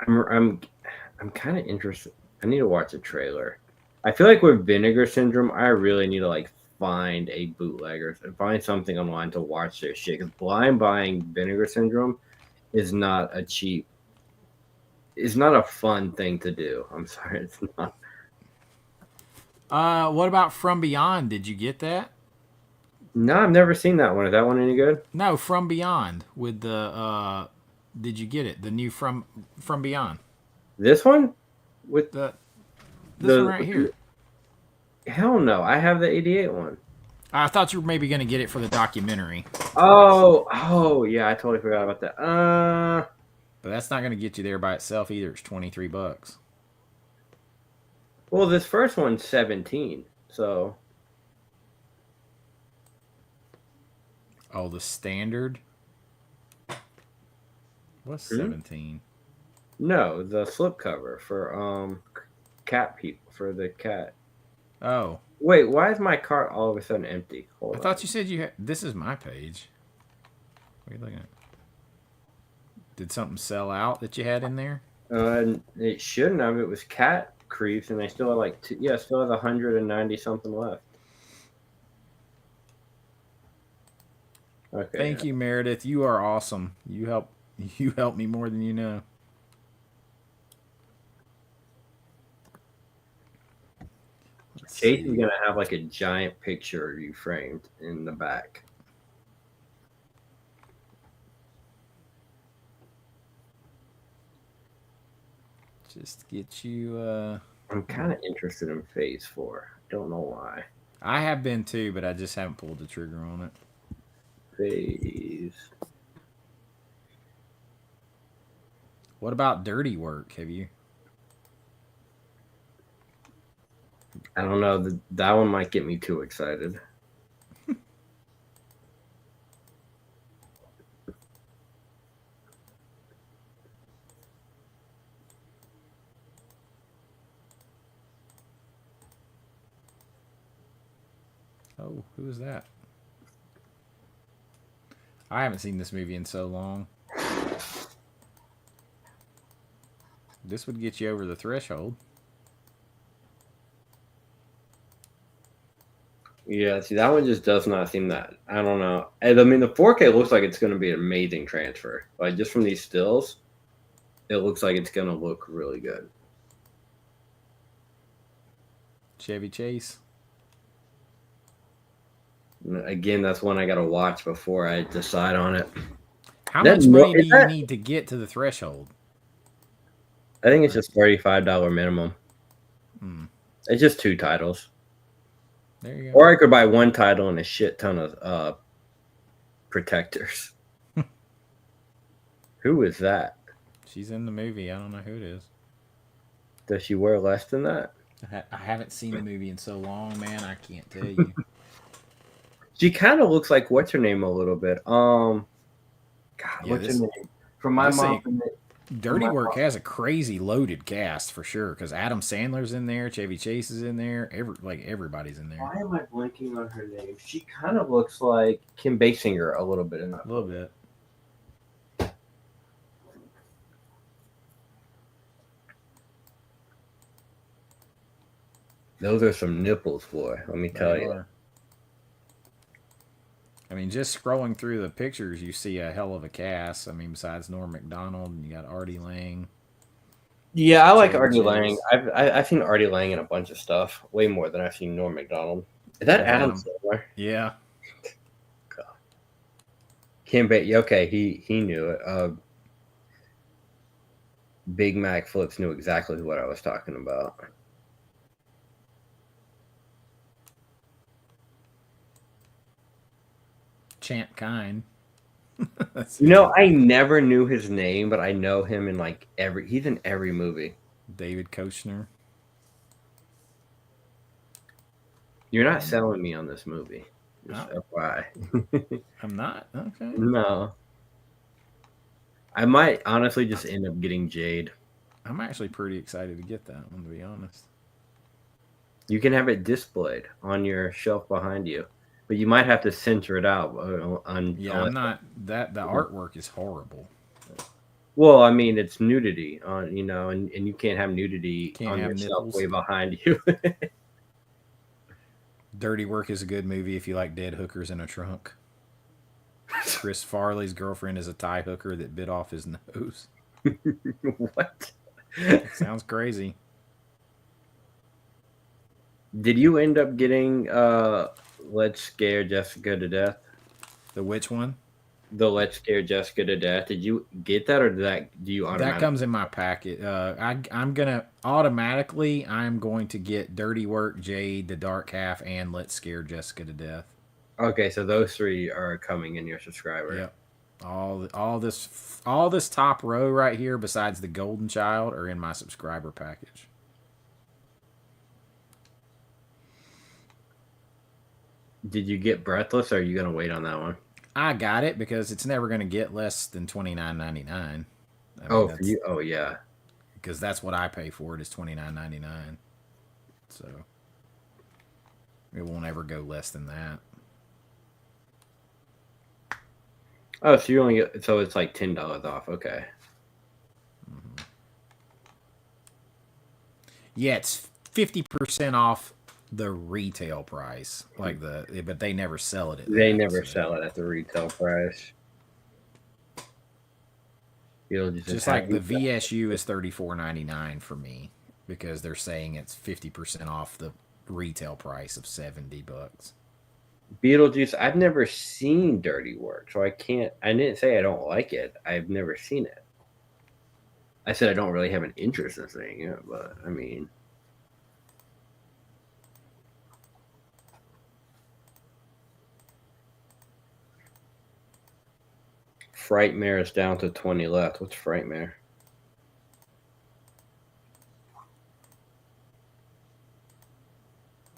I'm kind of interested. I need to watch a trailer. I feel like with Vinegar Syndrome, I really need to like find a bootlegger and find something online to watch their shit. Because blind buying Vinegar Syndrome is not a cheap. It's not a fun thing to do. I'm sorry, it's not. What about From Beyond? Did you get that? No, I've never seen that one. Is that one any good? No, From Beyond with the. Did you get it? The new From Beyond. This one with This one right here. Hell no, I have the '88 one. I thought you were maybe going to get it for the documentary. Oh yeah, I totally forgot about that. But that's not going to get you there by itself either. It's $23. Well, this first one's 17, so. Oh, the standard. What's 17? No, the slipcover for cat people for the cat. Oh. Wait, why is my cart all of a sudden empty? Hold I on. thought you said you had. This is my page. What are you looking at? Did something sell out that you had in there? It shouldn't have. It was cat creeps, and I still have like still have 190 something left. Okay. Thank you, Meredith. You are awesome. You help me more than you know. Chase is gonna have like a giant picture of you framed in the back. Just get you. I'm kind of interested in Phase 4. Don't know why. I have been too, but I just haven't pulled the trigger on it. Phase. What about Dirty Work? Have you? I don't know. That one might get me too excited. Oh, who is that? I haven't seen this movie in so long. This would get you over the threshold. Yeah, see, that one just does not seem that. I don't know. And I mean, the 4K looks like it's going to be an amazing transfer. Like, just from these stills, it looks like it's going to look really good. Chevy Chase. Again, that's one I got to watch before I decide on it. How much money do you need to get to the threshold? I think it's just $35 minimum. It's just 2 titles. There you go. Or I could buy 1 title and a shit ton of protectors. Who is that? She's in the movie. I don't know who it is. Does she wear less than that? I haven't seen the movie in so long, man. I can't tell you. She kind of looks like what's her name a little bit. God, Yeah, what's her name? From my mom. Dirty Work has a crazy loaded cast for sure. Because Adam Sandler's in there, Chevy Chase is in there, everybody's in there. Why am I blanking on her name? She kind of looks like Kim Basinger a little bit in that. A little bit. Those are some nipples, boy. Let me tell you. I mean, just scrolling through the pictures, you see a hell of a cast. I mean, besides Norm Macdonald, and you got Artie Lang. Yeah, I like Chevy Artie Lang. Chase. I've seen Artie Lang in a bunch of stuff, way more than I've seen Norm Macdonald. Is that Adam Sandler? Yeah. Kim Bate. Okay, he knew it. Big Mac Flips knew exactly what I was talking about. Champ Kind. I never knew his name, but I know him in like he's in every movie. David Koechner. You're not selling me on this movie. Just No. FYI. I'm not? Okay. No. I might honestly just end up getting Jade. I'm actually pretty excited to get that one, to be honest. You can have it displayed on your shelf behind you, but you might have to censor it out. I'm not. The artwork is horrible. Well, I mean, it's nudity on, and you can't have nudity on your shelf way behind you. Dirty Work is a good movie if you like dead hookers in a trunk. Chris Farley's girlfriend is a Thai hooker that bit off his nose. What? Sounds crazy. Did you end up getting Let's Scare Jessica to Death? The which one? The Let's Scare Jessica to Death. Did you get that, or do you automatically? That comes in my packet. I'm going to get Dirty Work, Jade, The Dark Half, and Let's Scare Jessica to Death. Okay, so those three are coming in your subscriber. Yep. All this top row right here, besides the Golden Child, are in my subscriber package. Did you get Breathless, or are you going to wait on that one? I got it because it's never going to get less than $29.99. For you? Oh, yeah. Because that's what I pay for it is $29.99. So it won't ever go less than that. Oh, so you only get, so it's like $10 off. Okay. Mm-hmm. Yeah, it's 50% off the retail price, but they never sell it. They never sell it at the retail price. Just like the VSU is $34.99 for me because they're saying it's 50% off the retail price of $70. Beetlejuice, I've never seen Dirty Work, so I didn't say I don't like it. I've never seen it. I said I don't really have an interest in seeing it, but I mean. Frightmare is down to 20 left. What's Frightmare?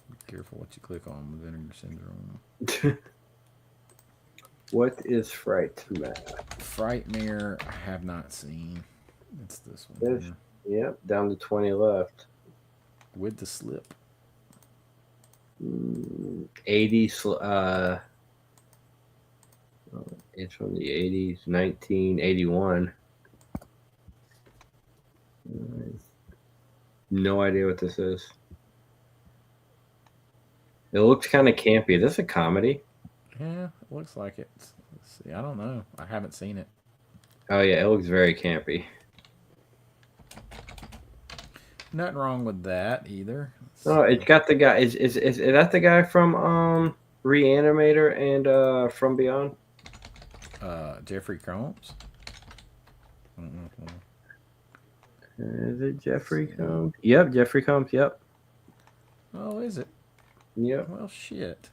Be careful what you click on with Vinegar Syndrome. What is Frightmare? Frightmare, I have not seen. It's this one. Yep, down to 20 left. With the slip. 80. It's from the 80s, 1981. No idea what this is. It looks kind of campy. Is this a comedy? Yeah, it looks like it. Let's see. I don't know. I haven't seen it. Oh, yeah, it looks very campy. Nothing wrong with that either. Oh, it's got the guy. Is that the guy from Reanimator and From Beyond? Jeffrey Combs. Is it Jeffrey Combs? Yep, Jeffrey Combs. Yep. Oh, is it? Yep. Well, shit.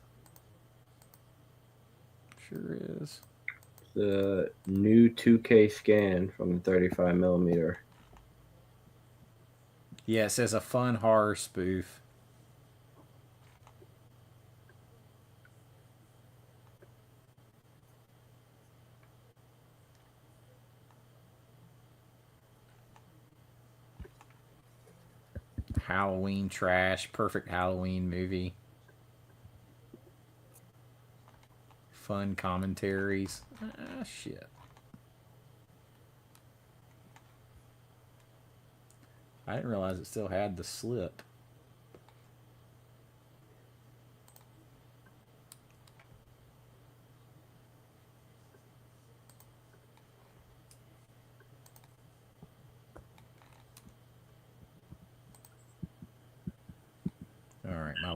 Sure is. The new 2K scan from the 35mm. Yeah, it says a fun horror spoof. Halloween trash, perfect Halloween movie. Fun commentaries. Shit. I didn't realize it still had the slip.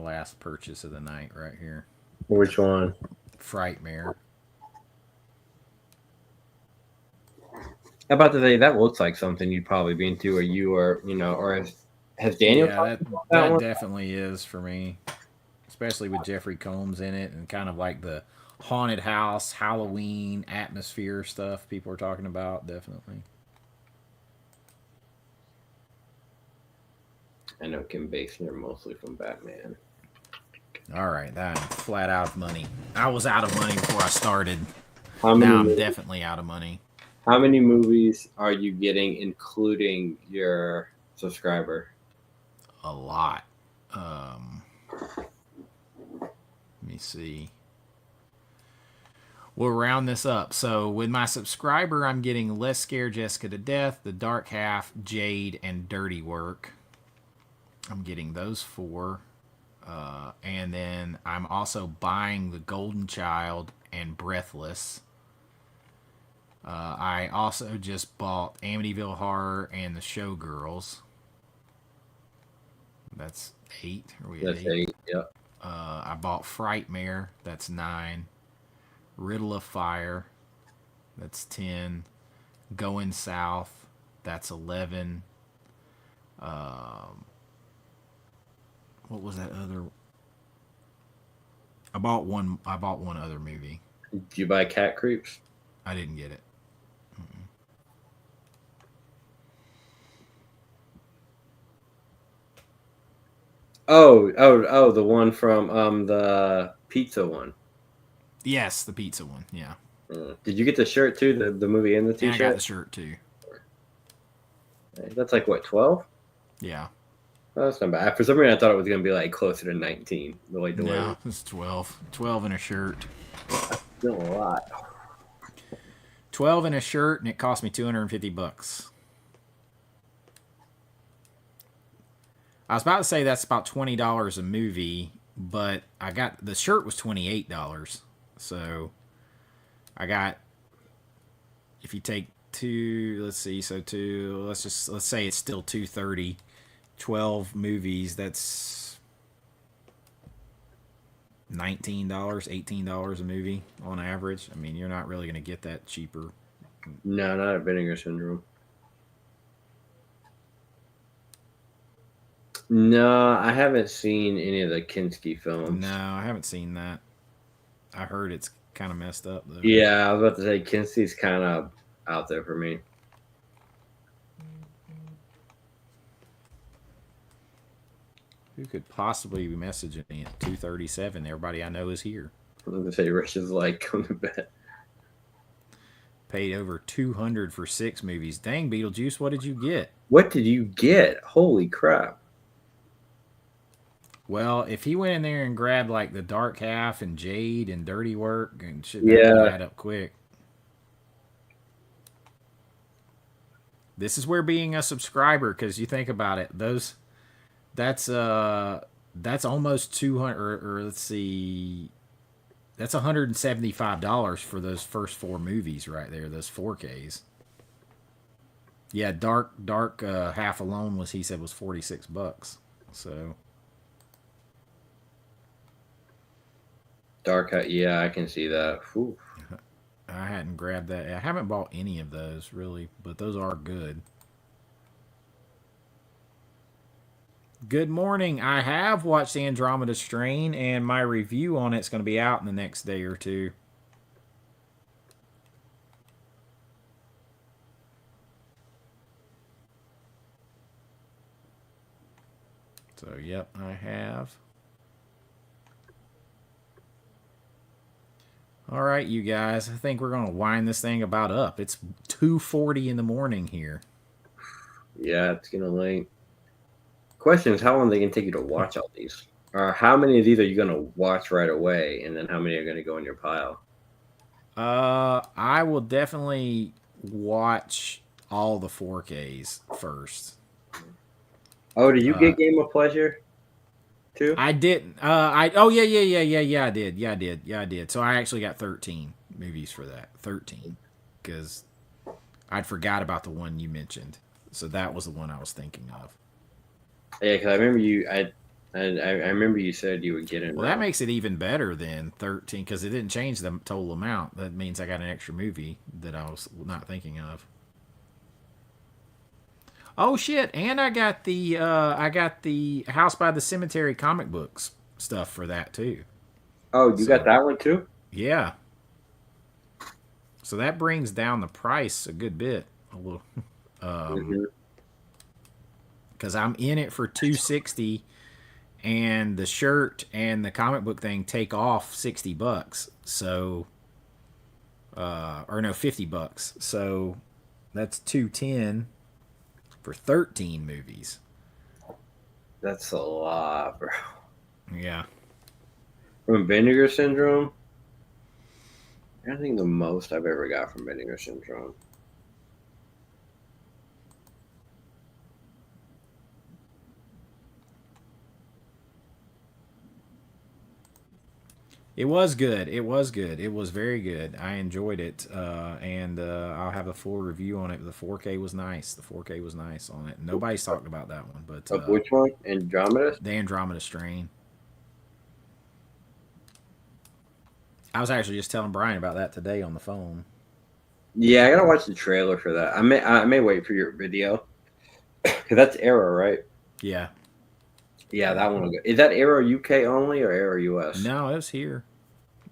last purchase of the night right here. Which one? Frightmare. I'm about to say that looks like something you'd probably be into, or you are, or has Daniel Yeah, talked about that that one? definitely is for me, especially with Jeffrey Combs in it and kind of like the haunted house, Halloween atmosphere stuff people are talking about. Definitely. I know Kim Basinger mostly from Batman. All right, that I'm flat out of money. I was out of money before I started. How Now I'm many definitely out of money. how many movies are you getting, including your subscriber? A lot. Let me see. We'll round this up. So with my subscriber, I'm getting Let's Scare Jessica to Death, The Dark Half, Jade, and Dirty Work. I'm getting those 4. And then I'm also buying The Golden Child and Breathless. I also just bought Amityville Horror and The Showgirls. That's 8. Are we at That's 8? 8. Yep. I bought Frightmare. That's 9. Riddle of Fire. That's 10. Going South. That's 11. What was that other? I bought one other movie. Did you buy Cat Creeps? I didn't get it. Oh, the one from the pizza one. Yes, the pizza one. Yeah. Did you get the shirt too? The movie and the And T-shirt. I got the shirt too. That's like what, 12? Yeah. Oh, that's not bad. For some reason, I thought it was gonna be like closer to 19. The way the No, it's 12. 12 in a shirt. still a lot. 12 in a shirt, and it cost me $250. I was about to say that's about $20 a movie, but I got the shirt was $28. So I got, if you take 2, let's see, so 2, let's say it's still $230. 12 movies, that's $19, $18 a movie on average. I mean, you're not really going to get that cheaper. No, not a Vinegar Syndrome. No, I haven't seen any of the Kinski films. No, I haven't seen that. I heard it's kind of messed up though. Yeah, I was about to say Kinski's kind of out there for me. Who could possibly be messaging me at 2:37? Everybody I know is here. I was going to say Rich is like, come to bed. Paid over $200 for 6 movies. Dang, Beetlejuice, what did you get? What did you get? Holy crap. Well, if he went in there and grabbed like The Dark Half and Jade and Dirty Work, and shit, Yeah. that would add up quick. This is where being a subscriber, because you think about it, that's almost 200, or let's see, that's $175 for those first 4 movies right there, those 4Ks. Yeah, Dark Half alone he said was $46. So Dark, yeah, I can see that. Whew. I hadn't grabbed that. I haven't bought any of those really, but those are good. Good morning. I have watched Andromeda Strain, and my review on it's going to be out in the next day or 2. So, yep, I have. All right, you guys. I think we're going to wind this thing about up. It's 2:40 in the morning here. Yeah, it's getting late. Question is how long they can take you to watch all these? Or how many of these are you going to watch right away, and then how many are going to go in your pile? I will definitely watch all the 4Ks first. Oh, did you get Game of Pleasure too? I didn't. I did. So I actually got 13 movies for that. 13, because I'd forgot about the one you mentioned. So that was the one I was thinking of. Yeah, because I remember I remember you said you would get in. Well, that makes it even better than 13 because it didn't change the total amount. That means I got an extra movie that I was not thinking of. Oh shit! And I got the House by the Cemetery comic books stuff for that too. Oh, you So- got that one too? Yeah. So that brings down the price a good bit, a little, because I'm in it for $260, and the shirt and the comic book thing take off $60. So, or no, $50. So that's $210 for 13 movies. That's a lot, bro. Yeah. From Vinegar Syndrome, I think the most I've ever got from Vinegar Syndrome. It was good. It was good. It was very good. I enjoyed it, and I'll have a full review on it. The 4K was nice. The 4K was nice on it. Nobody's talked about that one, but Of which one? Andromeda? the Andromeda Strain. I was actually just telling Brian about that today on the phone. Yeah, I gotta watch the trailer for that. I may wait for your video. Cause that's Arrow, right? Yeah. Yeah, that one will go. Is that Arrow UK only or Arrow US? No, it was here.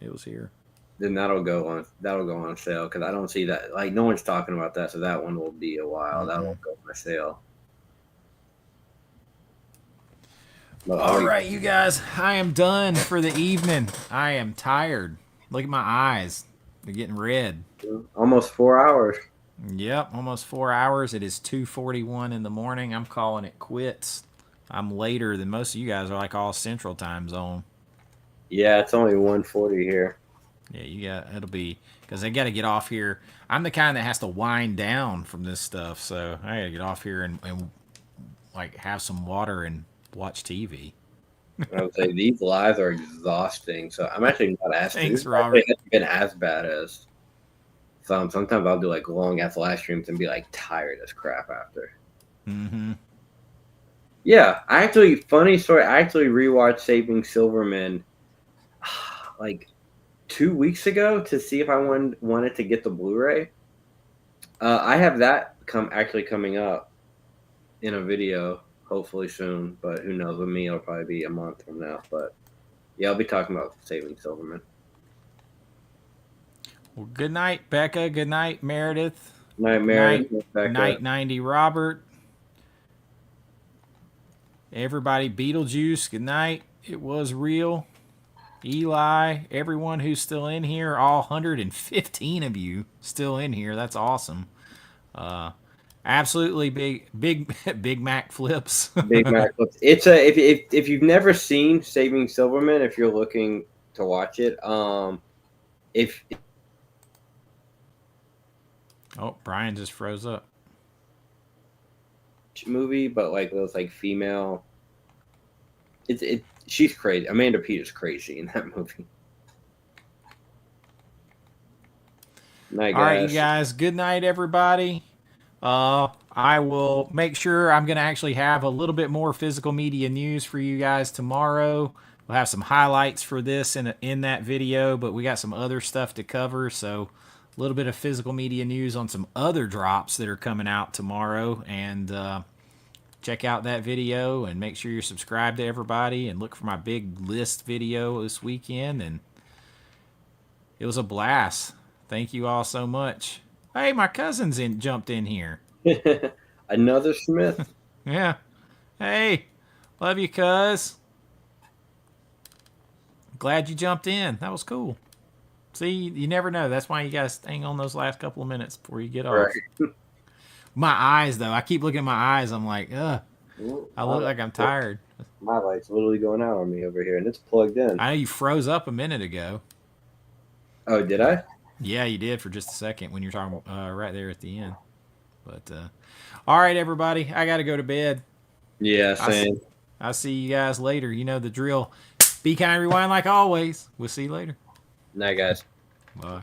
It was here. Then that'll go on sale because I don't see that. Like no one's talking about that, so that one will be a while. That won't go on sale. But All right, you guys. I am done for the evening. I am tired. Look at my eyes. They're getting red. Almost 4 hours. Yep, almost 4 hours. It is 2:41 in the morning. I'm calling it quits. I'm later than most of you guys are, like all Central Time Zone. Yeah, it's only 1:40 here. Yeah, it'll be because I got to get off here. I'm the kind that has to wind down from this stuff, so I got to get off here and like have some water and watch TV. I would say these lives are exhausting. So I'm actually not as Thanks, It Robert. hasn't been as bad as some. Sometimes I'll do like long ass live streams and be like tired as crap after. Mm-hmm. Yeah, funny story. I actually rewatched Saving Silverman like 2 weeks ago to see if I wanted to get the Blu-ray. I have that coming up in a video hopefully soon, but who knows? With me, it'll probably be a month from now. But yeah, I'll be talking about Saving Silverman. Well, good night, Becca. Good night, Meredith. Night, Meredith. Night, 90, Robert. Everybody, Beetlejuice. Good night. It was real. Eli, everyone who's still in here, all 115 of you still in here. That's awesome. Absolutely big Mac flips. Big Mac flips. It's if you've never seen Saving Silverman, if you're looking to watch it, if Oh, Brian just froze up. movie, but like those like female, she's crazy. Amanda Peet is crazy in that movie. Night, guys. All right, you guys. Good night, everybody. I will make sure I'm going to actually have a little bit more physical media news for you guys tomorrow. We'll have some highlights for this in that video, but we got some other stuff to cover. So a little bit of physical media news on some other drops that are coming out tomorrow. And check out that video and make sure you're subscribed to everybody and look for my big list video this weekend. And it was a blast. Thank you all so much. Hey, my cousin's jumped in here. Another Smith. Yeah. Hey, love you, cuz. Glad you jumped in. That was cool. See, you never know. That's why you guys hang on those last couple of minutes before you get off. Right. My eyes, though. I keep looking at my eyes. I'm like, ugh. I look like I'm tired. My light's literally going out on me over here, and it's plugged in. I know you froze up a minute ago. Oh, did I? Yeah, you did for just a second when you were talking right there at the end. But, all right, everybody. I got to go to bed. Yeah, same. I'll see you guys later. You know the drill. Be kind, rewind like always. We'll see you later. Night, guys. Bye.